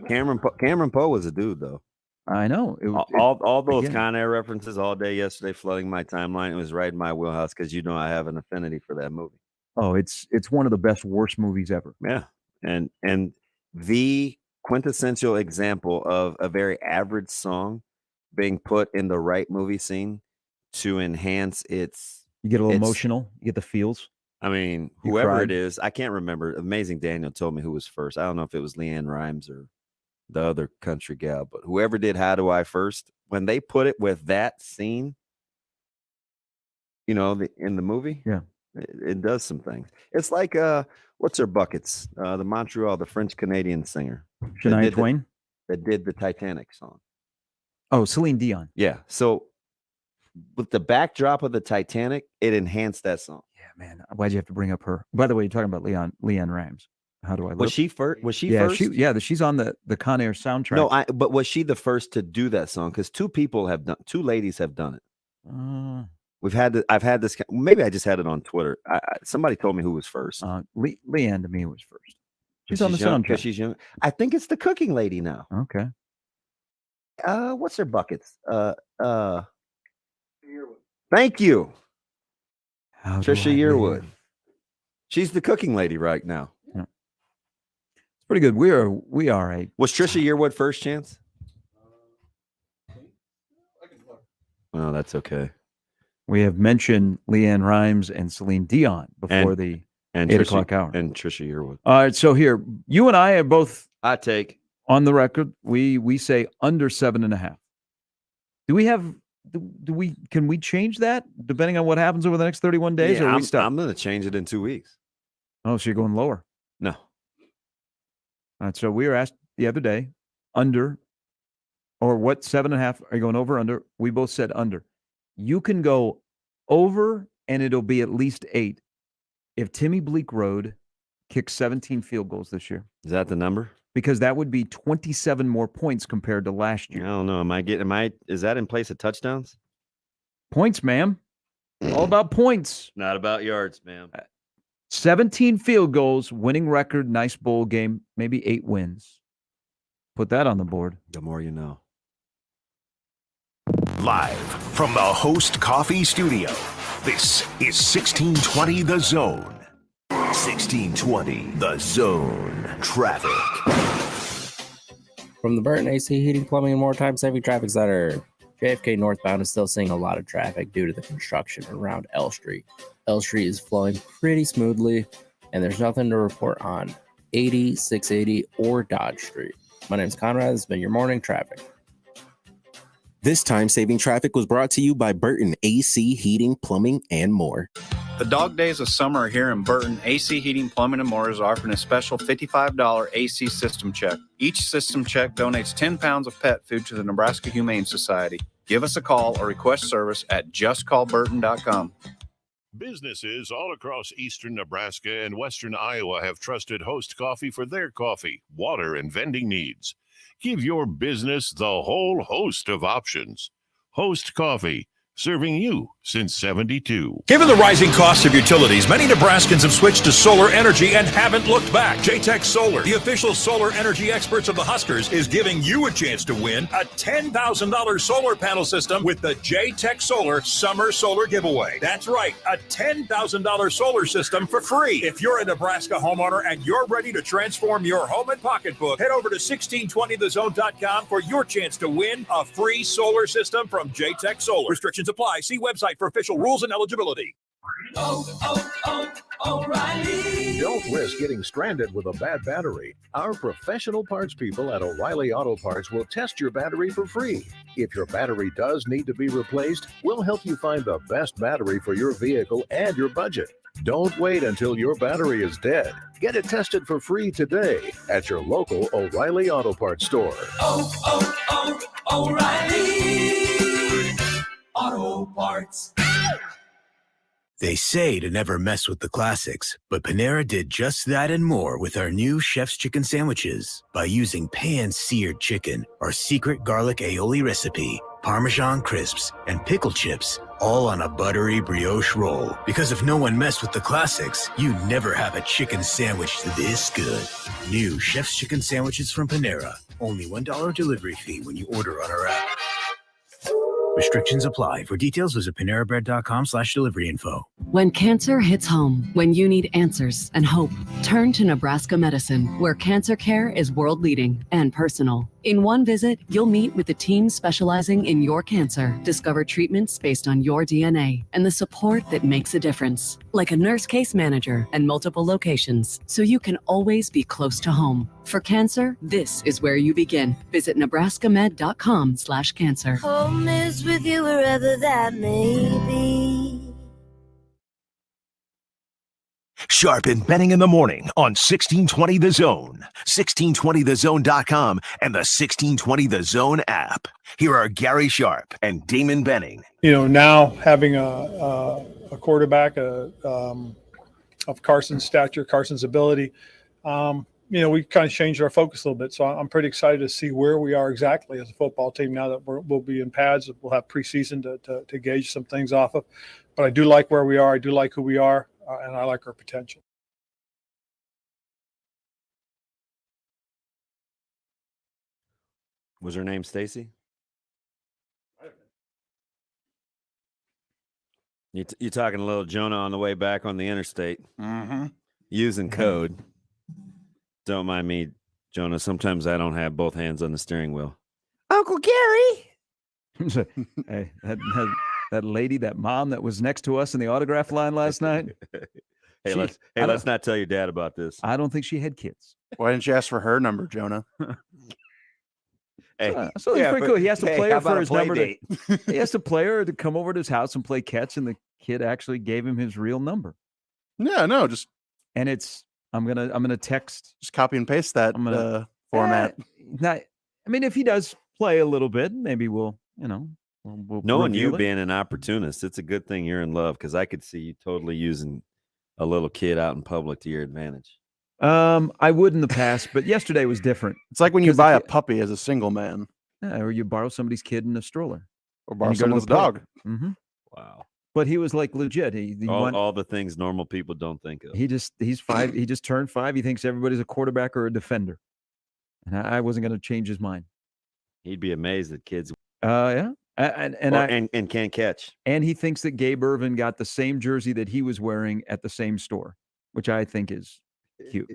Cameron Poe was a dude, though. I know. All those Con Air references all day yesterday, flooding my timeline. It was right in my wheelhouse because I have an affinity for that movie. Oh, it's one of the best, worst movies ever. Yeah, and the quintessential example of a very average song being put in the right movie scene to enhance its. You get a little emotional. You get the feels. I mean, whoever it is, I can't remember. Amazing Daniel told me who was first. I don't know if it was Leanne Rimes or the other country gal, but whoever did How Do I First, when they put it with that scene, in the movie, yeah, it does some things. It's like what's her buckets? The French Canadian singer, Shania Twain, that did the Titanic song. Oh, Celine Dion. Yeah. So with the backdrop of the Titanic, it enhanced that song. Yeah, man. Why'd you have to bring up her? By the way, you're talking about Leanne Rimes. How do I look? Was she first? Was she yeah, first? She's on the Con Air soundtrack. No, but was she the first to do that song? Because two ladies have done it. I've had this. Maybe I just had it on Twitter. Somebody told me who was first. Leanne to me was first. She's on the soundtrack. She's young. I think it's the cooking lady now. Okay. What's her buckets? Thank you, Trisha Yearwood. She's the cooking lady right now. Yeah. It's pretty good. We are a. Was Trisha Yearwood first chance? Oh, that's okay. We have mentioned Leanne Rimes and Celine Dion before the 8 o'clock hour. And Trisha Yearwood. All right, so here, you and I are both I take on the record. We say under 7.5. Do we have? Can we change that depending on what happens over the next 31 days? Yeah, or are we stuck? I'm going to change it in 2 weeks. Oh, so you're going lower? No. All right. So we were asked the other day, under, or what 7.5? Are you going over, under? We both said under. You can go over, and it'll be at least 8 if Timmy Bleekrode kicks 17 field goals this year. Is that the number? Because that would be 27 more points compared to last year. I don't know. Is that in place of touchdowns? Points, ma'am. All about points. Not about yards, ma'am. 17 field goals, winning record, nice bowl game, maybe 8 wins. Put that on the board. The more you know. Live from the Host Coffee Studio, this is 1620 The Zone. 1620 The Zone Traffic. From the Burton AC Heating, Plumbing, and More Time-Saving Traffic Center, JFK northbound is still seeing a lot of traffic due to the construction around L Street. L Street is flowing pretty smoothly, and there's nothing to report on 80, 680, or Dodge Street. My name's Conrad. This has been your morning traffic. This time-saving traffic was brought to you by Burton AC Heating, Plumbing, and More. The dog days of summer are here, and Burton AC Heating, Plumbing, and More is offering a special $55 AC system check. Each system check donates 10 pounds of pet food to the Nebraska Humane Society. Give us a call or request service at justcallburton.com. Businesses all across eastern Nebraska and western Iowa have trusted Host Coffee for their coffee, water, and vending needs. Give your business the whole host of options. Host Coffee, serving you since 72. Given the rising cost of utilities, many Nebraskans have switched to solar energy and haven't looked back. JTech Solar, the official solar energy experts of the Huskers, is giving you a chance to win a $10,000 solar panel system with the JTech Solar Summer Solar Giveaway. That's right, a $10,000 solar system for free. If you're a Nebraska homeowner and you're ready to transform your home and pocketbook, head over to 1620thezone.com for your chance to win a free solar system from JTech Solar. Restrictions apply. See website for official rules and eligibility. O'Reilly. Don't risk getting stranded with a bad battery. Our professional parts people at O'Reilly Auto Parts will test your battery for free. If your battery does need to be replaced, we'll help you find the best battery for your vehicle and your budget. Don't wait until your battery is dead. Get it tested for free today at your local O'Reilly Auto Parts store. O'Reilly Auto Parts. They say to never mess with the classics, but Panera did just that and more with our new Chef's Chicken Sandwiches. By using pan-seared chicken, our secret garlic aioli recipe, Parmesan crisps, and pickle chips, all on a buttery brioche roll. Because if no one messed with the classics, you never have a chicken sandwich this good. New Chef's Chicken Sandwiches from Panera. Only $1 delivery fee when you order on our app. Restrictions apply. For details, visit PaneraBread.com/delivery info. When cancer hits home, when you need answers and hope, turn to Nebraska Medicine, where cancer care is world leading and personal. In one visit, you'll meet with the team specializing in your cancer, discover treatments based on your DNA, and the support that makes a difference, like a nurse case manager and multiple locations, so you can always be close to home. For cancer, this is where you begin. Visit nebraskamed.com/cancer. Home is with you wherever that may be. Sharpen betting in the morning on 1620 The Zone, 1620thezone.com, and the 1620 The Zone app. Here are Gary Sharp and Damon Benning. Now having a quarterback of Carson's stature, Carson's ability, we kind of changed our focus a little bit. So I'm pretty excited to see where we are exactly as a football team now that we'll be in pads. We'll have preseason to gauge some things off of. But I do like where we are. I do like who we are. And I like our potential. Was her name Stacy? You talking a little Jonah on the way back on the interstate. Mm-hmm. Using code. Don't mind me, Jonah. Sometimes I don't have both hands on the steering wheel. Uncle Gary. Hey, that lady, that mom that was next to us in the autograph line last night. Let's not tell your dad about this. I don't think she had kids. Why didn't you ask for her number, Jonah? So it's pretty cool. He has to play her for his number. He has to play her to come over to his house and play catch, and the kid actually gave him his real number. Yeah, no, and it's I'm gonna text. Just copy and paste that format. If he does play a little bit, maybe we'll knowing you being an opportunist, it's a good thing you're in love, because I could see you totally using a little kid out in public to your advantage. I would in the past, but yesterday was different. It's like when you buy a puppy as a single man. Yeah, or you borrow somebody's kid in a stroller. Or borrow someone's dog. Mm-hmm. Wow. But he was like legit. All the things normal people don't think of. He's 5. He just turned 5. He thinks everybody's a quarterback or a defender. And I wasn't going to change his mind. He'd be amazed that kids. Yeah. And can't catch. And he thinks that Gabe Irvin got the same jersey that he was wearing at the same store, which I think is cute.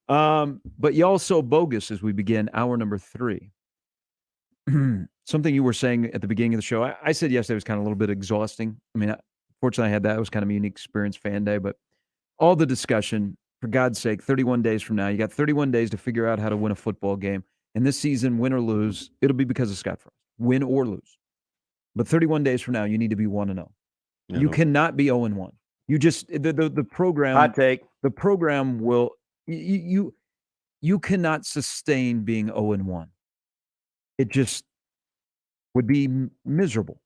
But y'all so bogus as we begin hour number 3. Something you were saying at the beginning of the show. I said yesterday was kind of a little bit exhausting. Fortunately, I had that. It was kind of a unique experience, fan day. But all the discussion, for God's sake, 31 days from now, you got 31 days to figure out how to win a football game. And this season, win or lose, it'll be because of Scott Frost. Win or lose. But 31 days from now, you need to be 1-0. You cannot be 0-1. You just the program. Hot take. The program will you cannot sustain being 0-1. It just would be miserable.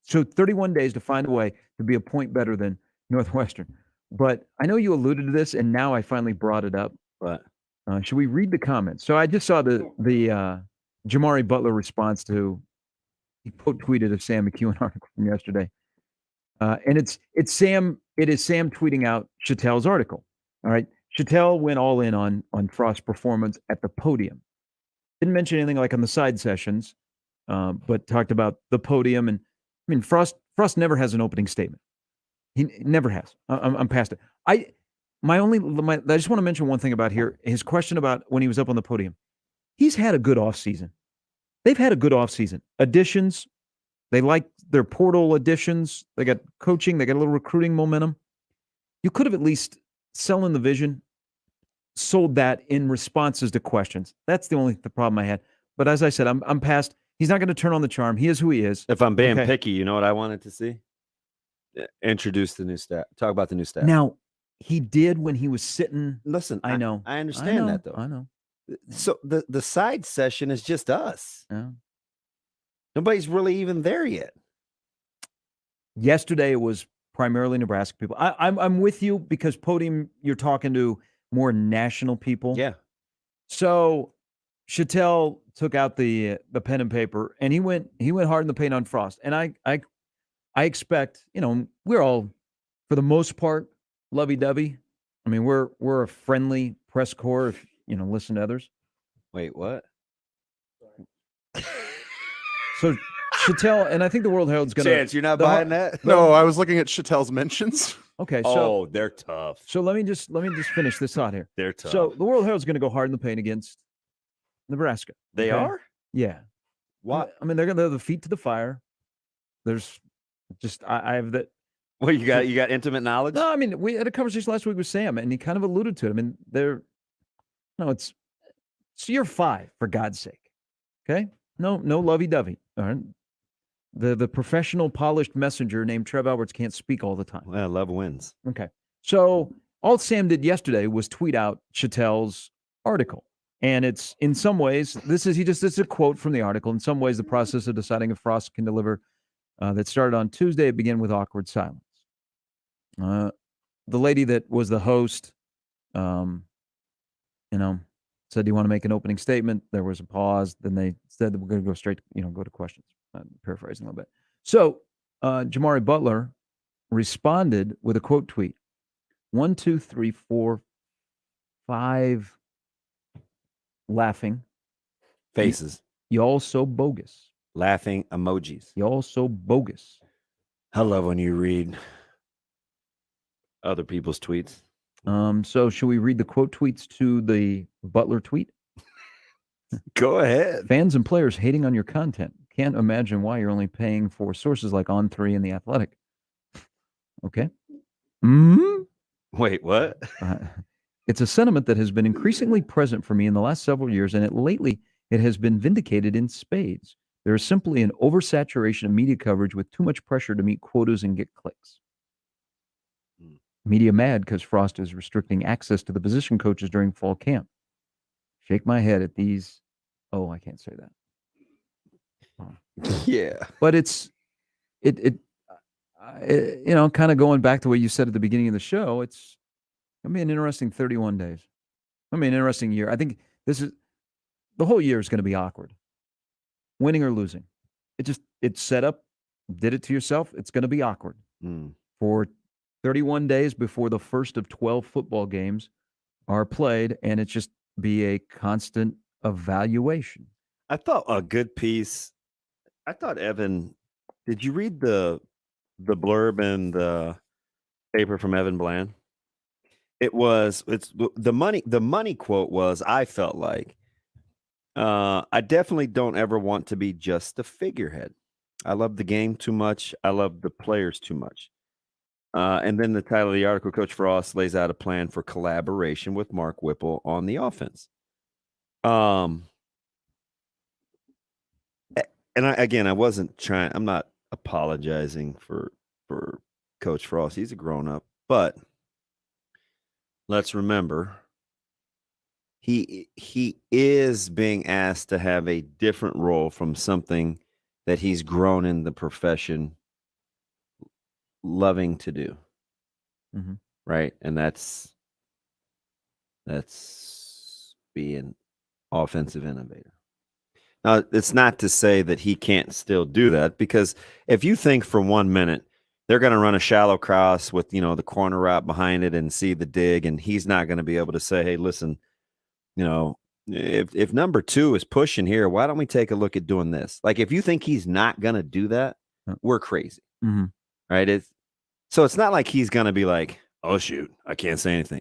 So 31 days to find a way to be a point better than Northwestern. But I know you alluded to this, and now I finally brought it up. But should we read the comments? So I just saw the Jamari Butler response to He tweeted a Sam McEwen article from yesterday, and it is Sam tweeting out Chattel's article. All right, Chattel went all in on Frost's performance at the podium. Didn't mention anything like on the side sessions, but talked about the podium. And I mean, Frost never has an opening statement. He never has. I'm past it. I just want to mention one thing about here. His question about when he was up on the podium. He's had a good offseason. They've had a good offseason. Additions. They like their portal additions. They got coaching. They got a little recruiting momentum. You could have at least selling the vision, sold that in responses to questions. That's the problem I had. But as I said, I'm past. He's not going to turn on the charm. He is who he is. If I'm being picky, you know what I wanted to see? Introduce the new staff. Talk about the new staff. Now, he did when he was sitting. Listen, I know. I understand that, though. I know. So the side session is just us. Yeah. Nobody's really even there yet. Yesterday, it was primarily Nebraska people. I'm with you because podium, you're talking to more national people. Yeah. So Chattel took out the pen and paper, and he went hard in the paint on Frost. And I expect, we're all, for the most part, lovey-dovey. I mean, we're a friendly press corps if, listen to others. Wait, what? So Chattel, and I think the World Herald's going to... Chance, you're not buying that? No, I was looking at Chattel's mentions. Okay, so... they're tough. So let me just finish this thought here. They're tough. So the World Herald's going to go hard in the paint against Nebraska. They are? Yeah. Why? I mean, they're going to have the feet to the fire. There's just... I have that... Well, you got intimate knowledge? No, I mean, we had a conversation last week with Sam, and he kind of alluded to it. I mean, it's year 5, for God's sake. Okay? No lovey-dovey. All right? The professional, polished messenger named Trev Alberts can't speak all the time. Well, love wins. Okay. So all Sam did yesterday was tweet out Chattel's article. And it's, in some ways, this is a quote from the article. In some ways, the process of deciding if Frost can deliver that started on Tuesday began with awkward silence. The lady that was the host, said, do you want to make an opening statement? There was a pause. Then they said that we're going to go straight, go to questions. I'm paraphrasing a little bit. So Jamari Butler responded with a quote tweet. 1, 2, 3, 4, 5 laughing faces. Y'all so bogus. Laughing emojis. Y'all so bogus. I love when you read other people's tweets. So should we read the quote tweets to the Butler tweet? Go ahead. Fans and players hating on your content. Can't imagine why you're only paying for sources like On3 and The Athletic. Okay. Wait, what? It's a sentiment that has been increasingly present for me in the last several years, and lately it has been vindicated in spades. There is simply an oversaturation of media coverage with too much pressure to meet quotas and get clicks. Media mad because Frost is restricting access to the position coaches during fall camp. Shake my head at these. Oh, I can't say that. Yeah. But it's kind of going back to what you said at the beginning of the show. It's going to be an interesting 31 days. I mean, an interesting year. I think the whole year is going to be awkward. Winning or losing. It's set up, did it to yourself. It's going to be awkward for 31 days before the first of 12 football games are played, and it's just be a constant evaluation. I thought a good piece. I thought, Evan, did you read the blurb in the paper from Evan Bland? It's the money quote was, I felt like, I definitely don't ever want to be just a figurehead. I love the game too much. I love the players too much. And then the title of the article, Coach Frost lays out a plan for collaboration with Mark Whipple on the offense. And I'm not apologizing for Coach Frost. He's a grown-up. But let's remember, he is being asked to have a different role from something that he's grown in the profession loving to do. Mm-hmm. Right? And that's being offensive innovator. It's not to say that he can't still do that, because if you think for 1 minute they're going to run a shallow cross with, the corner route behind it and see the dig, and he's not going to be able to say, hey, listen, if number 2 is pushing here, why don't we take a look at doing this? Like, if you think he's not going to do that, we're crazy. Mm-hmm. Right? So it's not like he's going to be like, oh, shoot, I can't say anything.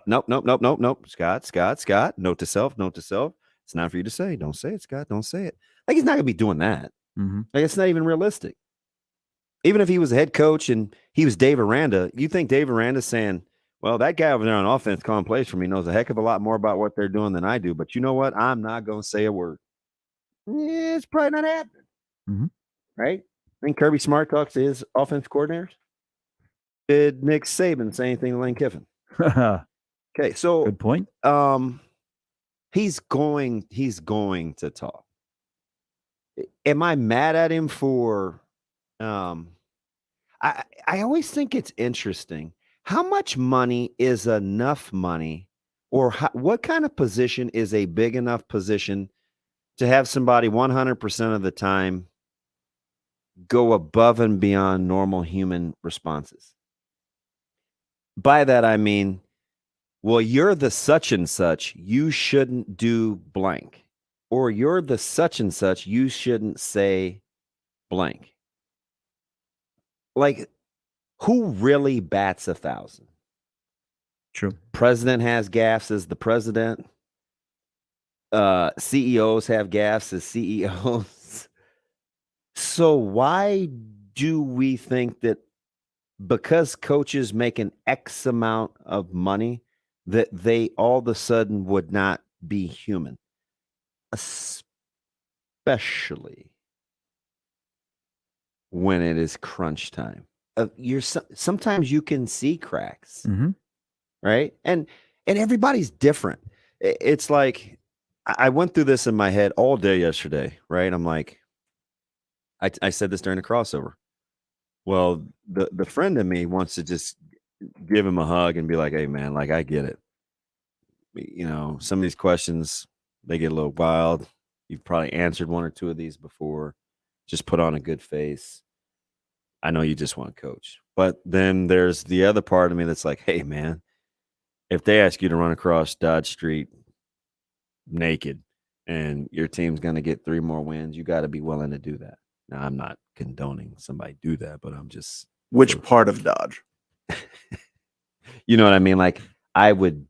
Nope. Scott. Note to self. It's not for you to say. Don't say it, Scott. Don't say it. Like, he's not going to be doing that. Mm-hmm. Like, it's not even realistic. Even if he was a head coach and he was Dave Aranda, you think Dave Aranda's saying, well, that guy over there on offense calling plays for me knows a heck of a lot more about what they're doing than I do. But you know what? I'm not going to say a word. Yeah, it's probably not happening. Mm-hmm. Right? I think Kirby Smart talks to his offense coordinators. Did Nick Saban say anything to Lane Kiffin? Okay, so good point. He's going to talk. Am I mad at him for I always think it's interesting. How much money is enough money, or what kind of position is a big enough position to have somebody 100% of the time go above and beyond normal human responses? By that, I mean, well, you're the such and such, you shouldn't do blank. Or you're the such and such, you shouldn't say blank. Like, who really bats 1,000? True. President has gaffes as the president. CEOs have gaffes as CEOs. So why do we think that because coaches make an X amount of money that they all of a sudden would not be human? Especially when it is crunch time. Sometimes you can see cracks, mm-hmm. right? And everybody's different. It's like I went through this in my head all day yesterday, right? I'm like, I said this during the crossover. Well, the friend in me wants to just give him a hug and be like, hey, man, like, I get it. Some of these questions, they get a little wild. You've probably answered 1 or 2 of these before. Just put on a good face. I know you just want to coach. But then there's the other part of me that's like, hey, man, if they ask you to run across Dodge Street naked and your team's going to get 3 more wins, you got to be willing to do that. Now, I'm not condoning somebody do that, but I'm just. Which part of Dodge? You know what I mean? Like, I would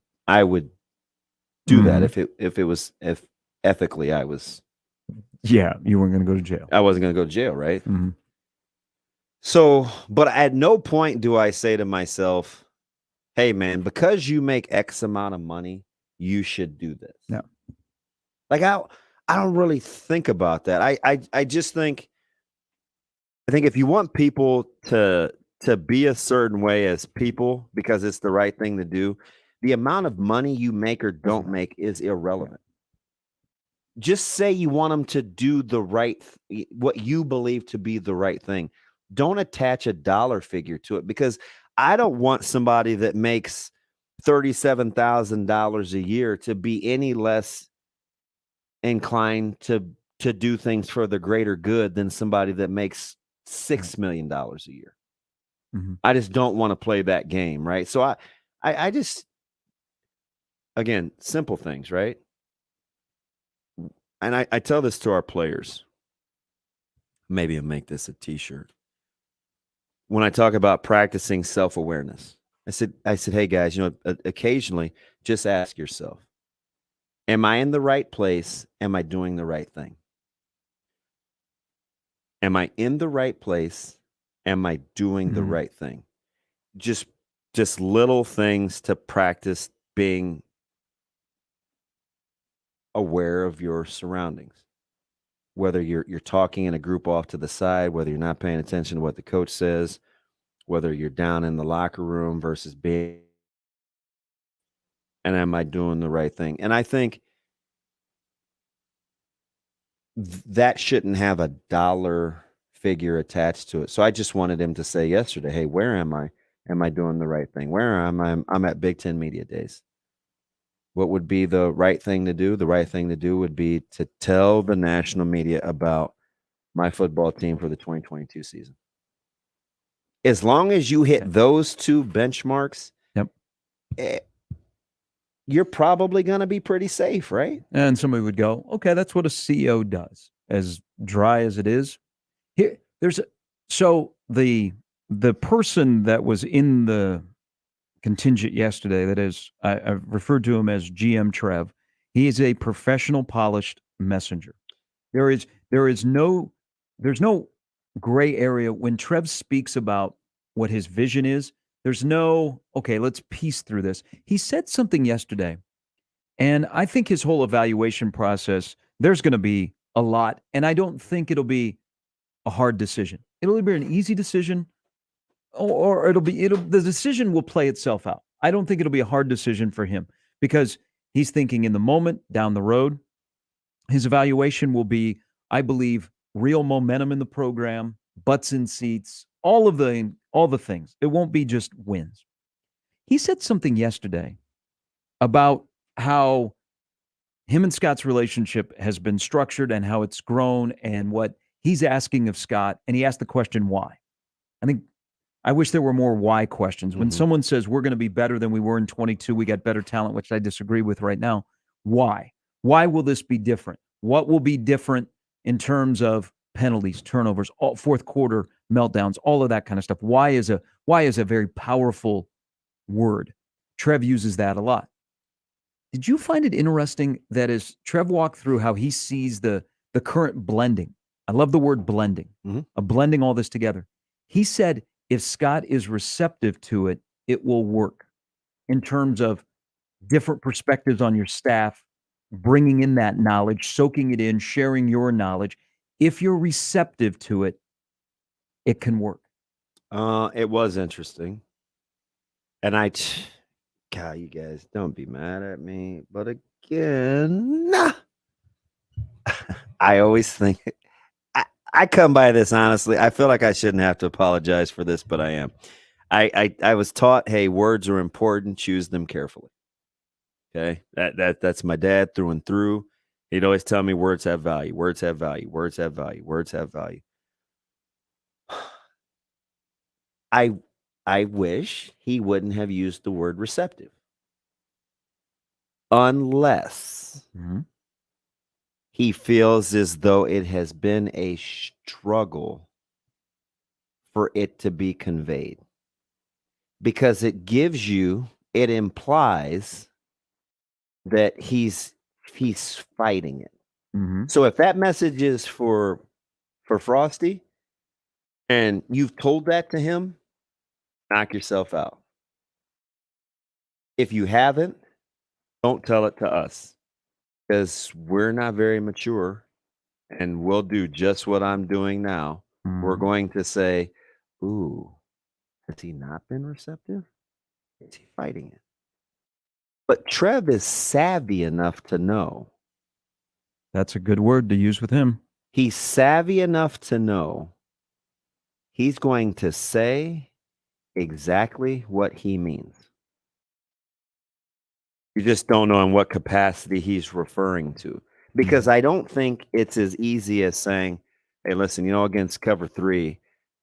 do that if ethically I was. Yeah, you weren't going to go to jail. I wasn't going to go to jail, right? Mm-hmm. So, but at no point do I say to myself, hey, man, because you make X amount of money, you should do this. No. Like, I don't really think about that. I just think, if you want people to be a certain way as people because it's the right thing to do, the amount of money you make or don't make is irrelevant. Just say you want them to do what you believe to be the right thing. Don't attach a dollar figure to it, because I don't want somebody that makes $37,000 a year to be any less inclined to do things for the greater good than somebody that makes $6 million a year. Mm-hmm. I just don't want to play that game, right? So I just, again, simple things, right? And I tell this to our players. Maybe I'll make this a t-shirt. When I talk about practicing self-awareness, I said, hey guys, occasionally just ask yourself, am I in the right place? Am I doing the right thing? Am I in the right place? Am I doing the right thing? Just little things to practice being aware of your surroundings. Whether you're talking in a group off to the side, whether you're not paying attention to what the coach says, whether you're down in the locker room versus being, and am I doing the right thing? And I think that shouldn't have a dollar figure attached to it. So I just wanted him to say yesterday, hey, where am I? Am I doing the right thing? Where am I? I'm at Big Ten Media Days. what would be the right thing to do? The right thing to do would be to tell the national media about my football team for the 2022 season. As long as you hit those two benchmarks, you're probably going to be pretty safe, right? And somebody would go, okay, that's what a CEO does. As dry as it is, so the person that was in the contingent yesterday, that is, I referred to him as GM Trev. He is a professional, polished messenger. There's no gray area when Trev speaks about what his vision is. There's no, okay, let's piece through this. He said something yesterday, and I think his whole evaluation process, there's going to be a lot, and I don't think it'll be a hard decision. It'll either be an easy decision, or the decision will play itself out. I don't think it'll be a hard decision for him because he's thinking in the moment, down the road. His evaluation will be, I believe, real momentum in the program, butts in seats, all the things. It won't be just wins. He said something yesterday about how him and Scott's relationship has been structured and how it's grown and what he's asking of Scott. And he asked the question, why? I wish there were more why questions. When someone says we're going to be better than we were in 22, we got better talent, which I disagree with right now. Why? Why will this be different? What will be different in terms of penalties, turnovers, all fourth quarter meltdowns, all of that kind of stuff? Why is a very powerful word. Trev uses that a lot. Did you find it interesting that as Trev walked through how he sees the current blending? I love the word blending, of blending all this together. He said, if Scott is receptive to it, it will work in terms of different perspectives on your staff, bringing in that knowledge, soaking it in, sharing your knowledge. If you're receptive to it, it can work. It was interesting. And God, you guys don't be mad at me. But again, I always think I come by this honestly. I feel like I shouldn't have to apologize for this, but I am. I was taught, hey, words are important. Choose them carefully. Okay, that's my dad through and through. He'd always tell me words have value. Words have value. Words have value. Words have value. I wish he wouldn't have used the word receptive, unless he feels as though it has been a struggle for it to be conveyed, because it implies that he's fighting it. So if that message is for Frosty and you've told that to him, knock yourself out. If you haven't, don't tell it to us, because we're not very mature, and we'll do just what I'm doing now. We're going to say, ooh, has he not been receptive? Is he fighting it? But Trev is savvy enough to know. That's a good word to use with him. He's savvy enough to know he's going to say exactly what he means. You just don't know in what capacity he's referring to. Because I don't think it's as easy as saying, hey, listen, against cover 3,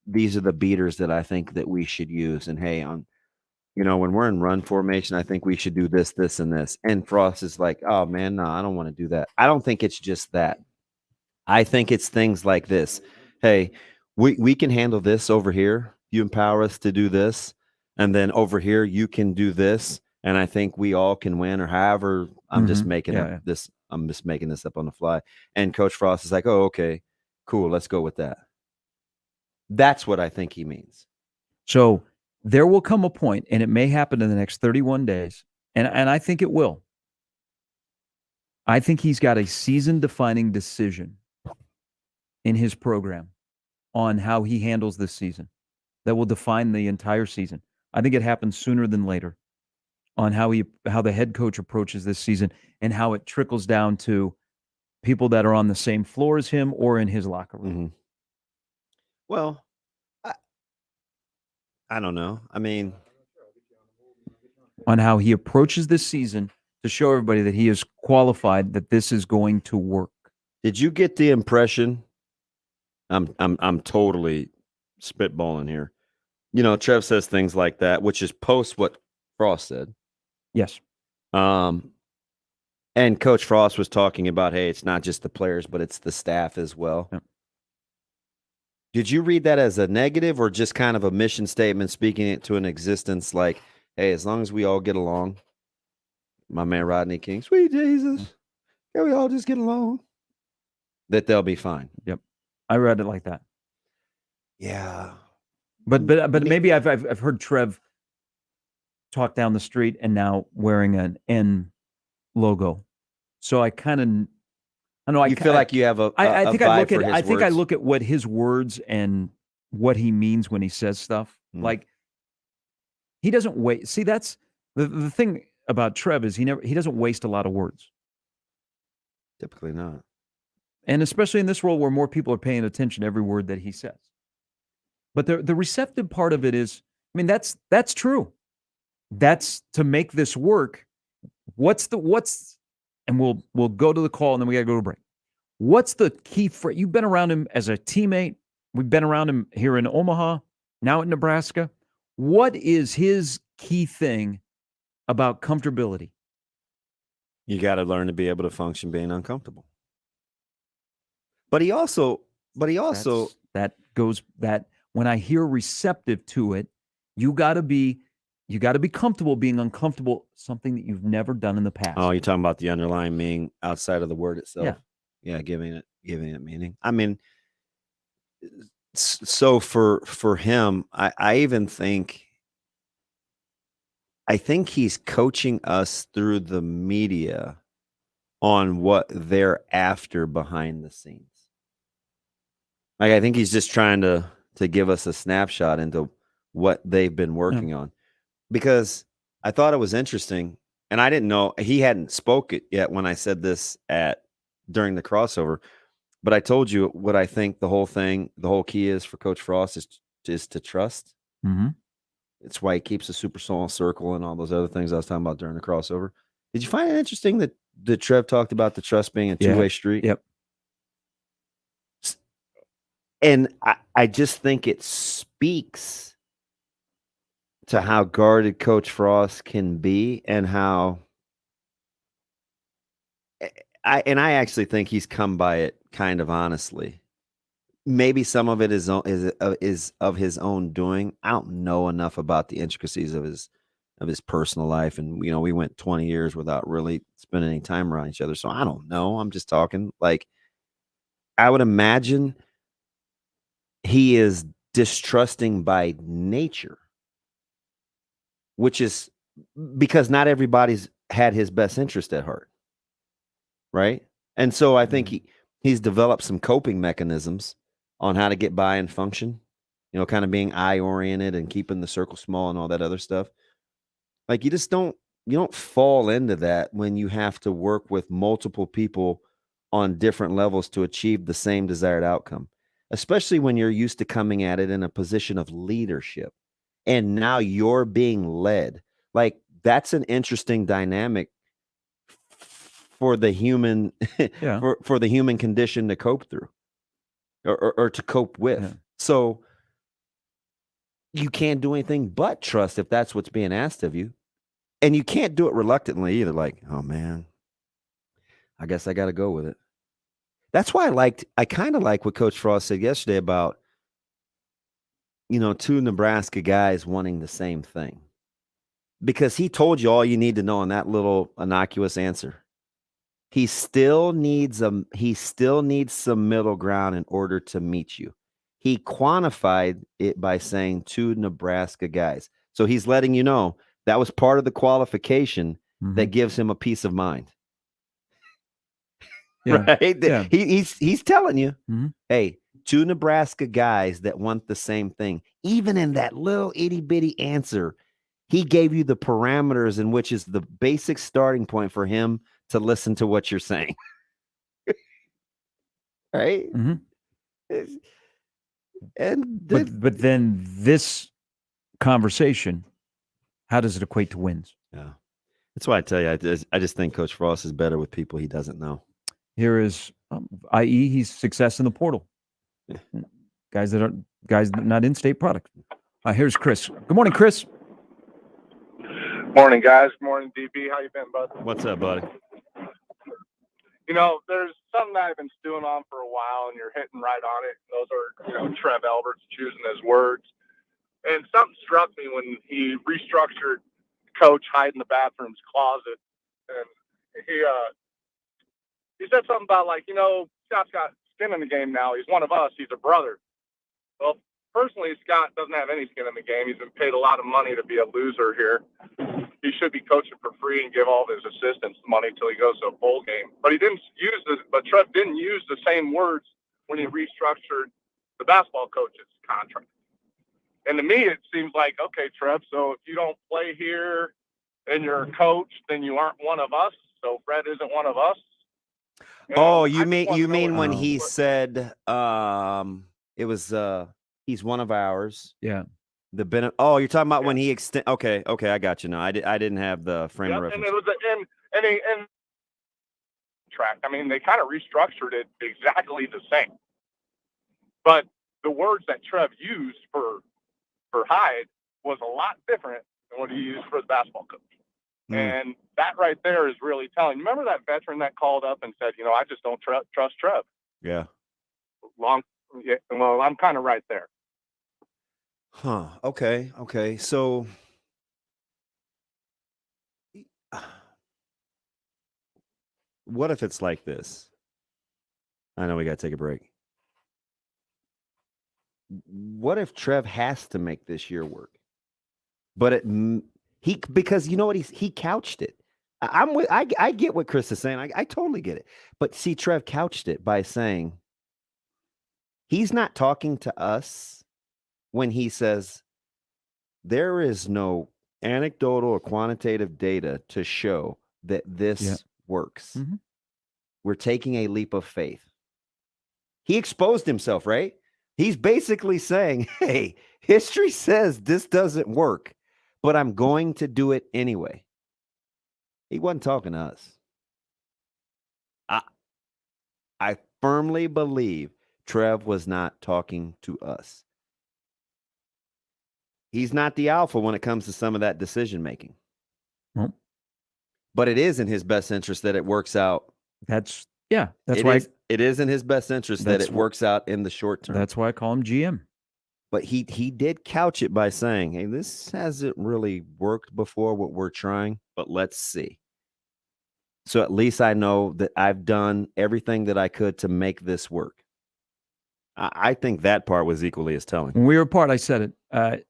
these are the beaters that I think that we should use. And hey, when we're in run formation, I think we should do this, this, and this. And Frost is like, oh man, no, I don't want to do that. I don't think it's just that. I think it's things like this. Hey, we can handle this over here. You empower us to do this. And then over here, you can do this. And I think we all can win, or however. I'm just making this. I'm just making this up on the fly. And Coach Frost is like, oh, okay, cool. Let's go with that. That's what I think he means. So there will come a point, and it may happen in the next 31 days, and I think it will. I think he's got a season-defining decision in his program on how he handles this season that will define the entire season. I think it happens sooner than later on how the head coach approaches this season and how it trickles down to people that are on the same floor as him or in his locker room. Well, I don't know. I mean, on how he approaches this season to show everybody that he is qualified, that this is going to work. Did you get the impression? I'm totally spitballing here. You know, Trev says things like that, which is post what Frost said. Yes. And Coach Frost was talking about, hey, it's not just the players, but it's the staff as well. Yep. Did you read that as a negative or just kind of a mission statement, speaking it to an existence like, hey, as long as we all get along, my man Rodney King, sweet Jesus, can we all just get along? That they'll be fine. Yep. I read it like that. Yeah. But maybe I've heard Trev talk down the street and now wearing an N logo. So I kind of, I know. You feel like you have I think a I vibe look for at. his I think I words? look at what his words and what he means when he says stuff. Like he doesn't wait. See, that's the thing about Trev is he doesn't waste a lot of words. Typically not. And especially in this role where more people are paying attention to every word that he says. But the receptive part of it is, I mean, that's true. That's to make this work. And we'll go to the call and then we got to go to break. What's the key for you've been around him as a teammate? We've been around him here in Omaha, now in Nebraska. What is his key thing about comfortability? You got to learn to be able to function being uncomfortable. But he also that when I hear receptive to it, you got to be comfortable being uncomfortable, something that you've never done in the past. Oh, you're talking about the underlying meaning outside of the word itself. Yeah, giving it meaning. I mean, so for him, I even think he's coaching us through the media on what they're after behind the scenes. Like I think he's just trying to give us a snapshot into what they've been working on. Because I thought it was interesting, and I didn't know he hadn't spoke it yet when I said this during the crossover. But I told you what I think the whole key is for Coach Frost is to trust. Mm-hmm. It's why he keeps a super small circle and all those other things I was talking about during the crossover. Did you find it interesting that Trev talked about the trust being a two-way street? Yep. And I just think it speaks to how guarded Coach Frost can be and how I actually think he's come by it kind of honestly. Maybe some of it is of his own doing. I don't know enough about the intricacies of his personal life, and we went 20 years without really spending any time around each other. So I don't know. I'm just talking. Like I would imagine he is distrusting by nature, which is because not everybody's had his best interest at heart. Right. And so I think he's developed some coping mechanisms on how to get by and function, kind of being eye oriented and keeping the circle small and all that other stuff. Like you don't fall into that when you have to work with multiple people on different levels to achieve the same desired outcome, especially when you're used to coming at it in a position of leadership. And now you're being led. Like that's an interesting dynamic for the human for the human condition to cope through or to cope with. Yeah. So you can't do anything but trust if that's what's being asked of you. And you can't do it reluctantly either. Like, oh man, I guess I got to go with it. That's why I kind of like what Coach Frost said yesterday about, two Nebraska guys wanting the same thing. Because he told you all you need to know in that little innocuous answer. He still needs some middle ground in order to meet you. He quantified it by saying 2 Nebraska guys. So he's letting you know that was part of the qualification that gives him a peace of mind. Yeah. Right? Yeah. He's telling you, hey, 2 Nebraska guys that want the same thing. Even in that little itty bitty answer, he gave you the parameters in which is the basic starting point for him to listen to what you're saying. Right? And but then this conversation, how does it equate to wins? Yeah. That's why I tell you, I just think Coach Frost is better with people he doesn't know. Here is, i.e., he's success in the portal. Guys that are not in-state products. Here's Chris. Good morning, Chris. Morning, guys. Morning, DB. How you been, bud? What's up, buddy? You know, there's something that I've been stewing on for a while, and you're hitting right on it. Those are, Trev Alberts choosing his words. And something struck me when he restructured Coach hide in the bathroom's closet. And he said something about, like, Scott's got skin in the game now. He's one of us. He's a brother. Well, personally, Scott doesn't have any skin in the game. He's been paid a lot of money to be a loser here. He should be coaching for free and give all of his assistants money till he goes to a bowl game. But Trev didn't use the same words when he restructured the basketball coach's contract. And to me, it seems like, okay, Trev, so if you don't play here and you're a coach, then you aren't one of us. So Fred isn't one of us. And you mean when he said it was he's one of ours. Yeah. You're talking about when he extend. Okay, I got you now. I didn't have the frame of reference. And it was and track. I mean, they kind of restructured it exactly the same, but the words that Trev used for Hyde was a lot different than what he used for the basketball coach. And that right there is really telling. Remember that veteran that called up and said, I just don't trust Trev. Yeah. Well, I'm kind of right there. Huh. Okay. So what if it's like this? I know we got to take a break. What if Trev has to make this year work? But because you know what, he couched it. I get what Chris is saying. I totally get it. But see, Trev couched it by saying he's not talking to us when he says there is no anecdotal or quantitative data to show that this works. Mm-hmm. We're taking a leap of faith. He exposed himself, right? He's basically saying, hey, history says this doesn't work, but I'm going to do it anyway. He wasn't talking to us. I firmly believe Trev was not talking to us. He's not the alpha when it comes to some of that decision making. Well, but it is in his best interest that it works out. That's why it is in his best interest that it works out in the short term. That's why I call him GM. But he did couch it by saying, hey, this hasn't really worked before what we're trying, but let's see. So at least I know that I've done everything that I could to make this work. I think that part was equally as telling. When we were apart, I said it.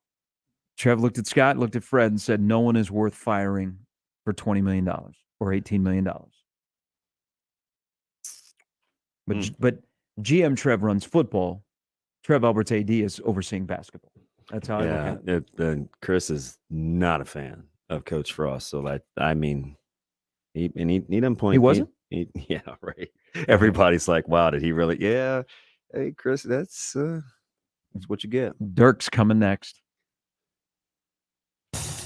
Trev looked at Scott, looked at Fred, and said, no one is worth firing for $20 million or $18 million. But GM Trev runs football. Trev Alberts AD is overseeing basketball. That's how I look at it. And Chris is not a fan of Coach Frost. So I mean, he didn't point. He wasn't? Yeah, right. Everybody's like, wow, did he really? Yeah. Hey, Chris, that's what you get. Dirk's coming next.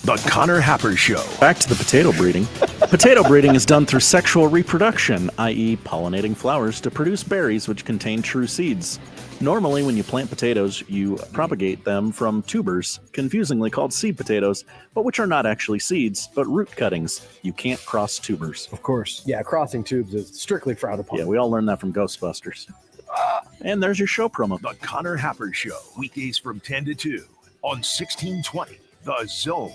The Connor Happer Show. Back to the potato breeding. Potato breeding is done through sexual reproduction, i.e. pollinating flowers to produce berries which contain true seeds. Normally, when you plant potatoes, you propagate them from tubers, confusingly called seed potatoes, but which are not actually seeds, but root cuttings. You can't cross tubers. Of course. Yeah, crossing tubes is strictly frowned upon. Yeah, we all learned that from Ghostbusters. And there's your show promo. The Connor Happer Show, weekdays from 10 to 2 on 1620 The Zone.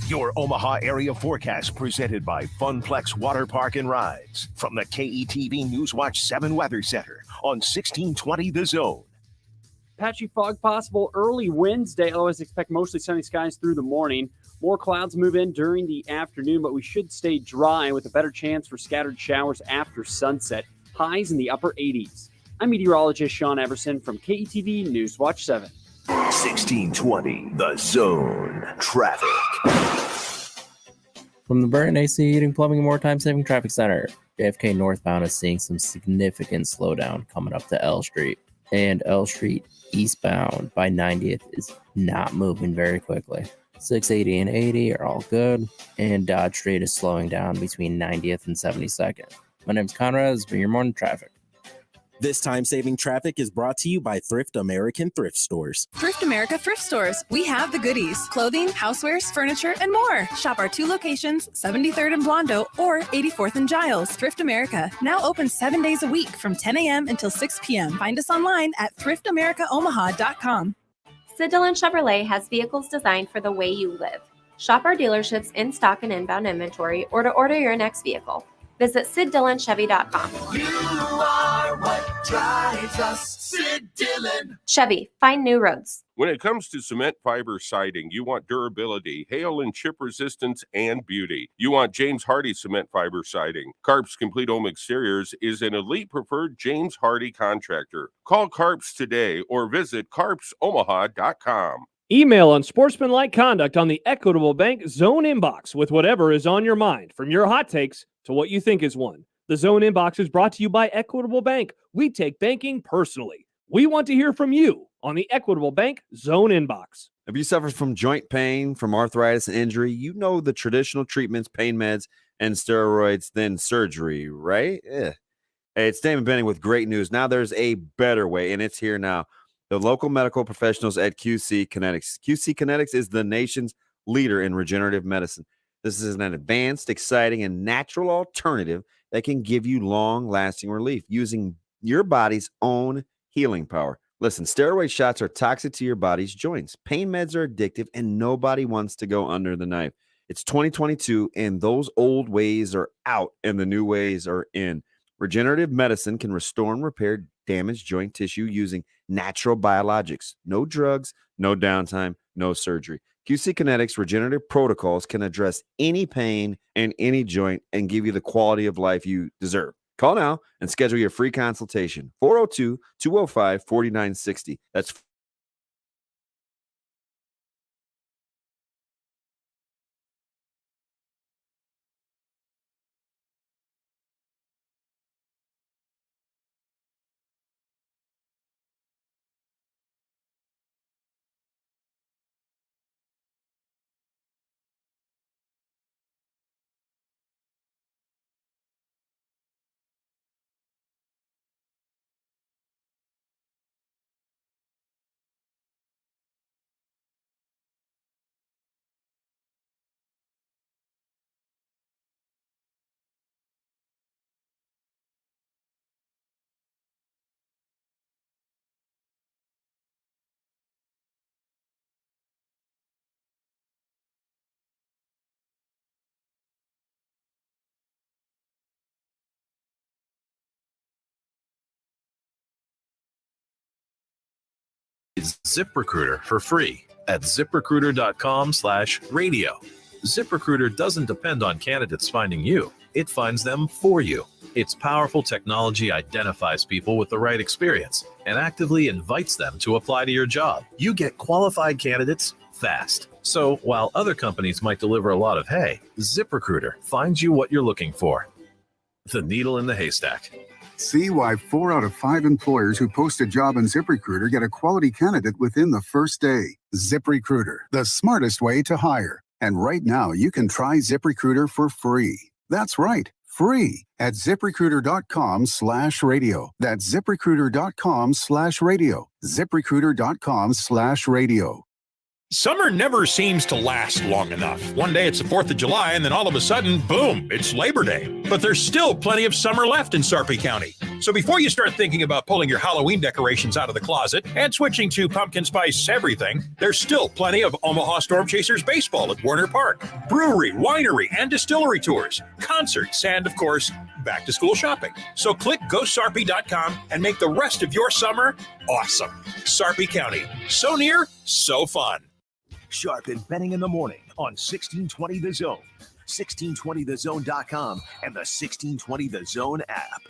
Your Omaha area forecast presented by Funplex Water Park and Rides from the KETV Newswatch 7 Weather Center on 1620 The Zone. Patchy fog possible early Wednesday. Otherwise, expect mostly sunny skies through the morning. More clouds move in during the afternoon, but we should stay dry with a better chance for scattered showers after sunset. Highs in the upper 80s. I'm meteorologist Sean Everson from KETV Newswatch 7. 1620 The Zone. Traffic. From the Burton AC Heating, Plumbing, and More Time-Saving Traffic Center, JFK northbound is seeing some significant slowdown coming up to L Street. And L Street eastbound by 90th is not moving very quickly. 680 and 80 are all good, and Dodge Street is slowing down between 90th and 72nd. My name's Conrad. This has been your morning traffic. This time-saving traffic is brought to you by Thrift American Thrift Stores. Thrift America Thrift Stores. We have the goodies: clothing, housewares, furniture, and more. Shop our 2 locations, 73rd and Blondo or 84th and Giles. Thrift America, now open 7 days a week from 10 a.m. until 6 p.m. Find us online at thriftamericaomaha.com. Sid Dillon Chevrolet has vehicles designed for the way you live. Shop our dealerships in stock and inbound inventory, or to order your next vehicle. Visit SidDillonChevy.com. You are what drives us, Sid Dillon. Chevy, find new roads. When it comes to cement fiber siding, you want durability, hail and chip resistance, and beauty. You want James Hardy cement fiber siding. Carp's Complete Home Exteriors is an elite preferred James Hardy contractor. Call Carp's today or visit carpsomaha.com. Email unsportsmanlike conduct on the Equitable Bank Zone Inbox with whatever is on your mind, from your hot takes to what you think is one. The Zone Inbox is brought to you by Equitable Bank. We take banking personally. We want to hear from you on the Equitable Bank Zone Inbox. If you suffer from joint pain, from arthritis and injury, you know the traditional treatments, pain meds, and steroids, then surgery, right? Hey, it's Damon Benning with great news. Now there's a better way, and it's here now. The local medical professionals at QC Kinetics. QC Kinetics is the nation's leader in regenerative medicine. This is an advanced, exciting, and natural alternative that can give you long-lasting relief using your body's own healing power. Listen, steroid shots are toxic to your body's joints. Pain meds are addictive, and nobody wants to go under the knife. It's 2022, and those old ways are out, and the new ways are in. Regenerative medicine can restore and repair damaged joint tissue using natural biologics. No drugs, no downtime, no surgery. QC Kinetics regenerative protocols can address any pain and any joint and give you the quality of life you deserve. Call now and schedule your free consultation. 402-205-4960. That's ZipRecruiter for free at ziprecruiter.com/radio. ZipRecruiter doesn't depend on candidates finding you. It finds them for you. Its powerful technology identifies people with the right experience and actively invites them to apply to your job. You get qualified candidates fast. So while other companies might deliver a lot of hay, ZipRecruiter finds you what you're looking for. The needle in the haystack. See why 4 out of 5 employers who post a job on ZipRecruiter get a quality candidate within the first day. ZipRecruiter, the smartest way to hire. And right now, you can try ZipRecruiter for free. That's right, free at ZipRecruiter.com/radio. That's ZipRecruiter.com/radio. ZipRecruiter.com/radio. Summer never seems to last long enough. One day it's the 4th of July, and then all of a sudden, boom, it's Labor Day. But there's still plenty of summer left in Sarpy County. So before you start thinking about pulling your Halloween decorations out of the closet and switching to pumpkin spice everything, there's still plenty of Omaha Storm Chasers baseball at Warner Park, brewery, winery, and distillery tours, concerts, and of course, back to school shopping. So click GoSarpy.com and make the rest of your summer awesome. Sarpy County, so near, so fun. Sharp and Benning in the morning on 1620 The Zone, 1620thezone.com, and the 1620 The Zone app.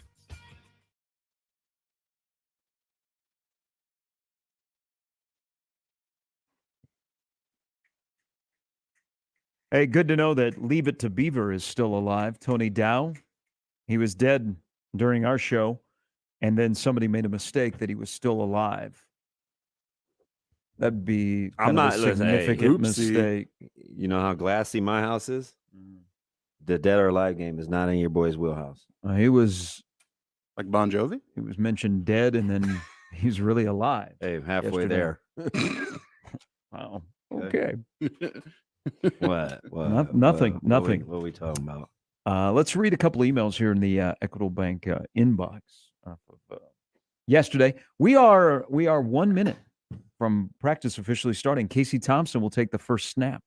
Hey, good to know that Leave It to Beaver is still alive. Tony Dow, he was dead during our show, and then somebody made a mistake that he was still alive. That'd be I'm kind of not a listen, hey, significant oopsie. mistake. You know how glassy my house is? The dead or alive game is not in your boy's wheelhouse. He was like Bon Jovi. He was mentioned dead, and then he's really alive. Hey, halfway yesterday. there. Wow. Okay. What? Nothing. Nothing. What are we talking about? Let's read a couple emails here in the Equitable Bank inbox. Yesterday, we are 1 minute from practice officially starting. Casey Thompson will take the first snap,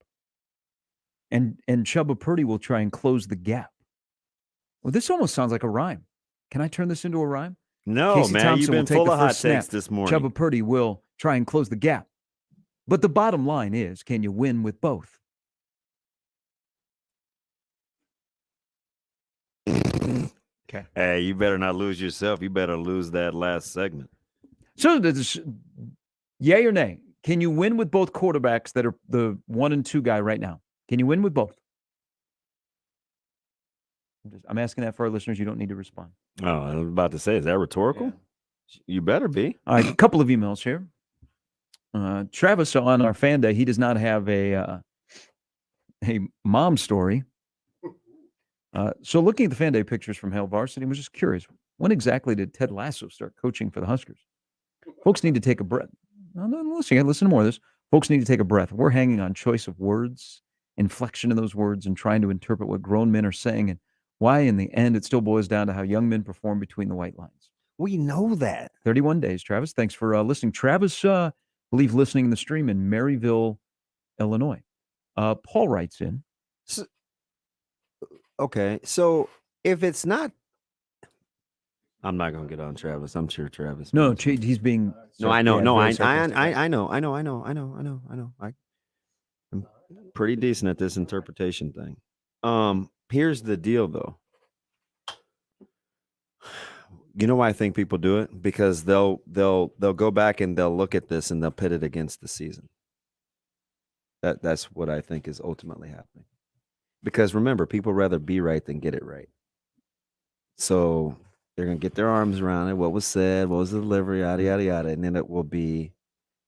and Chubba Purdy will try and close the gap. Well, this almost sounds like a rhyme. Can I turn this into a rhyme? No, Casey man, Thompson you've been will take full the of hot first snap. takes this morning. Chubba Purdy will try and close the gap. But the bottom line is, can you win with both? Okay. Hey, you better not lose yourself. You better lose that last segment. So, yay or nay? Can you win with both quarterbacks that are the 1 and 2 guy right now? Can you win with both? I'm asking that for our listeners. You don't need to respond. Oh, I was about to say, is that rhetorical? Yeah. You better be. All right, a couple of emails here. Travis on our fan day, he does not have a mom story. So looking at the fan day pictures from Hale Varsity, I was just curious, when exactly did Ted Lasso start coaching for the Huskers? Folks need to take a breath. Listen to more of this. Folks need to take a breath. We're hanging on choice of words, inflection of those words, and trying to interpret what grown men are saying and why, in the end, it still boils down to how young men perform between the white lines. We know that. 31 days, Travis. Thanks for listening. Travis, I believe, listening in the stream in Maryville, Illinois. Paul writes in. Okay, so if it's not, I'm not gonna get on Travis. I'm sure Travis. No, he's being. No, I know. Yeah, No, very I know. I'm pretty decent at this interpretation thing. Here's the deal, though. You know why I think people do it? Because they'll go back and they'll look at this and they'll pit it against the season. That's what I think is ultimately happening. Because remember, people rather be right than get it right. So they're going to get their arms around it. What was said, what was the delivery, yada, yada, yada. And then it will be,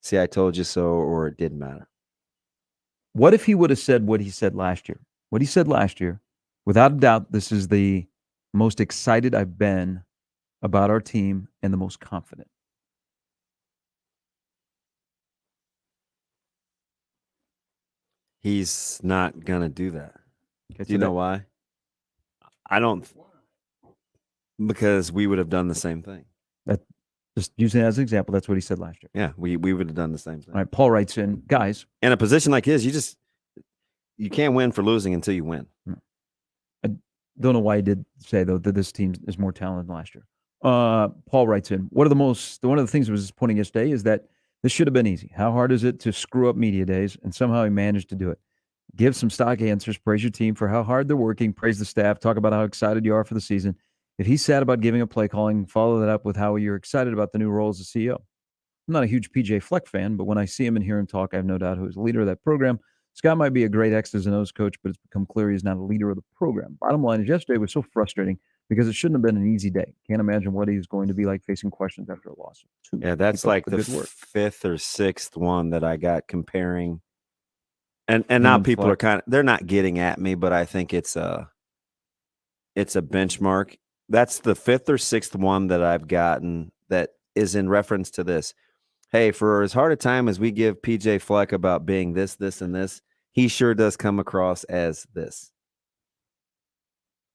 see, I told you so, or it didn't matter. What if he would have said what he said last year? What he said last year, without a doubt, this is the most excited I've been about our team and the most confident. He's not going to do that. Okay, do you know why? I don't. Because we would have done the same thing. Just using it as an example, that's what he said last year. Yeah, we would have done the same thing. All right, Paul writes in, guys. In a position like his, you can't win for losing until you win. I don't know why he did say, though, that this team is more talented than last year. Paul writes in, one of the things that was disappointing yesterday is that this should have been easy. How hard is it to screw up media days? And somehow he managed to do it. Give some stock answers, praise your team for how hard they're working, praise the staff, talk about how excited you are for the season. If he's sad about giving up play calling, follow that up with how you're excited about the new role as a CEO. I'm not a huge PJ Fleck fan, but when I see him and hear him talk, I have no doubt who's the leader of that program. Scott might be a great X's and O's coach, but it's become clear he's not a leader of the program. Bottom line is yesterday was so frustrating because it shouldn't have been an easy day. Can't imagine what he's going to be like facing questions after a loss. Yeah, that's like the fifth or sixth one that I got comparing. And now people are they're not getting at me, but I think it's a benchmark. That's the fifth or sixth one that I've gotten that is in reference to this. Hey, for as hard a time as we give PJ Fleck about being this, this, and this, he sure does come across as this.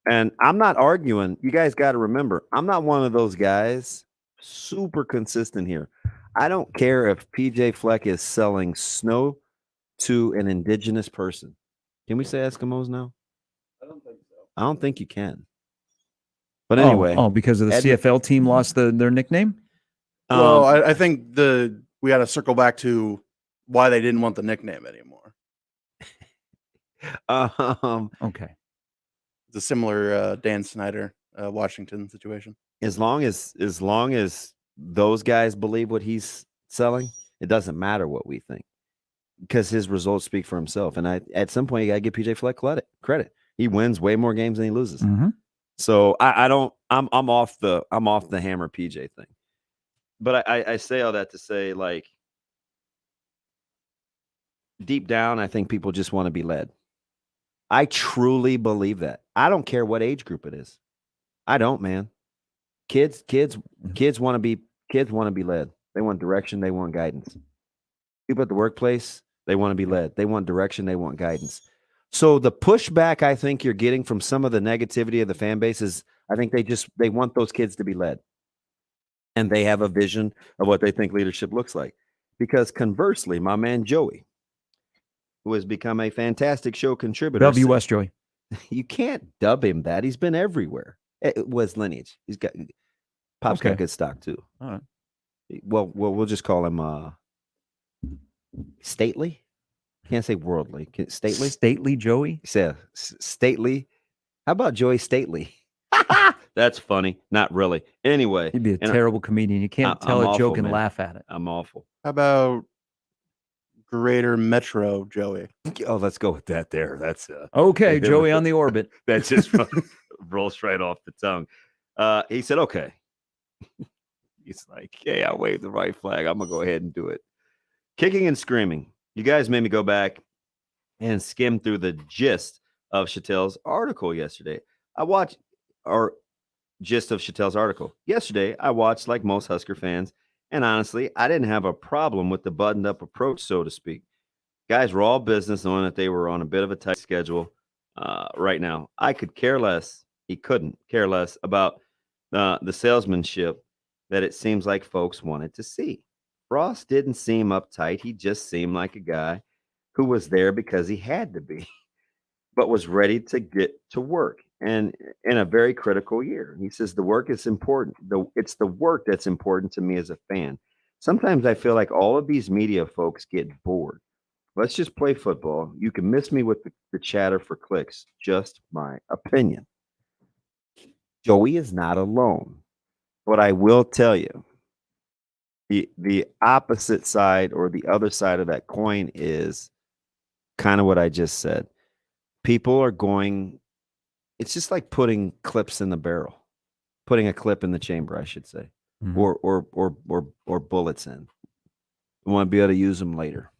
And I'm not arguing. You guys got to remember, I'm not one of those guys super consistent here. I don't care if PJ Fleck is selling snow to an indigenous person. Can we say Eskimos now? I don't think so. I don't think you can. But anyway. Because of the CFL team lost their nickname? Well, I think we got to circle back to why they didn't want the nickname anymore. Okay. It's a similar Dan Snyder, Washington situation. As long as those guys believe what he's selling, it doesn't matter what we think. Because his results speak for himself. And at some point you gotta give PJ Fleck credit. He wins way more games than he loses. Mm-hmm. So I'm off the hammer PJ thing. But I say all that to say, like, deep down, I think people just want to be led. I truly believe that. I don't care what age group it is. I don't, man. Kids want to be led. They want direction. They want guidance. People at the workplace, they want to be led. They want direction. They want guidance. So the pushback I think you're getting from some of the negativity of the fan base is, I think they want those kids to be led, and they have a vision of what they think leadership looks like. Because conversely, my man Joey, who has become a fantastic show contributor, WS Joey. You can't dub him that. He's been everywhere. It was lineage. Pop's got good stock too. All right. Well, we'll just call him stately. Can't say worldly. Stately. Stately Joey. Yeah, stately. How about Joey Stately? That's funny. Not really. Anyway, He'd be a terrible comedian. You can't tell I'm a joke awful, and man. laugh at it. I'm awful. How about Greater Metro Joey? Oh, let's go with that there. That's Okay, Joey on the orbit. That just rolls right off the tongue. He said, okay. He's like, hey, I waved the right flag. I'm going to go ahead and do it. Kicking and screaming. You guys made me go back and skim through the gist of Chattel's article yesterday. Gist of Chattel's article. Yesterday, I watched like most Husker fans, and honestly, I didn't have a problem with the buttoned-up approach, so to speak. Guys were all business, knowing that they were on a bit of a tight schedule right now. I could care less. He couldn't care less about the salesmanship that it seems like folks wanted to see. Frost didn't seem uptight. He just seemed like a guy who was there because he had to be, but was ready to get to work. And in a very critical year, he says the work is important. It's the work that's important to me as a fan. Sometimes I feel like all of these media folks get bored. Let's just play football. You can miss me with the chatter for clicks. Just my opinion. Joey is not alone. But I will tell you, the opposite side or the other side of that coin is kind of what I just said. People are going, it's just like putting clips in the barrel, putting a clip in the chamber, I should say, or bullets in. We want to be able to use them later.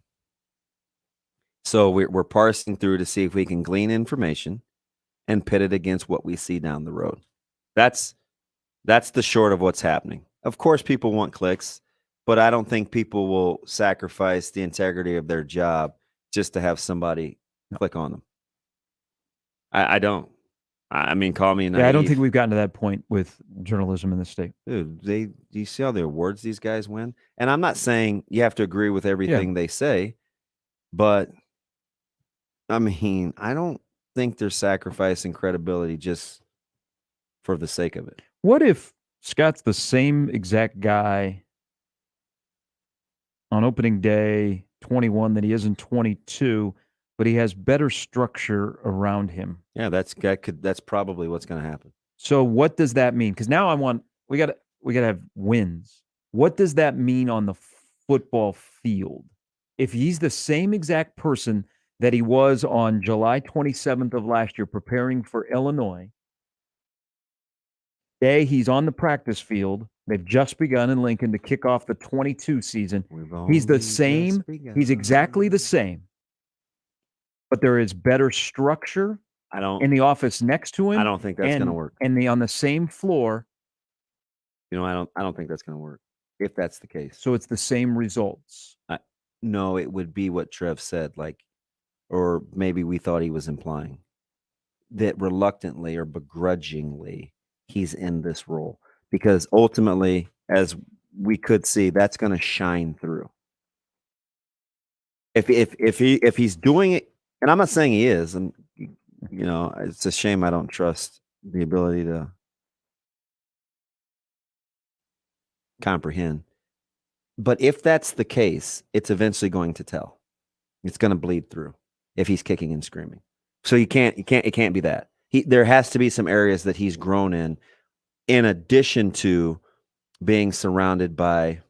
So we're parsing through to see if we can glean information and pit it against what we see down the road. That's the short of what's happening. Of course, people want clicks, but I don't think people will sacrifice the integrity of their job just to have somebody click on them. I don't. I mean, call me naive. Yeah, I don't think we've gotten to that point with journalism in the state. Dude, do you see all the awards these guys win? And I'm not saying you have to agree with everything they say, but I mean, I don't think they're sacrificing credibility just for the sake of it. What if Scott's the same exact guy on opening day 21 that he is in 22, but he has better structure around him? Yeah, that's probably what's going to happen. So what does that mean? Because now we got to have wins. What does that mean on the football field? If he's the same exact person that he was on July 27th of last year preparing for Illinois, he's on the practice field. They've just begun in Lincoln to kick off the 22 season. He's the same. He's exactly the same. But there is better structure in the office next to him. I don't think that's going to work. And on the same floor. You know, I don't think that's going to work if that's the case. So it's the same results. No, it would be what Trev said, or maybe we thought he was implying that reluctantly or begrudgingly he's in this role, because ultimately, as we could see, that's going to shine through. If he's doing it, and I'm not saying he is, and you know, it's a shame I don't trust the ability to comprehend. But if that's the case, it's eventually going to tell. It's going to bleed through if he's kicking and screaming. So it can't be that. There has to be some areas that he's grown in addition to being surrounded by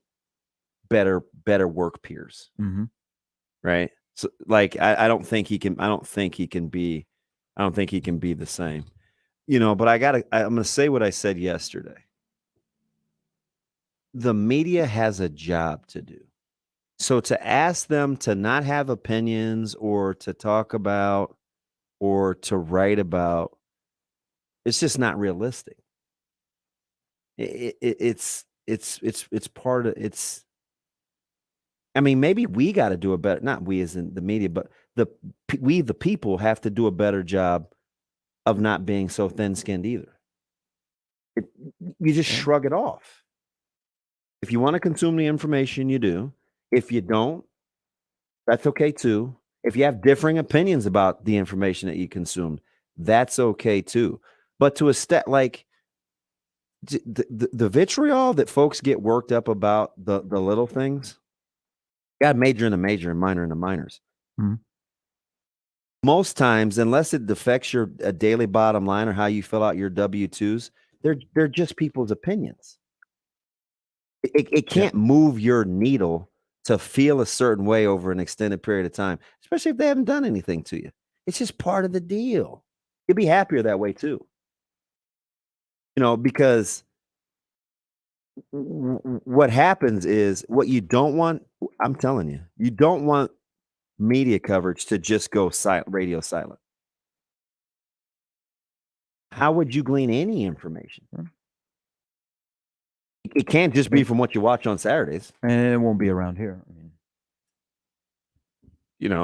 better work peers. Mm-hmm. Right? So I don't think he can be the same. You know, but I'm going to say what I said yesterday. The media has a job to do. So to ask them to not have opinions or to talk about or to write about, it's just not realistic. It's part of it's. I mean, maybe we got to do a better. Not we as in the media, but we the people have to do a better job of not being so thin-skinned either. You just shrug it off. If you want to consume the information, you do. If you don't, that's okay too. If you have differing opinions about the information that you consumed, that's okay too. But to a step like the vitriol that folks get worked up about the little things, got major in the major and minor in the minors. Mhm. Most times, unless it affects your daily bottom line or how you fill out your W-2s, they're just people's opinions. It can't move your needle to feel a certain way over an extended period of time, especially if they haven't done anything to you. It's just part of the deal. You'll be happier that way too. Because what happens is what you don't want, I'm telling you, you don't want media coverage to just go radio silent. How would you glean any information? It can't just be from what you watch on Saturdays. And it won't be around here. I mean,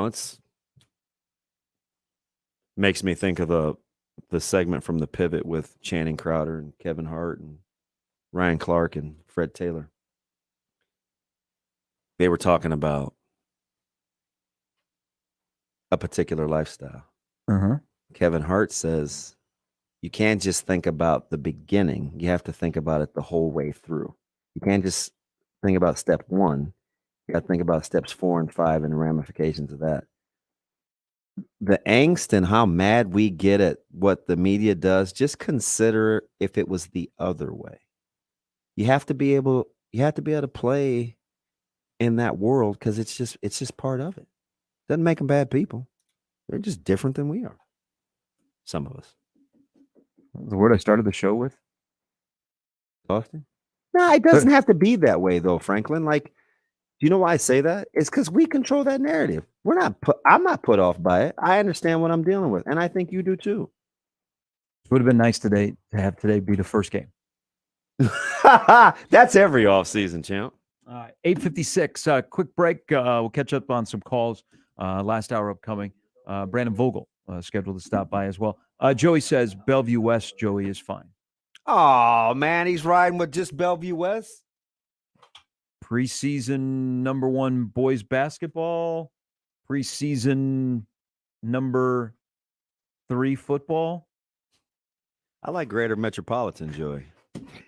it's makes me think of the segment from The Pivot with Channing Crowder and Kevin Hart and Ryan Clark and Fred Taylor. They were talking about a particular lifestyle. Kevin Hart says, you can't just think about the beginning. You have to think about it the whole way through. You can't just think about step 1. You got to think about steps 4 and 5 and the ramifications of that. The angst and how mad we get at what the media does, just consider if it was the other way. You have to be able to play in that world because it's just part of it. Doesn't make them bad people. They're just different than we are. Some of us. The word I started the show with? Austin? No, it doesn't have to be that way though, Franklin. Like, do you know why I say that? It's because we control that narrative. I'm not put off by it. I understand what I'm dealing with, and I think you do too. It would have been nice today to have today be the first game. That's every offseason, champ. 8:56. Quick break. We'll catch up on some calls. Last hour upcoming. Brandon Vogel scheduled to stop by as well. Joey says Bellevue West. Joey is fine. Oh man, he's riding with just Bellevue West. Preseason number 1 boys basketball. Preseason number 3 football. I like Greater Metropolitan, Joey.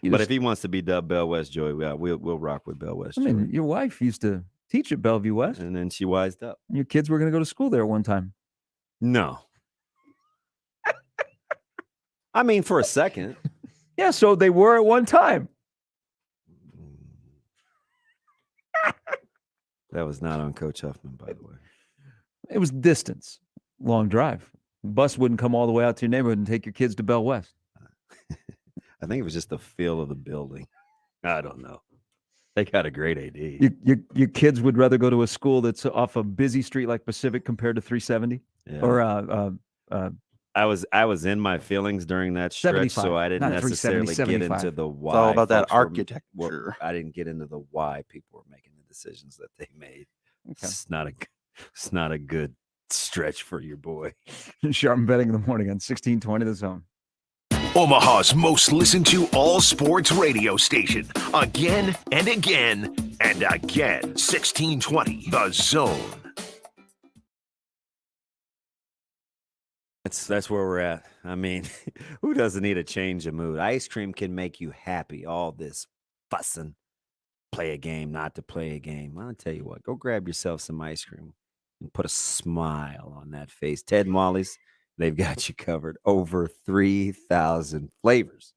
But if he wants to be dubbed Bell West, Joey, we'll rock with Bell West. I mean, your wife used to teach at Bellevue West, and then she wised up. Your kids were going to go to school there at one time. No. I mean, for a second. Yeah, so they were at one time. That was not on Coach Huffman, by the way. It was distance, long drive. The bus wouldn't come all the way out to your neighborhood and take your kids to Bell West. I think it was just the feel of the building. I don't know. They got a great AD. Your kids would rather go to a school that's off a busy street like Pacific compared to 370? Yeah. Or I was in my feelings during that stretch, so I didn't necessarily get into the why. It's all about that folks were- architecture. I didn't get into the why people were making the decisions that they made. Okay. It's not a good stretch for your boy. Sharp betting in the morning on 1620 The Zone. Omaha's most listened to all sports radio station. Again and again and again. 1620 The Zone. That's where we're at. I mean, who doesn't need a change of mood? Ice cream can make you happy. All this fussing, play a game, not to play a game. I'll tell you what, go grab yourself some ice cream and put a smile on that face. Ted Molly's, they've got you covered. Over 3,000 flavors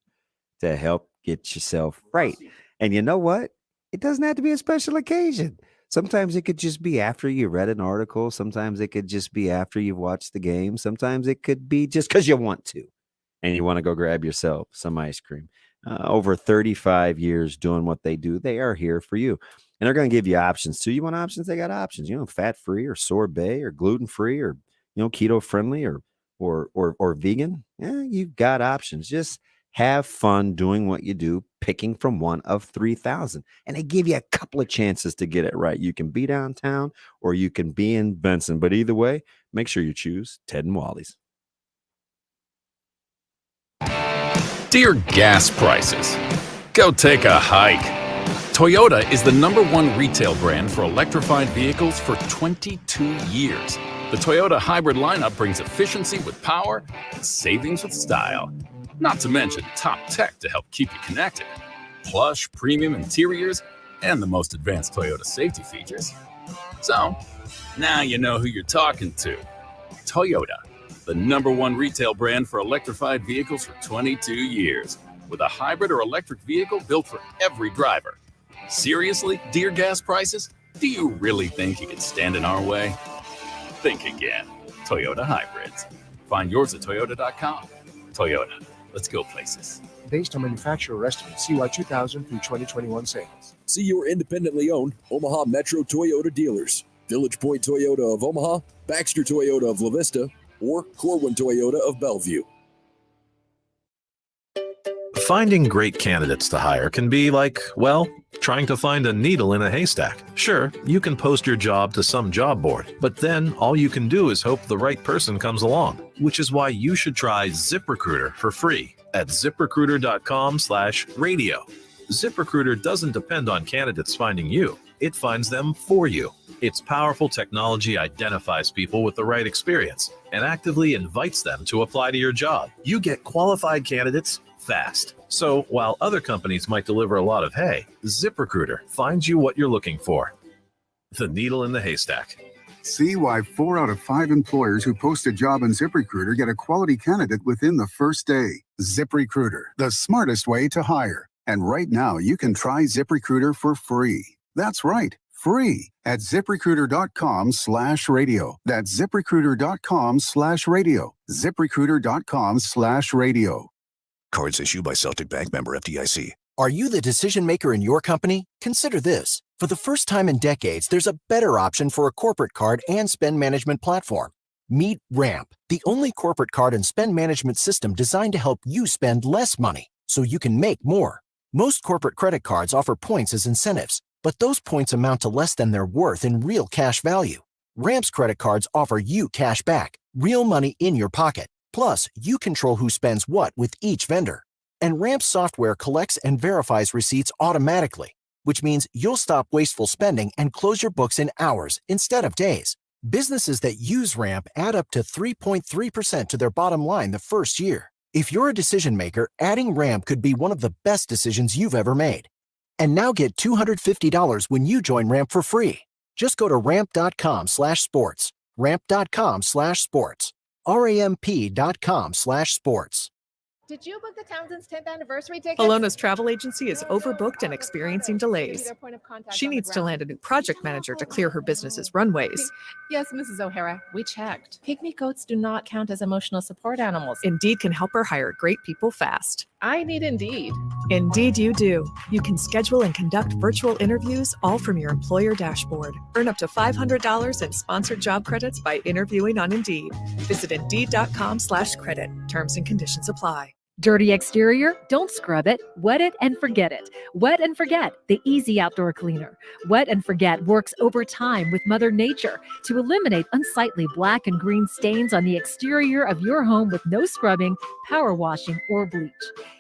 to help get yourself right. And you know what? It doesn't have to be a special occasion. Sometimes it could just be after you read an article. Sometimes it could just be after you've watched the game. Sometimes it could be just because you want to. And you want to go grab yourself some ice cream. Over 35 years doing what they do, they are here for you. And they're going to give you options too. You want options? They got options. Fat free or sorbet or gluten free or keto friendly or vegan. Yeah, you've got options. Just have fun doing what you do, picking from one of 3,000. And they give you a couple of chances to get it right. You can be downtown or you can be in Benson. But either way, make sure you choose Ted and Wally's. Dear gas prices, go take a hike. Toyota is the #1 retail brand for electrified vehicles for 22 years. The Toyota hybrid lineup brings efficiency with power and savings with style. Not to mention top tech to help keep you connected. Plush premium interiors and the most advanced Toyota safety features. So, now you know who you're talking to. Toyota, the #1 retail brand for electrified vehicles for 22 years. With a hybrid or electric vehicle built for every driver. Seriously, dear gas prices? Do you really think you can stand in our way? Think again. Toyota hybrids. Find yours at toyota.com. Toyota, let's go places. Based on manufacturer estimates, CY 2000 through 2021 sales. See your independently owned Omaha Metro Toyota dealers. Village Point Toyota of Omaha, Baxter Toyota of La Vista, or Corwin Toyota of Bellevue. Finding great candidates to hire can be like, well, trying to find a needle in a haystack. Sure, you can post your job to some job board, but then all you can do is hope the right person comes along, which is why you should try ZipRecruiter for free at ziprecruiter.com/radio. ZipRecruiter doesn't depend on candidates finding you. It finds them for you. Its powerful technology identifies people with the right experience and actively invites them to apply to your job. You get qualified candidates fast. So while other companies might deliver a lot of hay, ZipRecruiter finds you what you're looking for. The needle in the haystack. See why 4 out of 5 employers who post a job in ZipRecruiter get a quality candidate within the first day. ZipRecruiter, the smartest way to hire. And right now, you can try ZipRecruiter for free. That's right, free at ziprecruiter.com/radio. That's ziprecruiter.com/radio. ziprecruiter.com/radio. Cards issued by Celtic Bank, member FDIC. Are you the decision maker in your company? Consider this. For the first time in decades, there's a better option for a corporate card and spend management platform. Meet Ramp, the only corporate card and spend management system designed to help you spend less money so you can make more. Most corporate credit cards offer points as incentives, but those points amount to less than their worth in real cash value. Ramp's credit cards offer you cash back, real money in your pocket. Plus, you control who spends what with each vendor. And Ramp software collects and verifies receipts automatically, which means you'll stop wasteful spending and close your books in hours instead of days. Businesses that use Ramp add up to 3.3% to their bottom line the first year. If you're a decision maker, adding Ramp could be one of the best decisions you've ever made. And now get $250 when you join Ramp for free. Just go to ramp.com/sports. ramp.com/sports. ramp.com/sports. Did you book the Townsend's 10th anniversary ticket? Alona's travel agency is overbooked and experiencing delays. She needs to land a new project manager to clear her business's runways. Yes, Mrs. O'Hara, we checked. Pygmy goats do not count as emotional support animals. Indeed can help her hire great people fast. I need Indeed. Indeed you do. You can schedule and conduct virtual interviews all from your employer dashboard. Earn up to $500 in sponsored job credits by interviewing on Indeed. Visit Indeed.com/credit. Terms and conditions apply. Dirty exterior? Don't scrub it. Wet it and forget it. Wet and Forget, the easy outdoor cleaner. Wet and Forget works over time with Mother Nature to eliminate unsightly black and green stains on the exterior of your home with no scrubbing, power washing, or bleach.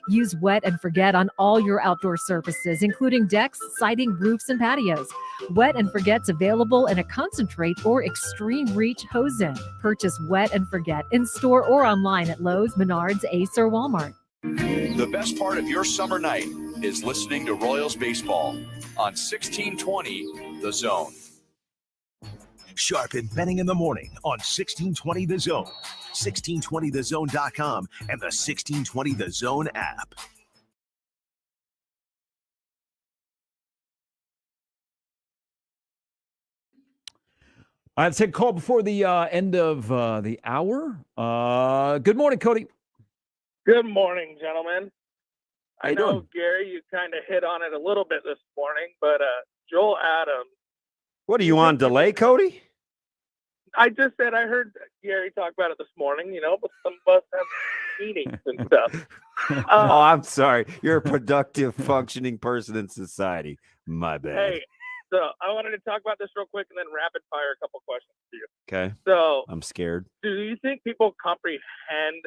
Use Wet and Forget on all your outdoor surfaces, including decks, siding, roofs, and patios. Wet and Forget's available in a concentrate or extreme reach hose-in. Purchase Wet and Forget in store or online at Lowe's, Menards, Ace, or Walmart. The best part of your summer night is listening to Royals baseball on 1620 The Zone. Sharp and Benning in the morning on 1620 The Zone, 1620thezone.com, and the 1620 The Zone app. All right, let's take a call before the end of the hour. Good morning, Cody. Good morning, gentlemen. How I you know, doing? Gary, you kind of hit on it a little bit this morning, but Joel Adams. What are you on delay, Cody? I just said I heard Gary talk about it this morning, but some of us have meetings and stuff. Oh, I'm sorry. You're a productive, functioning person in society. My bad. Hey, so I wanted to talk about this real quick and then rapid fire a couple questions to you. Okay. So I'm scared. do you think people comprehend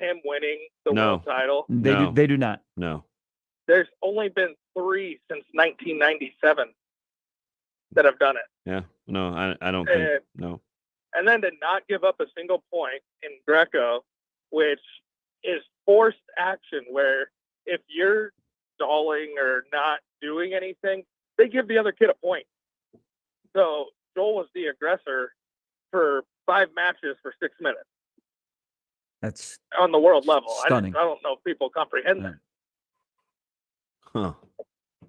him winning the world title? They do not. No. There's only been 3 since 1997 that have done it. Yeah. No, I don't think. No. And then to not give up a single point in Greco, which is forced action, where if you're stalling or not doing anything, they give the other kid a point. So Joel was the aggressor for 5 matches for 6 minutes. That's on the world level. stunning. I don't know if people comprehend that. Huh.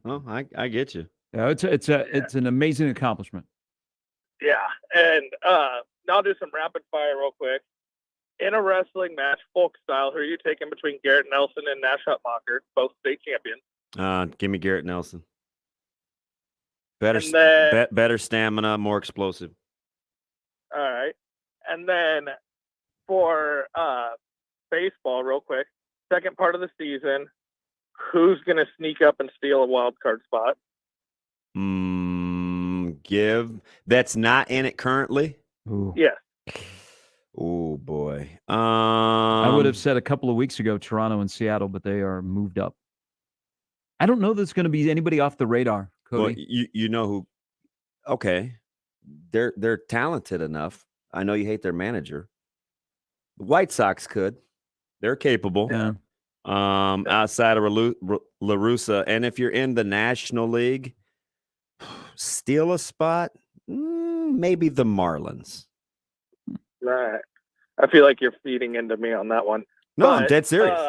Well, I get you. Yeah, it's an amazing accomplishment. Yeah, and I'll do some rapid fire real quick. In a wrestling match, folk style, who are you taking between Garrett Nelson and Nash Hutmacher, both state champions? Give me Garrett Nelson. Better, And then- better stamina, more explosive. All right. And then for baseball, real quick, second part of the season, who's going to sneak up and steal a wild card spot? That's not in it currently. Ooh. Yes. Oh boy. I would have said a couple of weeks ago Toronto and Seattle, but they are moved up. I don't know there's going to be anybody off the radar, Cody. Well, you know who? Okay, they're talented enough. I know you hate their manager. The White Sox could. They're capable. Yeah. Outside of La Russa, and if you're in the National League, steal a spot. Maybe the Marlins. Right. I feel like you're feeding into me on that one. No, I'm dead serious.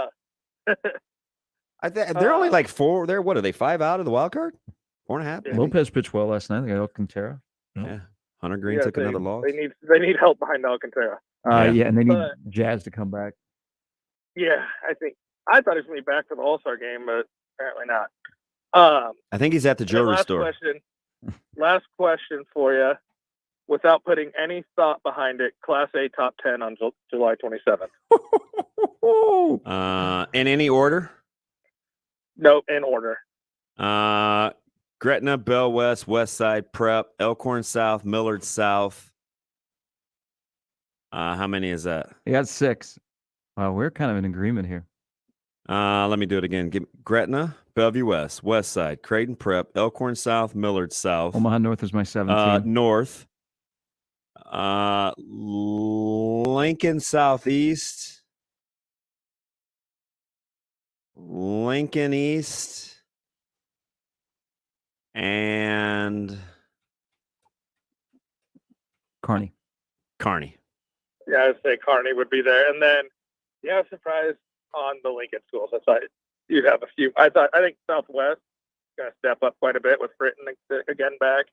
They're They're only like 4. They're what are they? 5 out of the wild card? 4.5. maybe? Lopez pitched well last night. They got Alcantara. Yeah. Hunter Green took another loss. They need help behind Alcantara. Yeah, and they need Jazz to come back. Yeah, I thought he was going to be back for the All-Star game, but apparently not. I think he's at the jewelry store. Last question for you, without putting any thought behind it. Class A top 10 on July 27th. In any order? Nope, in order. Gretna, Bell West, West Side, Prep, Elkhorn South, Millard South. How many is that? You got 6. Wow, we're kind of in agreement here. Let me do it again. Gretna, Bellevue West, West Side, Creighton Prep, Elkhorn South, Millard South. Omaha North is my 17th. North. Lincoln Southeast. Lincoln East. And Kearney. Yeah, I'd say Kearney would be there. And then, yeah, I was surprised on the Lincoln schools. I thought you'd have a few. I think Southwest is going to step up quite a bit with Fritton again back.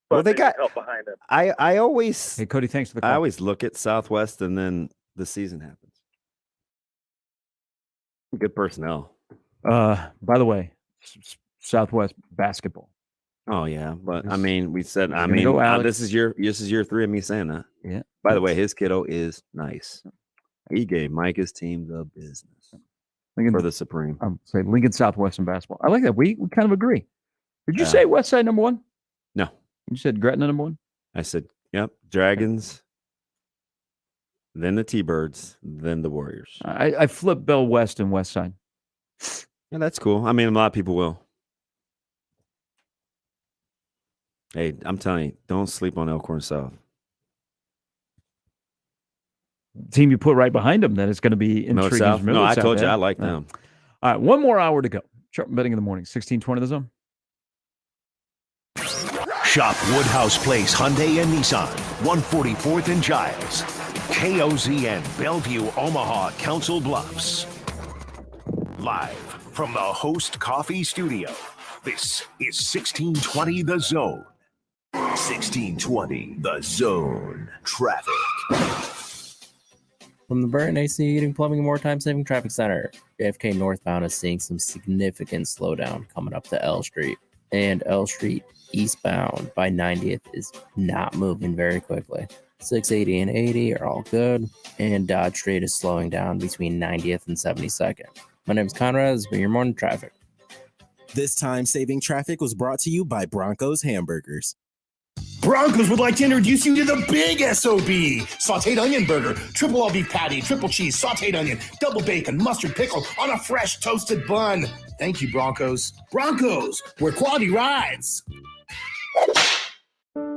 But well, they got help behind him. I always. Hey, Cody, thanks for the call. I always look at Southwest and then the season happens. Good personnel. By the way, Southwest basketball. Oh yeah, but I mean, we said. I Gonna mean, go, Alex. this is year 3 of me saying that. Yeah. By the way, his kiddo is nice. He gave Mike his team the business for the Supreme. Say Lincoln Southwest in basketball. I like that. We kind of agree. Did you say West Side number 1? No. You said Gretna number 1? I said, yep, Dragons, then the T-Birds, then the Warriors. I flipped Bell West and West Side. Yeah, that's cool. I mean, a lot of people will. Hey, I'm telling you, don't sleep on Elkhorn South. Team you put right behind them, that is going to be intriguing. South? No, I South, told you yeah. I like them. All right, one more hour to go. Sharp betting in the morning, 1620 the zone. Shop Woodhouse Place Hyundai and Nissan, 144th and Giles. KOZN, Bellevue, Omaha, Council Bluffs. Live from the Host Coffee Studio, this is 1620 The Zone. 1620 The Zone. Traffic. From the Burton AC Heating, Plumbing, and More Time Saving Traffic Center, JFK northbound is seeing some significant slowdown coming up to L Street. And L Street eastbound by 90th is not moving very quickly. 680 and 80 are all good, and Dodge Street is slowing down between 90th and 72nd. My name is Conrad. This has been your morning traffic. This time saving traffic was brought to you by Bronco's Hamburgers. Broncos would like to introduce you to the big SOB. Sauteed onion burger, triple all beef patty, triple cheese, sauteed onion, double bacon, mustard pickle on a fresh toasted bun. Thank you, Broncos. Broncos, where quality rides.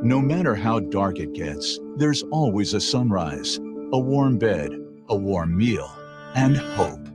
No matter how dark it gets, there's always a sunrise, a warm bed, a warm meal, and hope.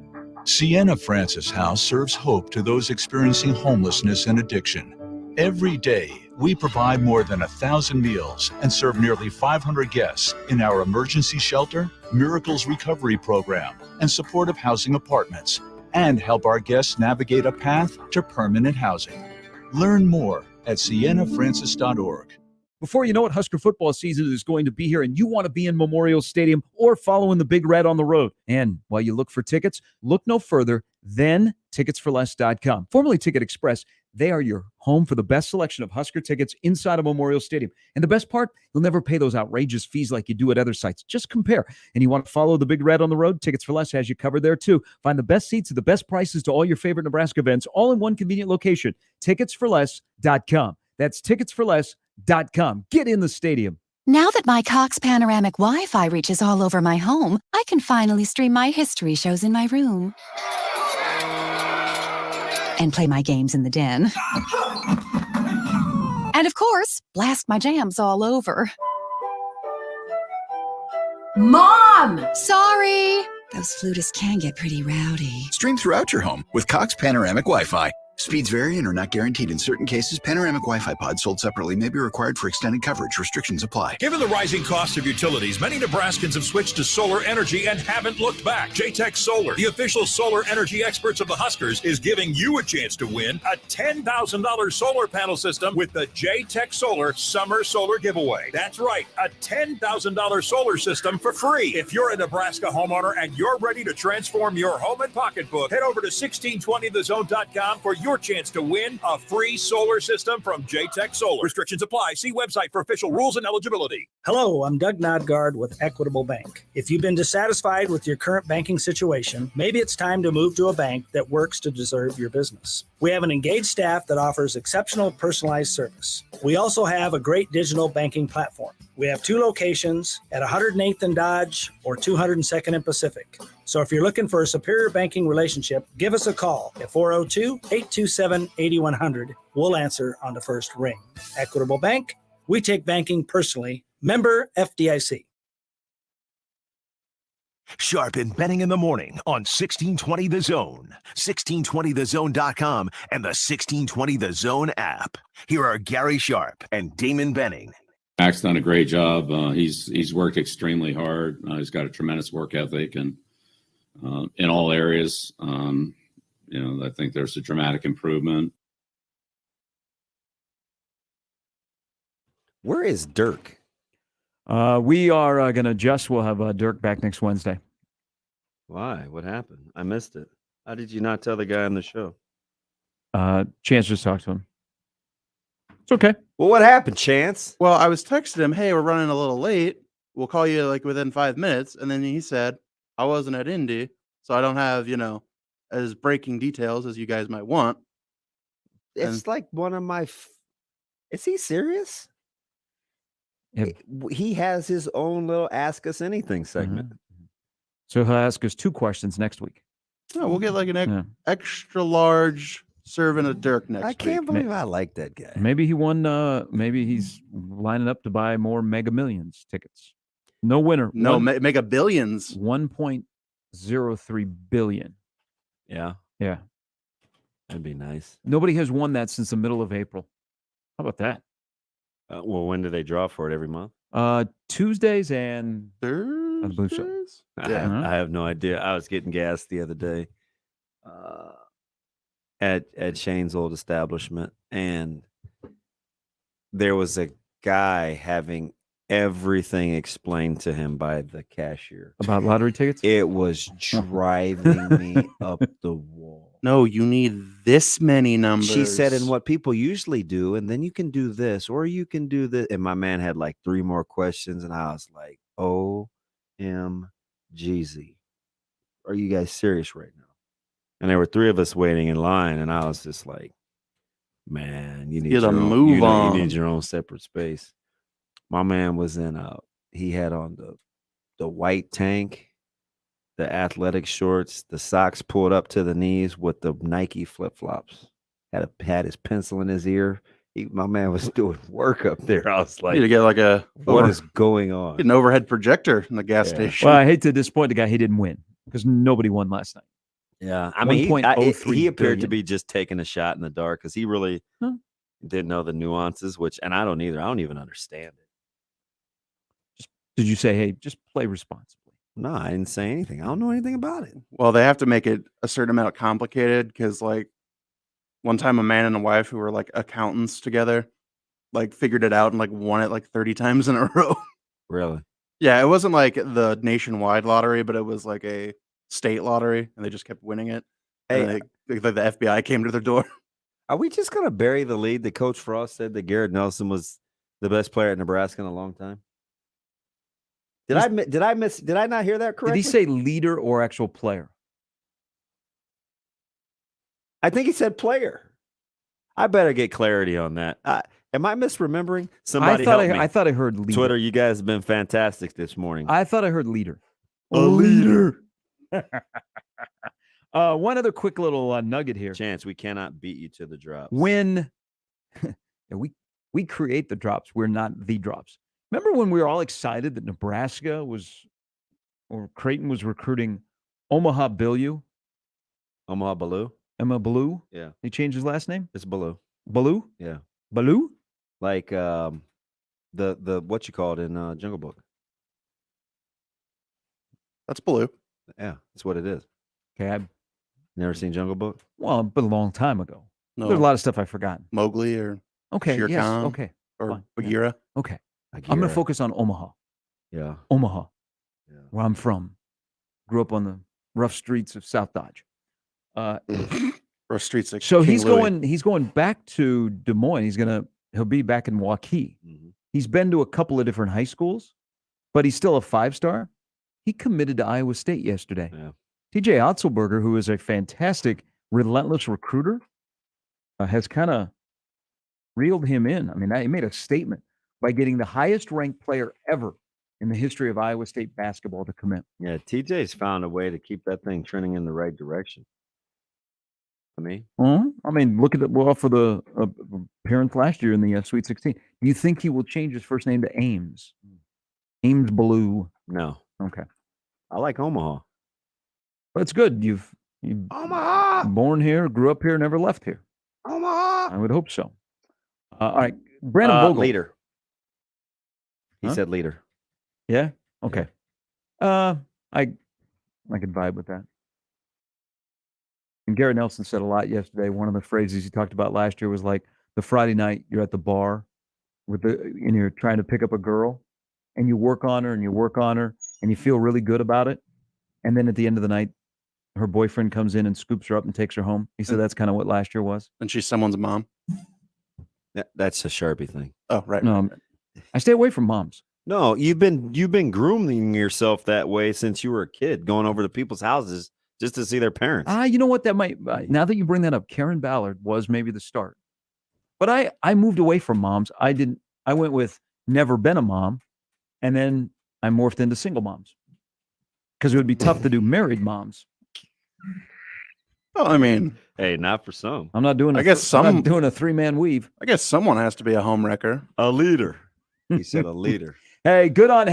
Sienna Francis House serves hope to those experiencing homelessness and addiction. Every day, we provide more than 1,000 meals and serve nearly 500 guests in our emergency shelter, Miracles Recovery Program, and supportive housing apartments, and help our guests navigate a path to permanent housing. Learn more at siennafrancis.org. Before you know it, Husker football season is going to be here, and you want to be in Memorial Stadium or following the Big Red on the road. And while you look for tickets, look no further than ticketsforless.com. Formerly Ticket Express, they are your home for the best selection of Husker tickets inside of Memorial Stadium. And the best part, you'll never pay those outrageous fees like you do at other sites. Just compare. And you want to follow the Big Red on the road? Tickets for Less has you covered there, too. Find the best seats at the best prices to all your favorite Nebraska events, all in one convenient location. Ticketsforless.com. That's ticketsforless.com. Get in the stadium. Now that my Cox Panoramic Wi-Fi reaches all over my home, I can finally stream my history shows in my room. And play my games in the den. And of course, blast my jams all over. Mom! Sorry! Those flutists can get pretty rowdy. Stream throughout your home with Cox Panoramic Wi-Fi. Speeds vary and are not guaranteed in certain cases. Panoramic Wi-Fi pods sold separately may be required for extended coverage. Restrictions apply. Given the rising cost of utilities, many Nebraskans have switched to solar energy and haven't looked back. JTech Solar, the official solar energy experts of the Huskers, is giving you a chance to win a $10,000 solar panel system with the JTech Solar Summer Solar Giveaway. That's right, a $10,000 solar system for free. If you're a Nebraska homeowner and you're ready to transform your home and pocketbook, head over to 1620thezone.com for your chance to win a free solar system from JTech Solar. Restrictions apply. See website for official rules and eligibility. Hello, I'm Doug Nodgard with Equitable Bank. If you've been dissatisfied with your current banking situation, maybe it's time to move to a bank that works to deserve your business. We have an engaged staff that offers exceptional personalized service. We also have a great digital banking platform. We have 2 locations at 108th and Dodge or 202nd and Pacific. So if you're looking for a superior banking relationship, give us a call at 402-827-8100. We'll answer on the first ring. Equitable Bank, we take banking personally. Member FDIC. Sharp and Benning in the morning on 1620 The Zone, 1620thezone.com, and the 1620 The Zone app. Here are Gary Sharp and Damon Benning. Mac's done a great job. He's worked extremely hard. He's got a tremendous work ethic, and in all areas, I think there's a dramatic improvement. Where is Dirk? We are going to adjust. We'll have Dirk back next Wednesday. Why? What happened? I missed it. How did you not tell the guy on the show? Chance just talked to him. It's okay. Well, what happened, Chance? Well, I was texting him, hey, we're running a little late. We'll call you like within 5 minutes. And then he said, I wasn't at Indy, so I don't have, as breaking details as you guys might want. It's like one of my... Is he serious? He has his own little Ask Us Anything segment. Mm-hmm. So he'll ask us 2 questions next week. No, we'll get like an extra large serving of Dirk next week. I can't believe I like that guy. Maybe he won. Maybe he's lining up to buy more Mega Millions tickets. No winner. No, Mega Billions. 1.03 billion. Yeah. Yeah. That'd be nice. Nobody has won that since the middle of April. How about that? Well, when do they draw for it? Every month? Tuesdays and Thursdays? Yeah, I have no idea. I was getting gas the other day at Shane's old establishment, and there was a guy having everything explained to him by the cashier about lottery tickets. It was driving me up the wall. No, you need this many numbers. She said, and what people usually do, and then you can do this, or you can do this. And my man had like 3 more questions, and I was like, OMGZ. Are you guys serious right now? And there were 3 of us waiting in line, and I was just like, man, you need Get a your own, move on. You need your own separate space. My man was in he had on the white tank, the athletic shorts, the socks pulled up to the knees with the Nike flip-flops. Had his pencil in his ear. My man was doing work up there. I was like, you need to get like what is going on? Get an overhead projector in the gas station. Well, I hate to disappoint the guy. He didn't win because nobody won last night. Yeah, I mean, he 1.03 appeared to billion. be just taking a shot in the dark because he really didn't know the nuances, and I don't either. I don't even understand it. Did you say, hey, just play responsibly? No, I didn't say anything. I don't know anything about it. Well, they have to make it a certain amount complicated because, like, one time a man and a wife who were like accountants together, like, figured it out and like won it like 30 times in a row. Really? Yeah, it wasn't like the nationwide lottery, but it was like a state lottery, and they just kept winning it. Hey, and the FBI came to their door. Are we just gonna bury the lead that Coach Frost said that Garrett Nelson was the best player at Nebraska in a long time? Did I not hear that correctly? Did he say leader or actual player? I think he said player. I better get clarity on that. Am I misremembering? Somebody help me. I thought I heard leader. Twitter, you guys have been fantastic this morning. I thought I heard leader. A leader. One other quick little nugget here. Chance, we cannot beat you to the drops. When we create the drops, we're not the drops. Remember when we were all excited that Nebraska or Creighton was recruiting Omaha Billu? Omaha Billu? Emma Baloo? Yeah. He changed his last name? It's Baloo. Baloo? Yeah. Baloo? Like the what you call it in Jungle Book. That's Baloo. Yeah, that's what it is. Okay, I've never seen Jungle Book? Well, but a long time ago. No. There's a lot of stuff I've forgotten. Mowgli or Okay, Shere yes, Khan okay. or fine, yeah. Bagheera. Okay. I'm going to focus on Omaha. Yeah. Omaha, where I'm from. Grew up on the rough streets of South Dodge. Rough streets. Like So King he's going back to Des Moines. He'll be back in Waukee. Mm-hmm. He's been to a couple of different high schools, but he's still a 5-star. He committed to Iowa State yesterday. Yeah. TJ Otzelberger, who is a fantastic, relentless recruiter, has kind of reeled him in. I mean, he made a statement by getting the highest ranked player ever in the history of Iowa State basketball to commit. Yeah, TJ's found a way to keep that thing trending in the right direction. I mean, look at it for the appearance last year in the Sweet 16. Do you think he will change his first name to Ames? Ames Baloo? No. Okay. I like Omaha. Well, it's good. You've Omaha! Born here, grew up here, never left here. Omaha! I would hope so. All right. Brandon Vogel. Leader. He Huh? said leader. Yeah? Okay. I could vibe with that. And Garrett Nelson said a lot yesterday. One of the phrases he talked about last year was like the Friday night you're at the bar and you're trying to pick up a girl and you work on her and you work on her and you feel really good about it. And then at the end of the night, her boyfriend comes in and scoops her up and takes her home. He said that's kind of what last year was. And she's someone's mom. That's a Sharpie thing. Oh, right. No, I stay away from moms. No, you've been grooming yourself that way since you were a kid, going over to people's houses just to see their parents. You know what? That might, now that you bring that up, Karen Ballard was maybe the start. But I moved away from moms. I went with never been a mom. And then I morphed into single moms. Because it would be tough to do married moms. Oh, I mean, hey, not for some. I'm not doing. I guess I'm not doing a 3-man weave. I guess someone has to be a homewrecker. A leader. He said a leader. Hey, good. By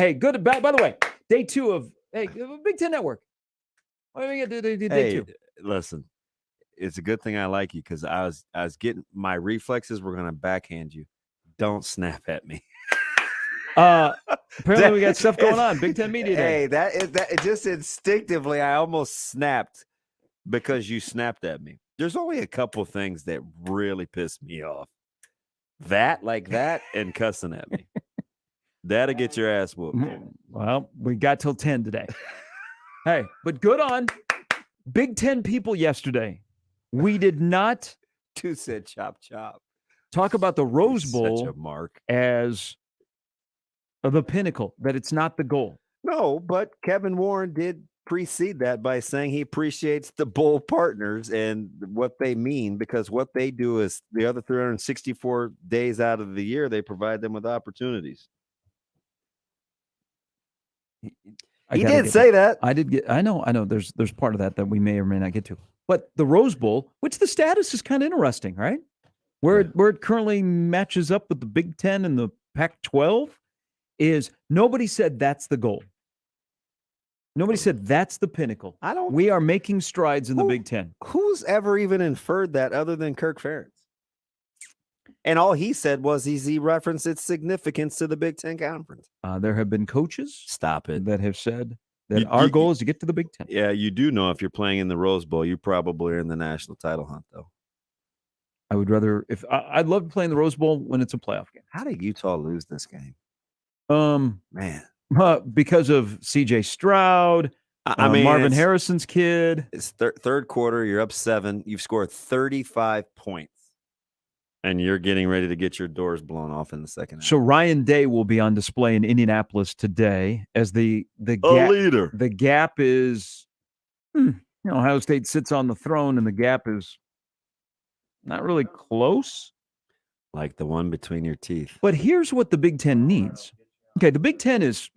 the way, day 2 of Big Ten Network. What do we get? Day 2. Listen, it's a good thing I like you because I was getting my reflexes were going to backhand you. Don't snap at me. Apparently we got stuff going on. Big Ten Media Day. Hey, that just instinctively I almost snapped because you snapped at me. There's only a couple things that really piss me off. That and cussing at me. That'll get your ass whooped. Well, we got till 10 today. Hey, but good on Big Ten people yesterday. We did not Two said chop chop. talk about the Rose Such Bowl a mark. as the pinnacle, that it's not the goal. No, but Kevin Warren did precede that by saying he appreciates the bowl partners and what they mean, because what they do is the other 364 days out of the year, they provide them with opportunities. He did say that. I know. There's part of that we may or may not get to. But the Rose Bowl, which the status is kind of interesting, right? Where it currently matches up with the Big Ten and the Pac-12 is nobody said that's the goal. Nobody said that's the pinnacle. We are making strides in the Big Ten. Who's ever even inferred that other than Kirk Ferentz? And all he said was he referenced its significance to the Big Ten Conference. There have been coaches that have said that our goal is to get to the Big Ten. Yeah, you do know if you're playing in the Rose Bowl, you probably are in the national title hunt, though. I would rather I'd love to play in the Rose Bowl when it's a playoff game. How did Utah lose this game? Man. Because of C.J. Stroud, Marvin Harrison's kid. It's third quarter. You're up 7. You've scored 35 points. And you're getting ready to get your doors blown off in the second half. So Ryan Day will be on display in Indianapolis today as the leader. The gap is, Ohio State sits on the throne, and the gap is not really close. Like the one between your teeth. But here's what the Big Ten needs. Okay, the Big Ten is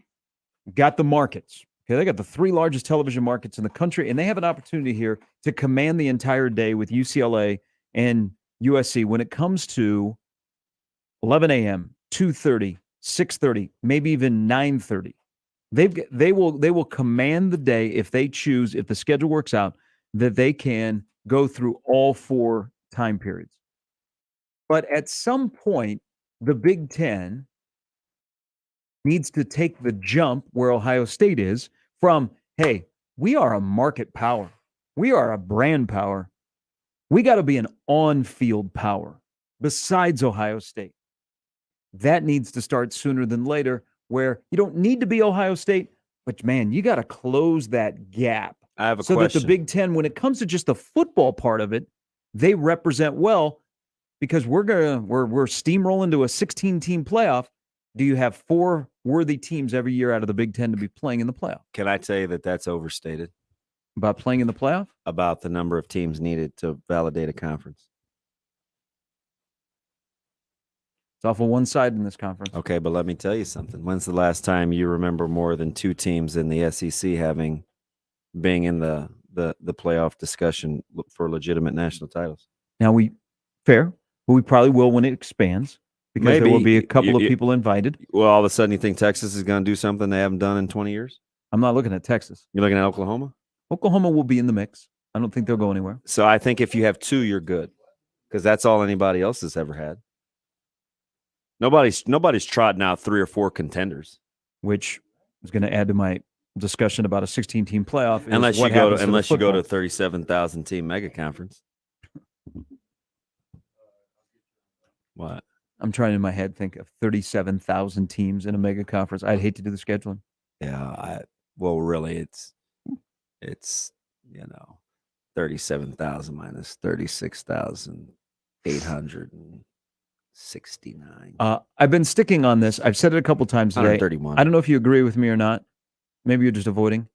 got the markets. Okay, they got the 3 largest television markets in the country, and they have an opportunity here to command the entire day with UCLA and USC when it comes to 11 a.m., 2:30, 6:30, maybe even 9:30. They will command the day if they choose, if the schedule works out, that they can go through all 4 time periods. But at some point, the Big Ten needs to take the jump where Ohio State is from, hey, we are a market power. We are a brand power. We got to be an on-field power besides Ohio State. That needs to start sooner than later, where you don't need to be Ohio State, but man, you got to close that gap. I have a question. question. That the Big Ten, when it comes to just the football part of it, they represent well, because we're steamrolling to a 16-team playoff. Do you have 4 worthy teams every year out of the Big Ten to be playing in the playoff? Can I tell you that that's overstated? About playing in the playoff? About the number of teams needed to validate a conference. It's awful one-sided in this conference. Okay, but let me tell you something. When's the last time you remember more than 2 teams in the SEC being in the playoff discussion for legitimate national titles? Now, but we probably will when it expands, because there will be a couple of people invited. Well, all of a sudden you think Texas is going to do something they haven't done in 20 years? I'm not looking at Texas. You're looking at Oklahoma? Oklahoma will be in the mix. I don't think they'll go anywhere. So I think if you have 2, you're good, because that's all anybody else has ever had. Nobody's trotting out 3 or 4 contenders. Which is going to add to my discussion about a 16-team playoff. Unless you go to a 37,000 team mega conference. What? I'm trying in my head think of 37,000 teams in a mega conference. I'd hate to do the scheduling. Yeah, really, it's 37,000 minus 36,869. I've been sticking on this. I've said it a couple times today. 131. I don't know if you agree with me or not. Maybe you're just avoiding.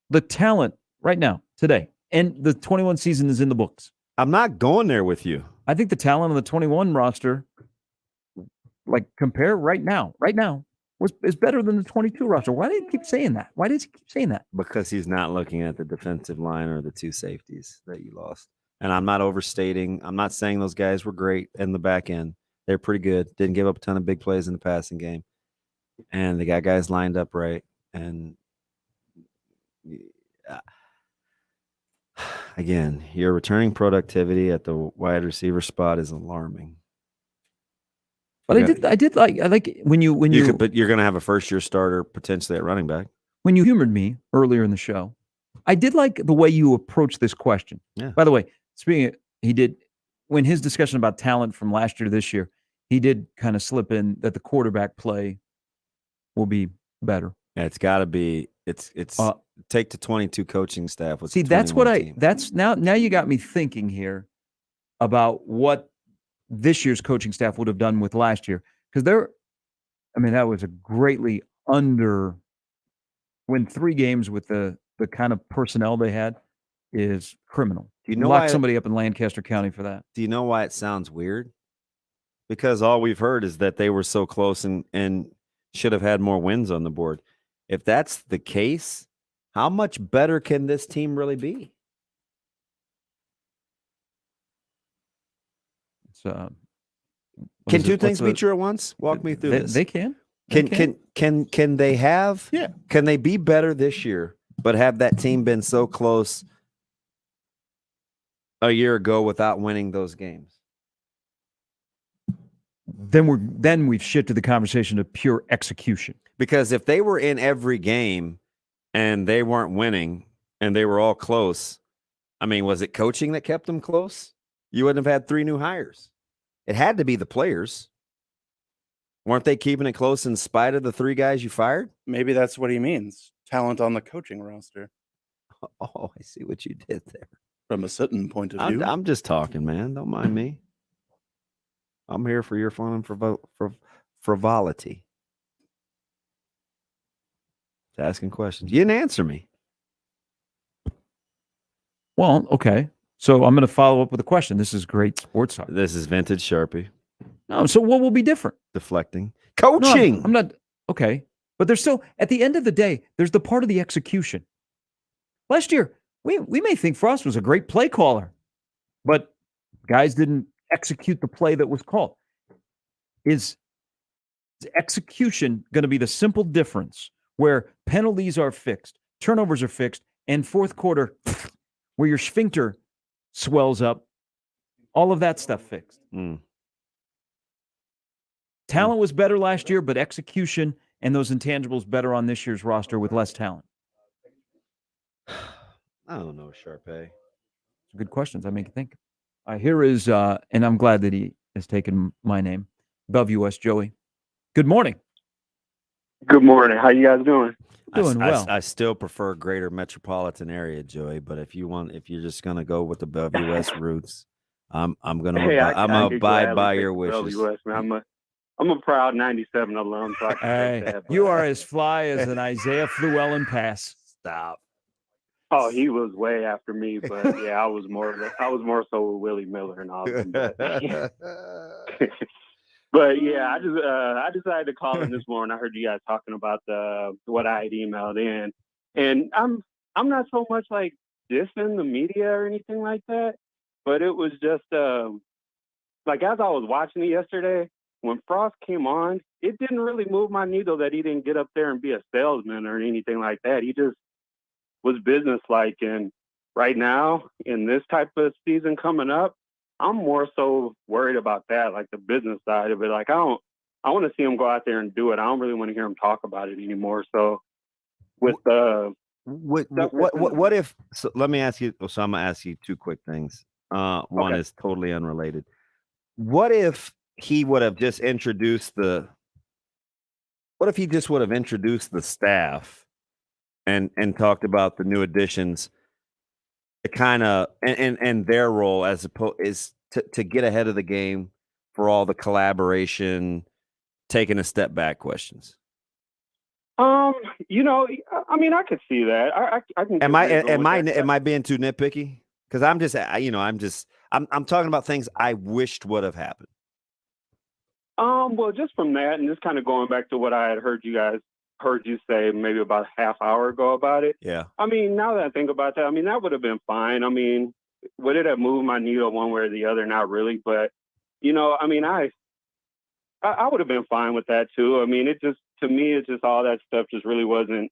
The talent right now, today, and the 21 season is in the books. I'm not going there with you. I think the talent on the 21 roster, compare right now, is better than the 22 roster. Why did he keep saying that? Why does he keep saying that? Because he's not looking at the defensive line or the 2 safeties that you lost. And I'm not overstating. I'm not saying those guys were great in the back end. They're pretty good. Didn't give up a ton of big plays in the passing game. And they got guys lined up right. And again, your returning productivity at the wide receiver spot is alarming. But I did like when you but you're going to have a first-year starter potentially at running back. When you humored me earlier in the show, I did like the way you approached this question. Yeah. By the way, he did when his discussion about talent from last year to this year, he did kind of slip in that the quarterback play will be better. Yeah, it's got to be. It's take the 22 coaching staff. With See, the that's what 21 team. that's now you got me thinking here about what this year's coaching staff would have done with last year, because that was a greatly win 3 games with the kind of personnel they had is criminal. Do you know Lock why somebody up in Lancaster County for that? Do you know why it sounds weird? Because all we've heard is that they were so close and should have had more wins on the board. If that's the case, how much better can this team really be? Can two things be true at once? Walk me through this. They can. Can they have? Yeah. Can they be better this year, but have that team been so close a year ago without winning those games? Then we've shifted the conversation to pure execution. Because if they were in every game and they weren't winning and they were all close, was it coaching that kept them close? You wouldn't have had 3 new hires. It had to be the players. Weren't they keeping it close in spite of the 3 guys you fired? Maybe that's what he means. Talent on the coaching roster. Oh, I see what you did there. From a certain point of view. I'm just talking, man. Don't mind me. I'm here for your fun and frivolity. Just asking questions. You didn't answer me. Well, okay. So I'm going to follow up with a question. This is great sports talk. This is vintage Sharpie. No, so what will be different? Deflecting. Coaching. No, I'm not. Okay. But there's still, at the end of the day, there's the part of the execution. Last year, we may think Frost was a great play caller, but guys didn't execute the play that was called. Is execution going to be the simple difference where penalties are fixed, turnovers are fixed, and fourth quarter, where your sphincter swells up, all of that stuff fixed? Talent was better last year, but execution and those intangibles better on this year's roster with less talent. I don't know, Sharpay. Good questions. I make you think. Here is, and I'm glad that he has taken my name, Bellevue West Joey. Good morning. Good morning. How you guys doing? Doing well. I still prefer greater metropolitan area, Joey. But if you're just gonna go with the Bellevue West roots, I'm gonna abide by your wishes. West, man. I'm a proud 97 alum. So I can take that, you are as fly as an Isaiah Fluellen pass. Stop. Oh, he was way after me, but yeah, I was more so with Willie Miller and all of them. But yeah, I decided to call in this morning. I heard you guys talking about what I had emailed in, and I'm not so much like dissing the media or anything like that, but it was just like as I was watching it yesterday, when Frost came on, it didn't really move my needle that he didn't get up there and be a salesman or anything like that. He just was businesslike, and right now in this type of season coming up, I'm more so worried about that, like the business side of it. Like I want to see him go out there and do it. I don't really want to hear him talk about it anymore. So with what if? So let me ask you. So I'm gonna ask you 2 quick things. One is totally unrelated. What if he would have just introduced the? What if he just would have introduced the staff and talked about the new additions? To kind of and their role as opposed is to get ahead of the game for all the collaboration, taking a step back questions. I could see that. I can. Am I being too nitpicky? Because I'm talking about things I wished would have happened. Well, just from that, and just kind of going back to what I had heard you say maybe about a half hour ago about it. Yeah. Now that I think about that, that would have been fine. Would it have moved my needle one way or the other? Not really, but I would have been fine with that too. To me, it's just all that stuff just really wasn't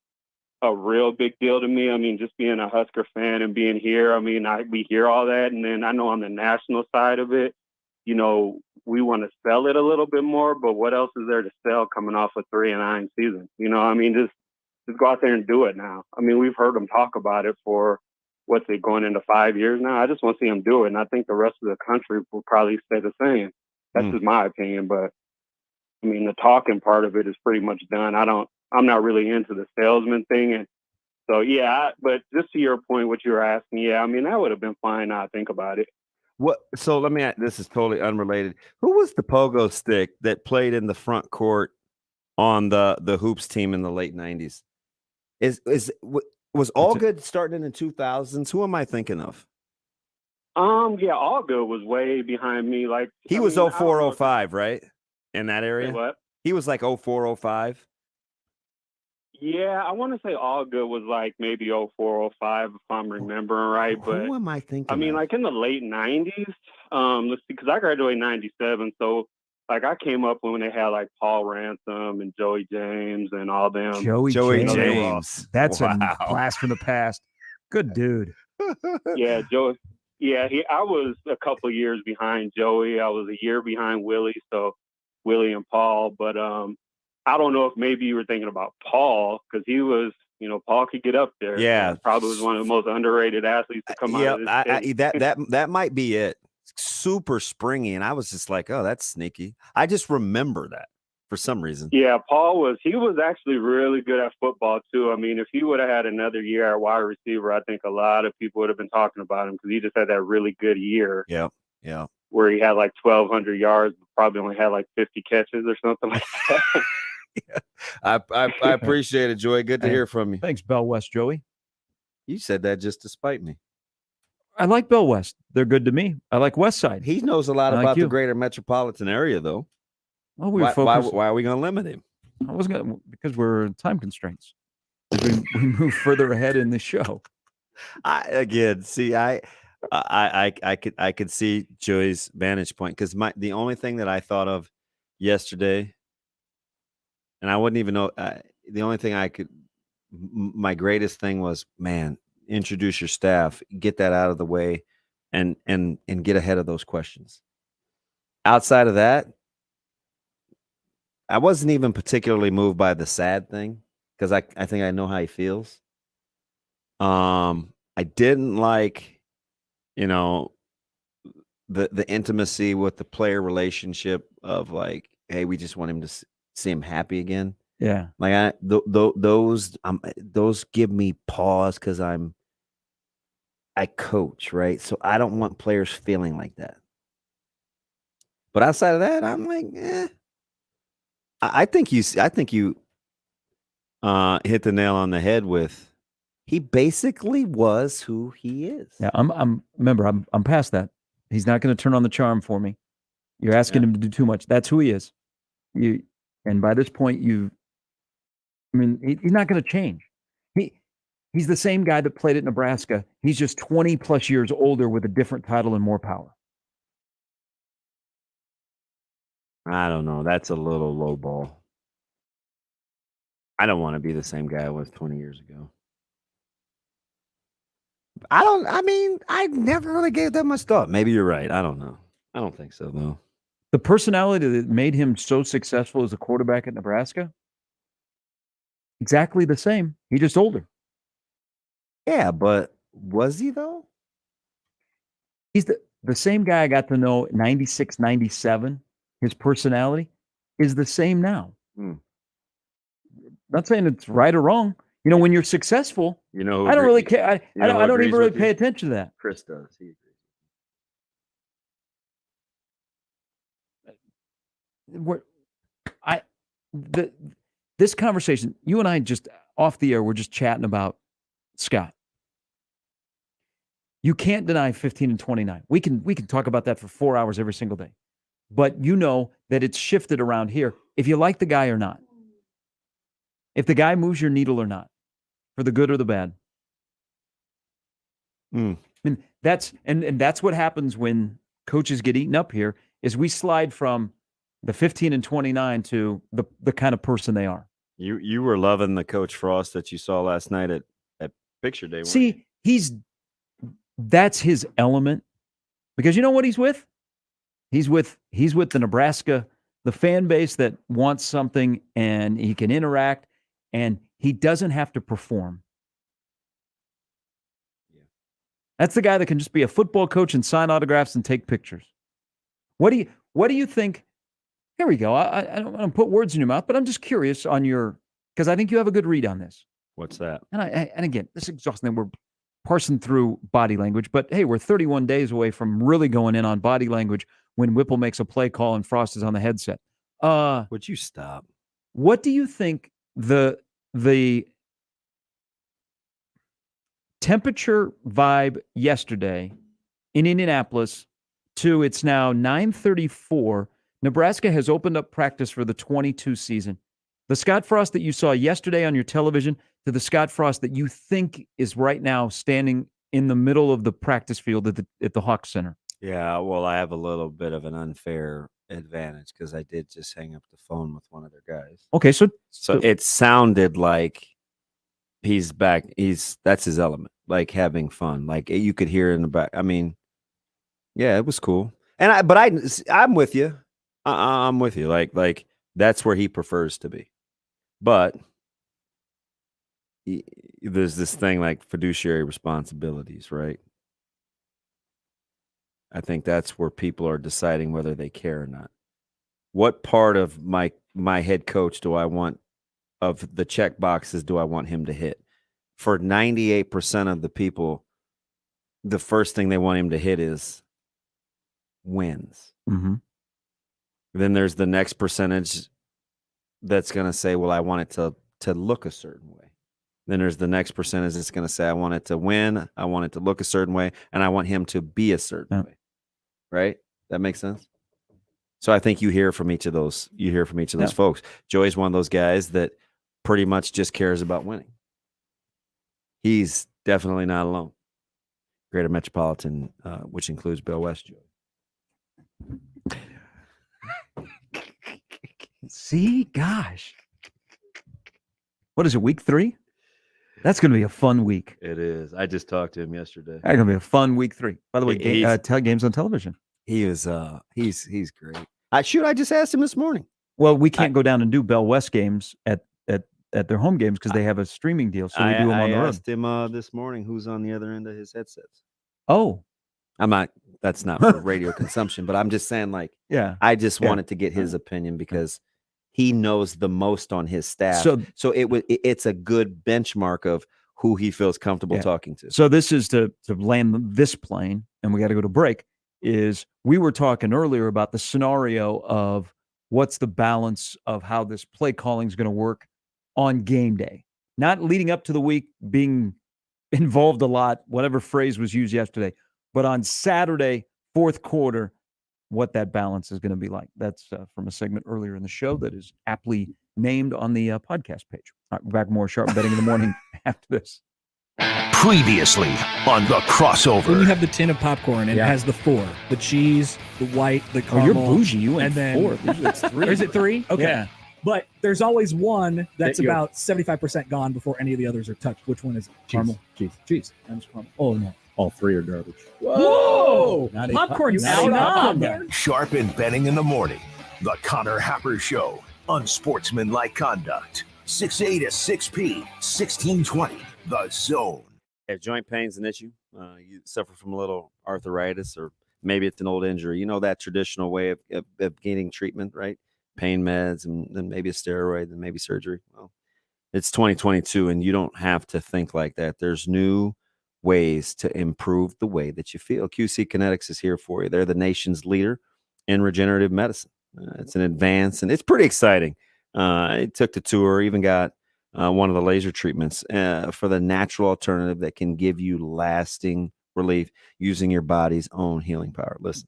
a real big deal to me. Just being a Husker fan and being here, we hear all that, and then I know on the national side of it, we want to sell it a little bit more, but what else is there to sell coming off a 3-9 season? Just go out there and do it now. We've heard them talk about it for going into 5 years now. I just want to see them do it, and I think the rest of the country will probably say the same. That's just my opinion. But I mean, the talking part of it is pretty much done. I'm not really into the salesman thing. And so, yeah, but just to your point, what you were asking, yeah, I mean, that would have been fine now I think about it. What? So let me. This is totally unrelated. Who was the pogo stick that played in the front court on the hoops team in the late '90s? Was Allgood starting in the 2000s? Who am I thinking of? Yeah, Allgood was way behind me. Like He was 04, 05, right? In that area? What? He was like 04, 05. Yeah, I want to say Allgood was like maybe 04, 05, if I'm remembering right. But Who am I thinking? I mean, like in the late '90s. Let's see, because I graduated '97, so like I came up when they had like Paul Ransom and Joey James and all them. Joey James. That's a blast from the past. Good dude. Yeah, Joey. Yeah, I was a couple years behind Joey. I was a year behind Willie, so Willie and Paul. But I don't know if maybe you were thinking about Paul because he was, Paul could get up there. Yeah, probably was one of the most underrated athletes to come out of this state. That might be it. Super springy, and I was just like, oh, that's sneaky. I just remember that for some reason. Yeah, Paul was actually really good at football too. I mean, if he would have had another year at wide receiver, I think a lot of people would have been talking about him because he just had that really good year. Yeah. Where he had like 1,200 yards, probably only had like 50 catches or something like that. I appreciate it, Joey. Good to hear from you. Thanks, Bell West, Joey. You said that just to spite me. I like Bell West. They're good to me. I like West Side. He knows a lot about the greater metropolitan area, though. Well, why are we going to limit him? I was going to, because we're time constraints. We move further ahead in the show. I could see Joey's vantage point because the only thing that I thought of yesterday, and I wouldn't even know. The only thing my greatest thing was, man, introduce your staff, get that out of the way, and get ahead of those questions. Outside of that, I wasn't even particularly moved by the sad thing because I think I know how he feels. I didn't like, the intimacy with the player relationship of like, hey, we just want him to see him happy again. Yeah, like those give me pause because I coach, right? So I don't want players feeling like that. But outside of that, I'm like, I think you hit the nail on the head with he basically was who he is. Yeah, I'm past that. He's not going to turn on the charm for me. You're asking him to do too much. That's who he is. And by this point, he's not going to change. He's the same guy that played at Nebraska. He's just 20 plus years older with a different title and more power. I don't know. That's a little low ball. I don't want to be the same guy I was 20 years ago. I never really gave that much thought. Maybe you're right. I don't know. I don't think so, though. The personality that made him so successful as a quarterback at Nebraska, exactly the same. He's just older. Yeah, but was he, though? He's the same guy I got to know at 96, 97. His personality is the same now. Not saying it's right or wrong. When you're successful, I don't really care. I don't even really pay attention to that. Chris does. He agrees. This conversation, you and I just off the air, we're just chatting about Scott. You can't deny 15 and 29. We can talk about that for 4 hours every single day. But you know that it's shifted around here. If you like the guy or not, if the guy moves your needle or not, for the good or the bad. That's what happens when coaches get eaten up here. Is we slide from the 15 and 29 to the kind of person they are. You were loving the Coach Frost that you saw last night at Picture Day. See, that's his element, because you know what he's with? He's with the Nebraska, the fan base that wants something, and he can interact, and he doesn't have to perform. Yeah. That's the guy that can just be a football coach and sign autographs and take pictures. What do What do you think? Here we go. I don't want to put words in your mouth, but I'm just curious on because I think you have a good read on this. What's that? And again, this is exhausting. We're parsing through body language, but hey, we're 31 days away from really going in on body language when Whipple makes a play call and Frost is on the headset. Would you stop? What do you think the temperature vibe yesterday in Indianapolis to it's now 9:34? Nebraska has opened up practice for the 22 season. The Scott Frost that you saw yesterday on your television to the Scott Frost that you think is right now standing in the middle of the practice field at the Hawks Center. Yeah, well, I have a little bit of an unfair advantage because I did just hang up the phone with one of their guys. Okay, so it sounded like he's back. That's his element, like having fun. Like you could hear in the back. I mean, yeah, it was cool. And I'm with you. I'm with you. Like that's where he prefers to be. But there's this thing like fiduciary responsibilities, right? I think that's where people are deciding whether they care or not. What part of my head coach do I want of the check boxes do I want him to hit? For 98% of the people, the first thing they want him to hit is wins. Mm-hmm. Then there's the next percentage that's going to say, well, I want it to look a certain way. Then there's the next percentage that's going to say, I want it to win, I want it to look a certain way, and I want him to be a certain way. Right? That makes sense? So I think you hear from each of those. You hear from each of those folks. Joey's one of those guys that pretty much just cares about winning. He's definitely not alone. Greater Metropolitan, which includes Bill West, Joey. See, gosh. What is it, week 3? That's going to be a fun week. It is. I just talked to him yesterday. That's going to be a fun week 3. By the way, games on television. He is. He's great. I just asked him this morning. Well, we can't go down and do Bell West games at their home games because they have a streaming deal. So we do them on the road. I asked him this morning who's on the other end of his headsets. Oh, I'm not. That's not for radio consumption, but I'm just saying, like, I just wanted to get his opinion because he knows the most on his staff. So it's a good benchmark of who he feels comfortable talking to. So this is to land this plane, and we got to go to break. Is we were talking earlier about the scenario of what's the balance of how this play calling is going to work on game day, not leading up to the week, being involved a lot, whatever phrase was used yesterday, but on Saturday, fourth quarter, what that balance is going to be like. That's from a segment earlier in the show that is aptly named on the podcast page. All right, we're back more Sharp Betting in the Morning after this. Previously on the crossover. When you have the tin of popcorn and it has the 4, the cheese, the white, the caramel. Oh, you're bougie. You went and then, 4. Usually it's 3. Or is it 3? Okay. Yeah. But there's always one that's That you're- about 75% gone before any of the others are touched. Which one is it? Caramel? Cheese. That was caramel. Oh, no. All 3 are garbage. Whoa! Not a Popcorn, you not a snob. popcorn. Sharp and Betting in the Morning. The Connor Happer Show. Unsportsmanlike conduct. 6A to 6P. 1620. The Zone. If joint pain's an issue, you suffer from a little arthritis, or maybe it's an old injury, you know that traditional way of getting treatment, right? Pain meds, and then maybe a steroid, and maybe surgery. Well, it's 2022, and you don't have to think like that. There's new ways to improve the way that you feel. QC Kinetics is here for you. They're the nation's leader in regenerative medicine. It's an advance, and it's pretty exciting. I took the tour, even got one of the laser treatments for the natural alternative that can give you lasting relief using your body's own healing power. Listen,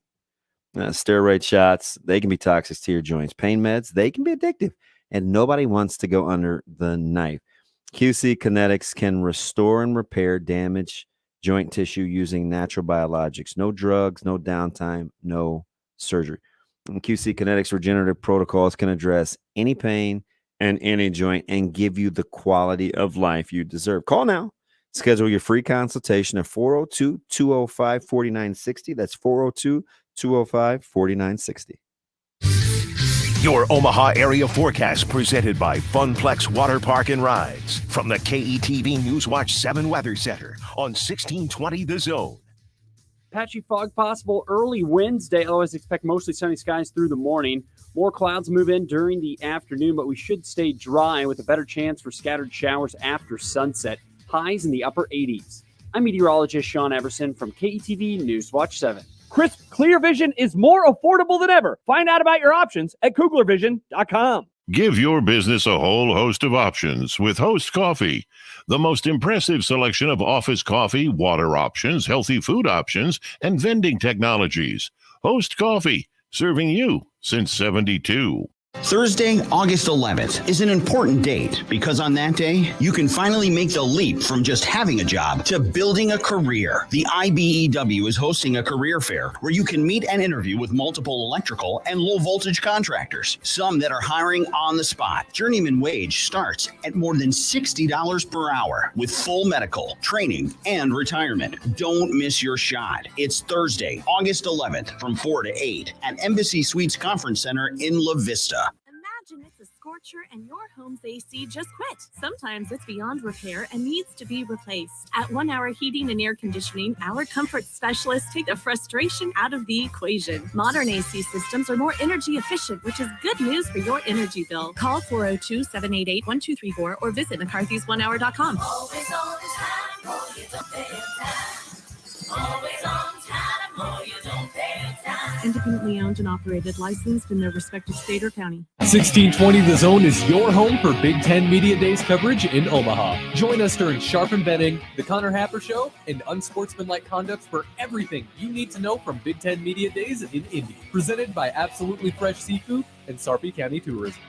steroid shots, they can be toxic to your joints. Pain meds, they can be addictive, and nobody wants to go under the knife. QC Kinetics can restore and repair damaged joint tissue using natural biologics. No drugs, no downtime, no surgery. And QC Kinetics regenerative protocols can address any pain and any joint and give you the quality of life you deserve. Call now. Schedule your free consultation at 402-205-4960. That's 402-205-4960. Your Omaha area forecast presented by Funplex Water Park and Rides from the KETV Newswatch 7 Weather Center on 1620 The Zone. Patchy fog possible early Wednesday. Otherwise, expect mostly sunny skies through the morning. More clouds move in during the afternoon, but we should stay dry with a better chance for scattered showers after sunset. Highs in the upper 80s. I'm meteorologist Sean Everson from KETV Newswatch 7. Crisp, clear vision is more affordable than ever. Find out about your options at KuglerVision.com. Give your business a whole host of options with Host Coffee. The most impressive selection of office coffee, water options, healthy food options, and vending technologies. Host Coffee, serving you since 72. Thursday, August 11th is an important date because on that day, you can finally make the leap from just having a job to building a career. The IBEW is hosting a career fair where you can meet and interview with multiple electrical and low voltage contractors, some that are hiring on the spot. Journeyman wage starts at more than $60 per hour with full medical, training, and retirement. Don't miss your shot. It's Thursday, August 11th from 4 to 8 at Embassy Suites Conference Center in La Vista. Imagine it's a scorcher and your home's AC just quit. Sometimes it's beyond repair and needs to be replaced. At 1 Hour Heating and Air Conditioning, our comfort specialists take the frustration out of the equation. Modern AC systems are more energy efficient, which is good news for your energy bill. Call 402-788-1234 or visit McCarthy's1hour.com. Always on time, or you don't pay time. Always on time, or you don't pay time. Independently owned and operated, licensed in their respective state or county. 1620 The Zone is your home for Big Ten Media Days coverage in Omaha. Join us during Sharp and Benning, The Connor Happer Show, and Unsportsmanlike Conduct for everything you need to know from Big Ten Media Days in Indy. Presented by Absolutely Fresh Seafood and Sarpy County Tourism.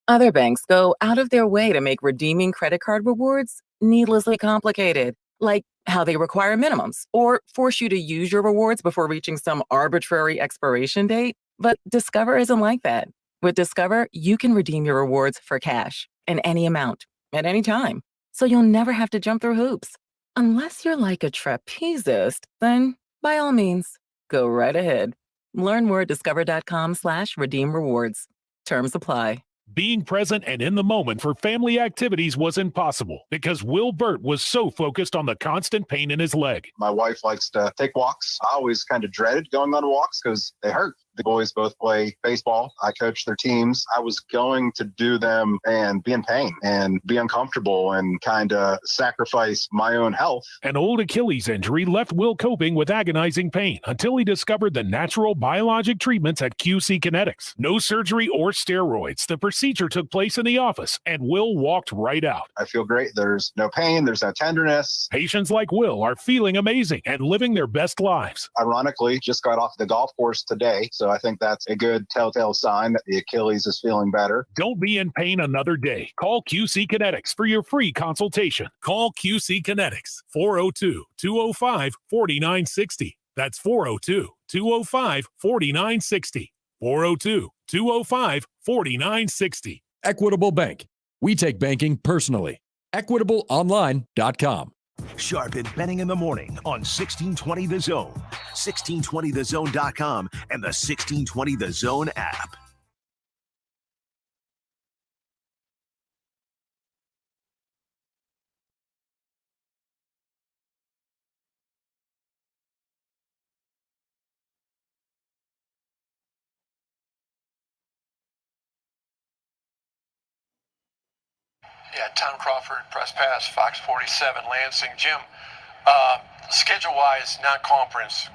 Other banks go out of their way to make redeeming credit card rewards needlessly complicated, like how they require minimums or force you to use your rewards before reaching some arbitrary expiration date. But Discover isn't like that. With Discover, you can redeem your rewards for cash in any amount at any time, so you'll never have to jump through hoops. Unless you're like a trapezist, then by all means, go right ahead. Learn more at discover.com/redeem rewards. Terms apply. Being present and in the moment for family activities was impossible because Will Burt was so focused on the constant pain in his leg. My wife likes to take walks. I always kind of dreaded going on walks because they hurt. The boys both play baseball. I coach their teams. I was going to do them and be in pain and be uncomfortable and kind of sacrifice my own health. An old Achilles injury left Will coping with agonizing pain until he discovered the natural biologic treatments at QC Kinetics. No surgery or steroids. The procedure took place in the office and Will walked right out. I feel great. There's no pain. There's no tenderness. Patients like Will are feeling amazing and living their best lives. Ironically, just got off the golf course today, so I think that's a good telltale sign that the Achilles is feeling better. Don't be in pain another day. Call QC Kinetics for your free consultation. Call QC Kinetics, 402-205-4960. That's 402-205-4960. 402-205-4960. Equitable Bank. We take banking personally. EquitableOnline.com. Sharp and Benning in the morning on 1620 The Zone, 1620thezone.com, and the 1620 The Zone app. Yeah, Tom Crawford, press pass, Fox 47, Lansing. Jim, schedule-wise, non-conference,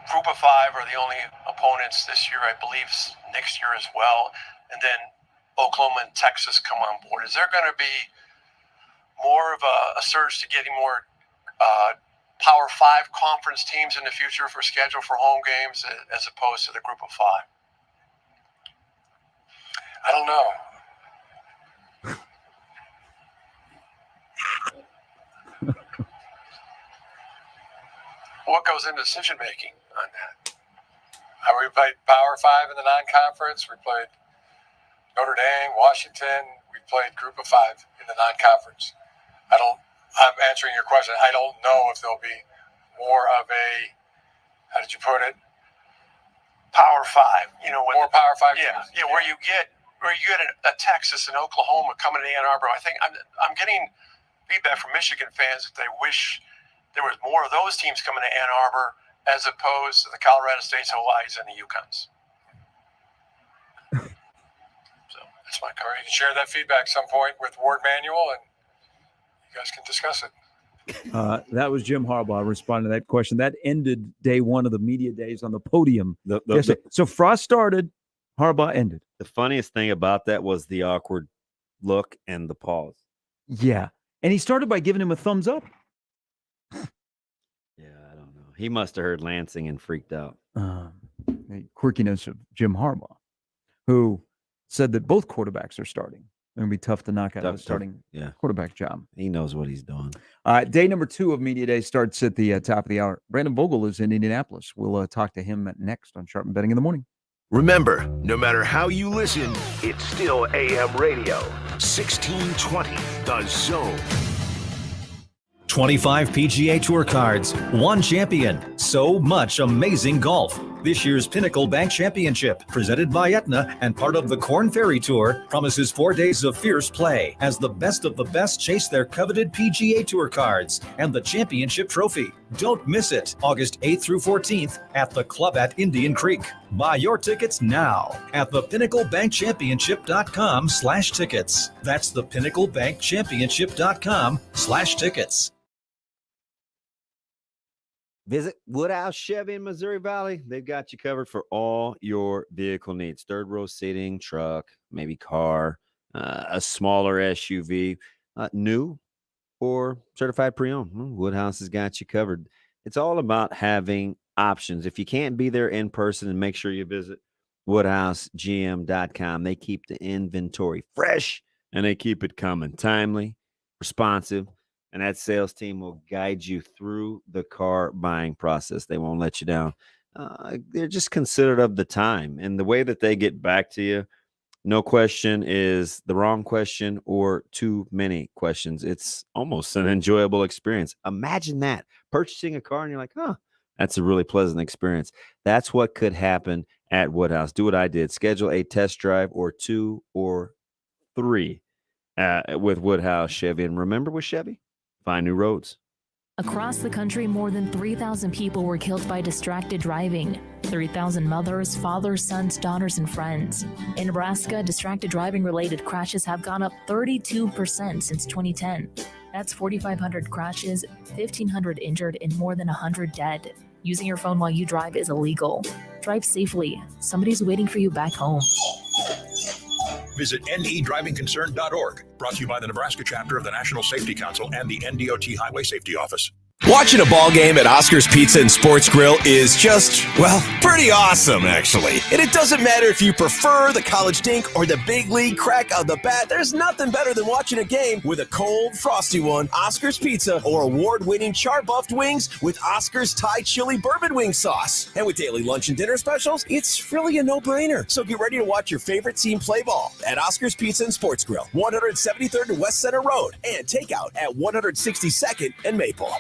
Group of 5 are the only opponents this year, I believe next year as well, and then Oklahoma and Texas come on board. Is there going to be more of a surge to getting more Power 5 conference teams in the future for schedule for home games as opposed to the Group of 5? I don't know. What goes into decision making on that? We played Power 5 in the non-conference. We played Notre Dame, Washington. We played Group of 5 in the non-conference. I'm answering your question. I don't know if there'll be more of a, how did you put it? Power 5. More Power 5 teams. Yeah, where you get a Texas and Oklahoma coming to Ann Arbor. I think I'm getting feedback from Michigan fans that they wish there was more of those teams coming to Ann Arbor as opposed to the Colorado States, Hawaii's, and the Yukons. So that's my car. You can share that feedback some point with Ward Manuel, and you guys can discuss it. That was Jim Harbaugh responding to that question. That ended day one of the media days on the podium. So Frost started, Harbaugh ended. The funniest thing about that was the awkward look and the pause. Yeah. And he started by giving him a thumbs up. Yeah, I don't know. He must have heard Lansing and freaked out. The quirkiness of Jim Harbaugh, who said that both quarterbacks are starting. It's going to be tough to knock out a starting quarterback job. He knows what he's doing. Day number 2 of Media Day starts at the top of the hour. Brandon Vogel is in Indianapolis. We'll talk to him next on Sharp and Betting in the Morning. Remember, no matter how you listen, it's still AM radio. 1620, The Zone. 25 PGA Tour cards, 1 champion, so much amazing golf. This year's Pinnacle Bank Championship, presented by Aetna and part of the Korn Ferry Tour, promises 4 days of fierce play as the best of the best chase their coveted PGA Tour cards and the championship trophy. Don't miss it, August 8th through 14th at the Club at Indian Creek. Buy your tickets now at thepinnaclebankchampionship.com/tickets. That's thepinnaclebankchampionship.com/tickets. Visit Woodhouse Chevy in Missouri Valley. They've got you covered for all your vehicle needs. Third row seating, truck, maybe car, a smaller SUV, new or certified pre-owned. Woodhouse has got you covered. It's all about having options. If you can't be there in person, and make sure you visit woodhousegm.com. They keep the inventory fresh and they keep it coming timely, responsive. And that sales team will guide you through the car buying process. They won't let you down. They're just considerate of the time. And the way that they get back to you, no question is the wrong question or too many questions. It's almost an enjoyable experience. Imagine that. Purchasing a car and you're like, that's a really pleasant experience. That's what could happen at Woodhouse. Do what I did. Schedule a test drive or 2 or 3 with Woodhouse Chevy. And remember with Chevy, find new roads. Across the country, more than 3,000 people were killed by distracted driving. 3,000 mothers, fathers, sons, daughters, and friends. In Nebraska, distracted driving-related crashes have gone up 32% since 2010. That's 4,500 crashes, 1,500 injured, and more than 100 dead. Using your phone while you drive is illegal. Drive safely. Somebody's waiting for you back home. Visit nedrivingconcern.org. Brought to you by the Nebraska chapter of the National Safety Council and the NDOT Highway Safety Office. Watching a ball game at Oscar's Pizza and Sports Grill is just, well, pretty awesome, actually. And it doesn't matter if you prefer the college dink or the big league crack of the bat. There's nothing better than watching a game with a cold, frosty one, Oscar's Pizza, or award-winning char-buffed wings with Oscar's Thai chili bourbon wing sauce. And with daily lunch and dinner specials, it's really a no-brainer. So get ready to watch your favorite team play ball at Oscar's Pizza and Sports Grill, 173rd and West Center Road, and takeout at 162nd and Maple.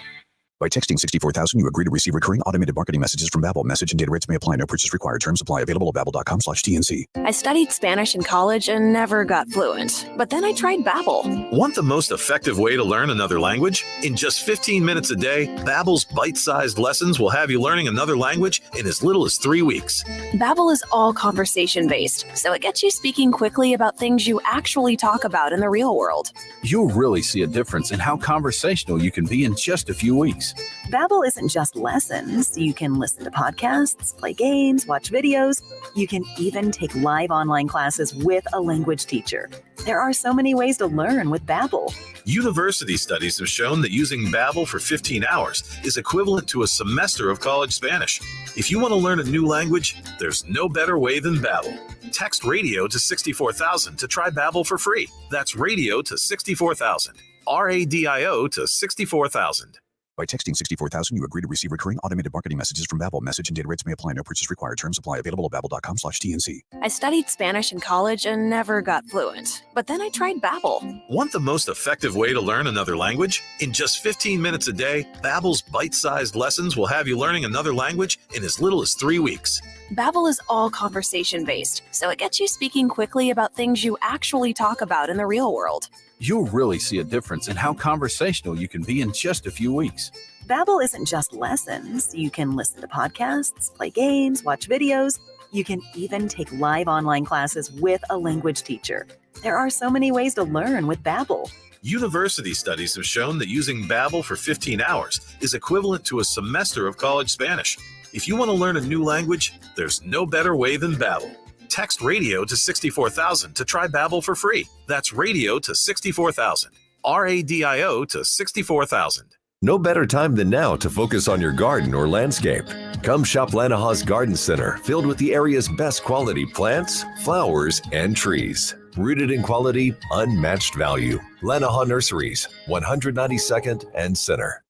By texting 64,000, you agree to receive recurring automated marketing messages from Babbel. Message and data rates may apply. No purchase required. Terms apply. Available at babbel.com/TNC. I studied Spanish in college and never got fluent. But then I tried Babbel. Want the most effective way to learn another language? In just 15 minutes a day, Babbel's bite-sized lessons will have you learning another language in as little as 3 weeks. Babbel is all conversation-based, so it gets you speaking quickly about things you actually talk about in the real world. You'll really see a difference in how conversational you can be in just a few weeks. Babbel isn't just lessons. You can listen to podcasts, play games, watch videos. You can even take live online classes with a language teacher. There are so many ways to learn with Babbel. University studies have shown that using Babbel for 15 hours is equivalent to a semester of college Spanish. If you want to learn a new language, there's no better way than Babbel. Text radio to 64,000 to try Babbel for free. That's radio to 64,000. RADIO to 64,000. By texting 64,000, you agree to receive recurring automated marketing messages from Babbel. Message and data rates may apply. No purchase required. Terms apply. Available at babbel.com/TNC. I studied Spanish in college and never got fluent. But then I tried Babbel. Want the most effective way to learn another language? In just 15 minutes a day, Babbel's bite-sized lessons will have you learning another language in as little as 3 weeks. Babbel is all conversation-based, so it gets you speaking quickly about things you actually talk about in the real world. You'll really see a difference in how conversational you can be in just a few weeks. Babbel isn't just lessons. You can listen to podcasts, play games, watch videos. You can even take live online classes with a language teacher. There are so many ways to learn with Babbel. University studies have shown that using Babbel for 15 hours is equivalent to a semester of college Spanish. If you want to learn a new language, there's no better way than Babbel. Text radio to 64,000 to try Babbel for free. That's radio to 64,000. RADIO to 64,000. No better time than now to focus on your garden or landscape. Come shop Lanaha's Garden Center, filled with the area's best quality plants, flowers, and trees. Rooted in quality, unmatched value. Lanaha Nurseries, 192nd and Center.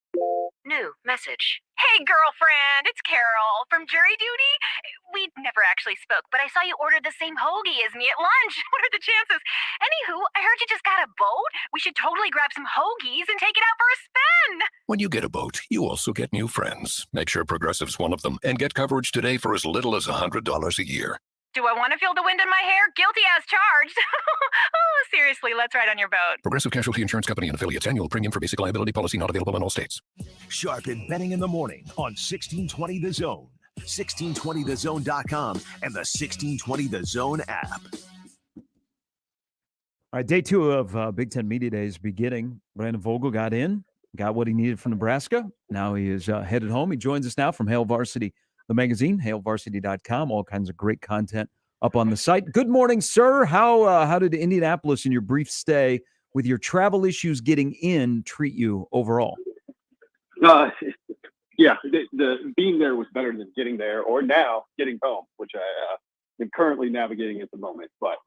New message. Hey, girlfriend, it's Carol from jury duty. We never actually spoke, but I saw you order the same hoagie as me at lunch. What are the chances? Anywho, I heard you just got a boat. We should totally grab some hoagies and take it out for a spin. When you get a boat, you also get new friends. Make sure Progressive's one of them and get coverage today for as little as $100 a year. Do I want to feel the wind in my hair? Guilty as charged. Oh, seriously, let's ride on your boat. Progressive Casualty Insurance Company and affiliates. Annual premium for basic liability policy not available in all states. Sharpen betting in the morning on 1620 The Zone, 1620thezone.com, and the 1620 The Zone app. All right, day 2 of Big Ten Media Days beginning. Brandon Vogel got what he needed from Nebraska. Now he is headed home. He joins us now from Hail Varsity, the magazine, hailvarsity.com. All kinds of great content up on the site. Good morning, sir. How did Indianapolis and your brief stay with your travel issues getting in treat you overall? Yeah, the being there was better than getting there, or now getting home, which I am currently navigating at the moment. But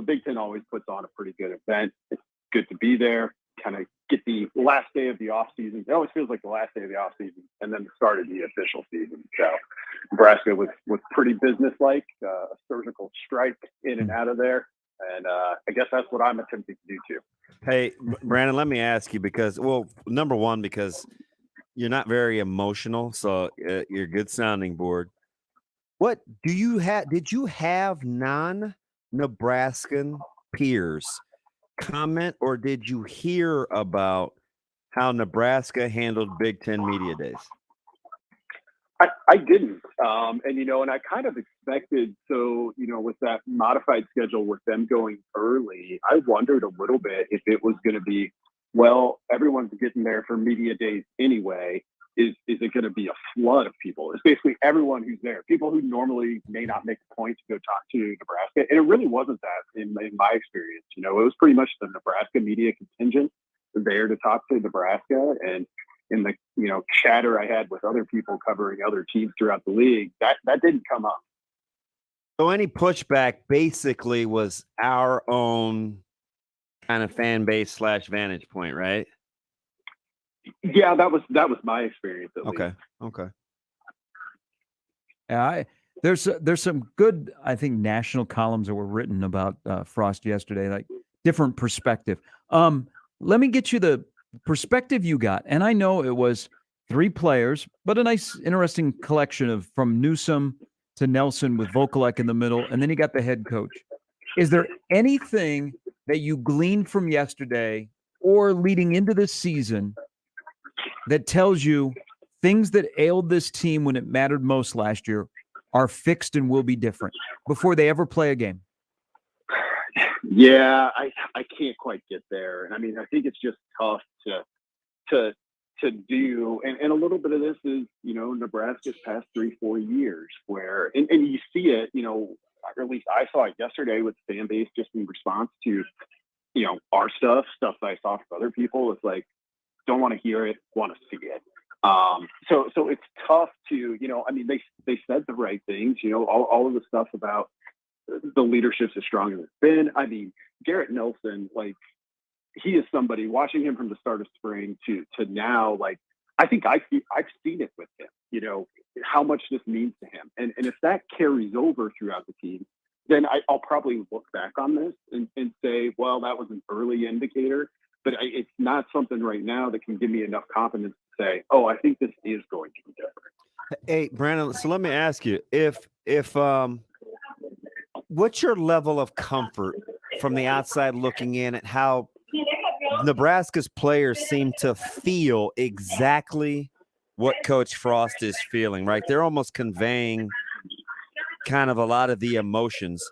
Big Ten always puts on a pretty good event. It's good to be there, kind of get the last day of the off season. It always feels like the last day of the off season, and then the start of the official season. So Nebraska was pretty businesslike, a surgical strike in and out of there. And I guess that's what I'm attempting to do too. Hey, Brandon, let me ask you because number one, because you're not very emotional, so you're a good sounding board. What do you have? Did you have non-Nebraskan peers comment, or did you hear about how Nebraska handled Big Ten Media Days? I didn't. And I kind of expected, with that modified schedule with them going early, I wondered a little bit if it was going to be, well, everyone's getting there for media days anyway. Is it going to be a flood of people? It's basically everyone who's there, people who normally may not make a point to go talk to Nebraska. And it really wasn't that in my experience. It was pretty much the Nebraska media contingent there to talk to Nebraska. And in the chatter I had with other people covering other teams throughout the league, that didn't come up. So any pushback basically was our own kind of fan base / vantage point, right? Yeah, that was my experience. At least. Okay. Yeah, there's some good, I think, national columns that were written about Frost yesterday, like different perspective. Let me get you the perspective you got, and I know it was 3 players, but a nice, interesting collection from Newsome to Nelson with Vokalek in the middle, and then you got the head coach. Is there anything that you gleaned from yesterday or leading into this season that tells you things that ailed this team when it mattered most last year are fixed and will be different before they ever play a game? Yeah, I can't quite get there. And I think it's just tough to do. And a little bit of this is, Nebraska's past 3-4 years where, and you see it, or at least I saw it yesterday with the fan base just in response to, our stuff that I saw from other people. It's like, don't want to hear it, want to see it. So it's tough to, they said the right things, all of the stuff about the leadership's as strong as it's been. Garrett Nelson, he is somebody, watching him from the start of spring to now, I think I've seen it with him, how much this means to him. And if that carries over throughout the team, then I'll probably look back on this and say, well, that was an early indicator, but it's not something right now that can give me enough confidence to say, oh, I think this is going to be different. Hey, Brandon, so let me ask you, if what's your level of comfort from the outside looking in at how Nebraska's players seem to feel exactly what Coach Frost is feeling, right? They're almost conveying kind of a lot of the emotions.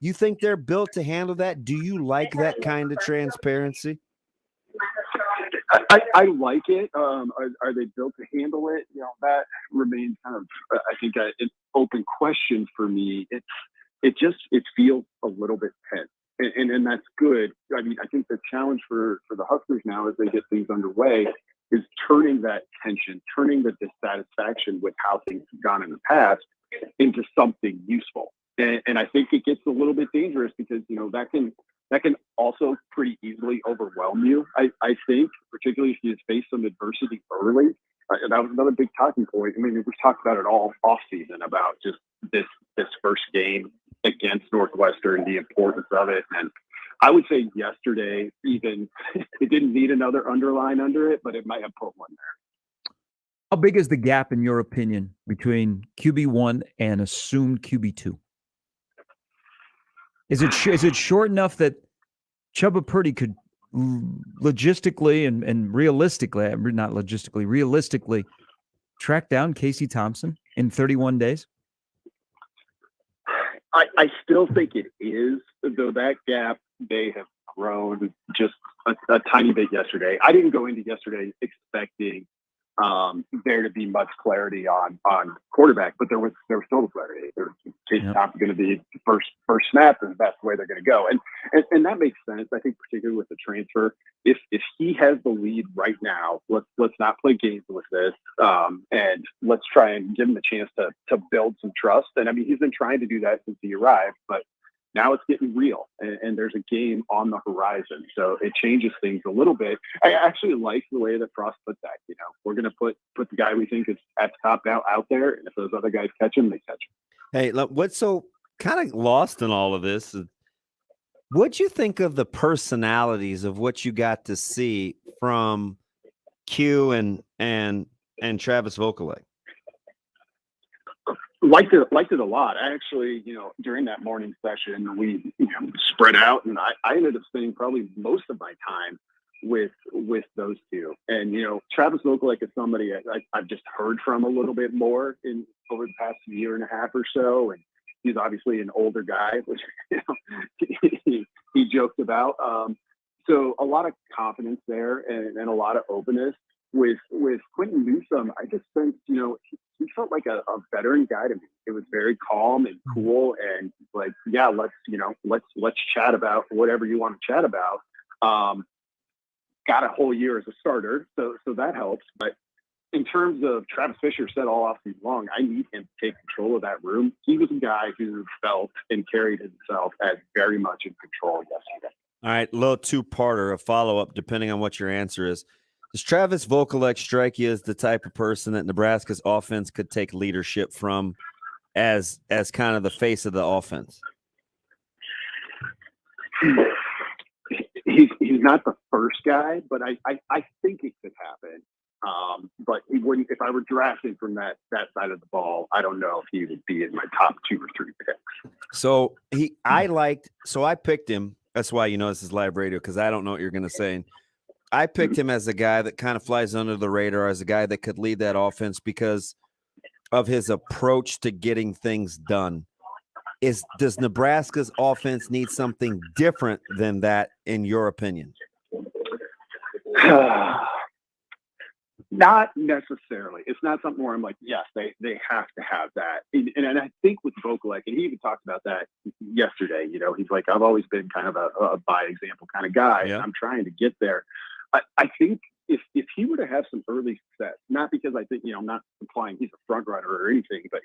You think they're built to handle that? Do you like that kind of transparency? I like it. Are they built to handle it? That remains kind of, I think, an open question for me. It feels a little bit tense, and that's good. I mean, I think the challenge for the Huskers now as they get things underway is turning that tension, turning the dissatisfaction with how things have gone in the past into something useful. And I think it gets a little bit dangerous because that can also pretty easily overwhelm you. I think, particularly if you face some adversity early. And that was another big talking point. I mean, we've talked about it all off season about just this first game against Northwestern, the importance of it. And I would say yesterday, even it didn't need another underline under it, but it might have put one there. How big is the gap, in your opinion, between QB1 and assumed QB2? Is it short enough that Chubba Purdy could logistically and realistically, not logistically, realistically track down Casey Thompson in 31 days? I still think it is, though that gap may have grown just a tiny bit yesterday. I didn't go into yesterday expecting there to be much clarity on quarterback, but there was total clarity. Casey Thompson going to be the first snap, and that's the way they're going to go. And that makes sense. I think particularly with the transfer, if he has the lead right now, let's not play games with this, and let's try and give him a chance to build some trust. And I mean, he's been trying to do that since he arrived, but now it's getting real, and there's a game on the horizon. So it changes things a little bit. I actually like the way that Frost put that. We're going to put the guy we think is at the top out there, and if those other guys catch him, they catch him. Hey, look, what's so kind of lost in all of this is what'd you think of the personalities of what you got to see from Q and Travis Vokalek? Liked it a lot. I actually, during that morning session, we spread out, and I ended up spending probably most of my time with those two. And Travis Vokalek is somebody I've just heard from a little bit more over the past year and a half or so, and he's obviously an older guy, which he joked about. So a lot of confidence there and a lot of openness. With Quentin Newsome, I just think he felt like a veteran guy to me. It was very calm and cool, and like, yeah, let's chat about whatever you want to chat about. Got a whole year as a starter, so that helps. But in terms of Travis Fisher said all offseason long, I need him to take control of that room. He was a guy who felt and carried himself as very much in control yesterday. All right, little two-parter, a follow-up, depending on what your answer is. Does Travis Vokalek strike you as the type of person that Nebraska's offense could take leadership from as kind of the face of the offense? He's not the first guy, but I think it could happen. But he wouldn't. If I were drafting from that side of the ball, I don't know if he would be in my top 2 or 3 picks. So I picked him. That's why this is live radio, because I don't know what you're going to say. I picked him as a guy that kind of flies under the radar, as a guy that could lead that offense because of his approach to getting things done. Does Nebraska's offense need something different than that, in your opinion? Not necessarily. It's not something where I'm like, yes, they have to have that. And I think with Vokalek, and he even talked about that yesterday, he's like, I've always been kind of a by example kind of guy. Yeah. I'm trying to get there. I think if he were to have some early success, not because I think, I'm not implying he's a front runner or anything, but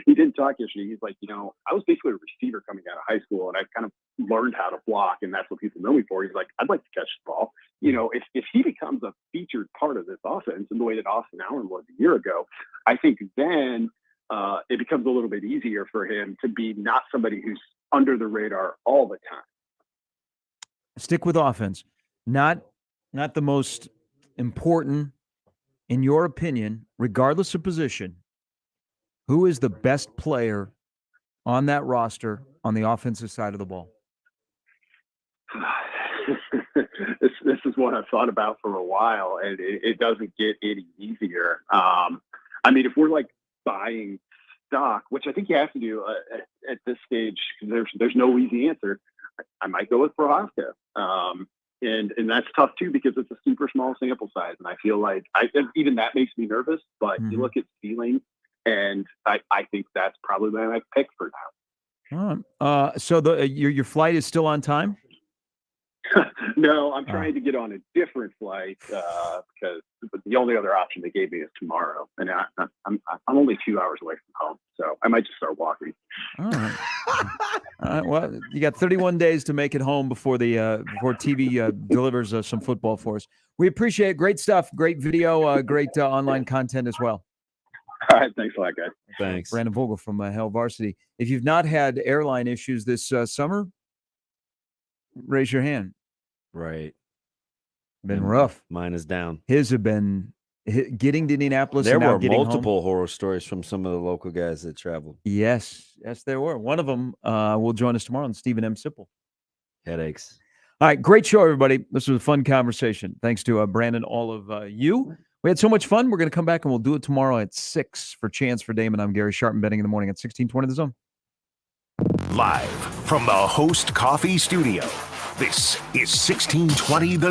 he did talk yesterday. He's like, I was basically a receiver coming out of high school, and I kind of learned how to block, and that's what people know me for. He's like, I'd like to catch the ball. If he becomes a featured part of this offense in the way that Austin Allen was a year ago, I think then it becomes a little bit easier for him to be not somebody who's under the radar all the time. Stick with offense. Not the most important, in your opinion, regardless of position. Who is the best player on that roster on the offensive side of the ball? this is what I've thought about for a while, and it doesn't get any easier. I mean, if we're like buying stock, which I think you have to do at this stage, there's no easy answer. I might go with Prohaska. And that's tough too, because it's a super small sample size. And I feel like even that makes me nervous, but you look at ceiling, and I think that's probably my pick for now. All right. So your flight is still on time? No, I'm trying to get on a different flight because the only other option they gave me is tomorrow, and I'm only 2 hours away from home, so I might just start walking. All right. All right. Well, you got 31 days to make it home before TV delivers some football for us. We appreciate it. Great stuff. Great video. Great online content as well. All right. Thanks a lot, guys. Thanks. Brandon Vogel from Hell Varsity. If you've not had airline issues this summer, raise your hand. Right. Been rough. Mine is down. His have been getting to Indianapolis. There and now were getting multiple home. horror stories from some of the local guys that traveled. Yes, there were. One of them will join us tomorrow on Stephen M. Sipple. Headaches. All right, great show, everybody. This was a fun conversation. Thanks to Brandon, all of you. We had so much fun. We're going to come back and we'll do it tomorrow at 6 for Chance for Damon. I'm Gary Sharp and betting in the morning at 1620 The Zone. Live from the Host Coffee Studio, this is 1620 The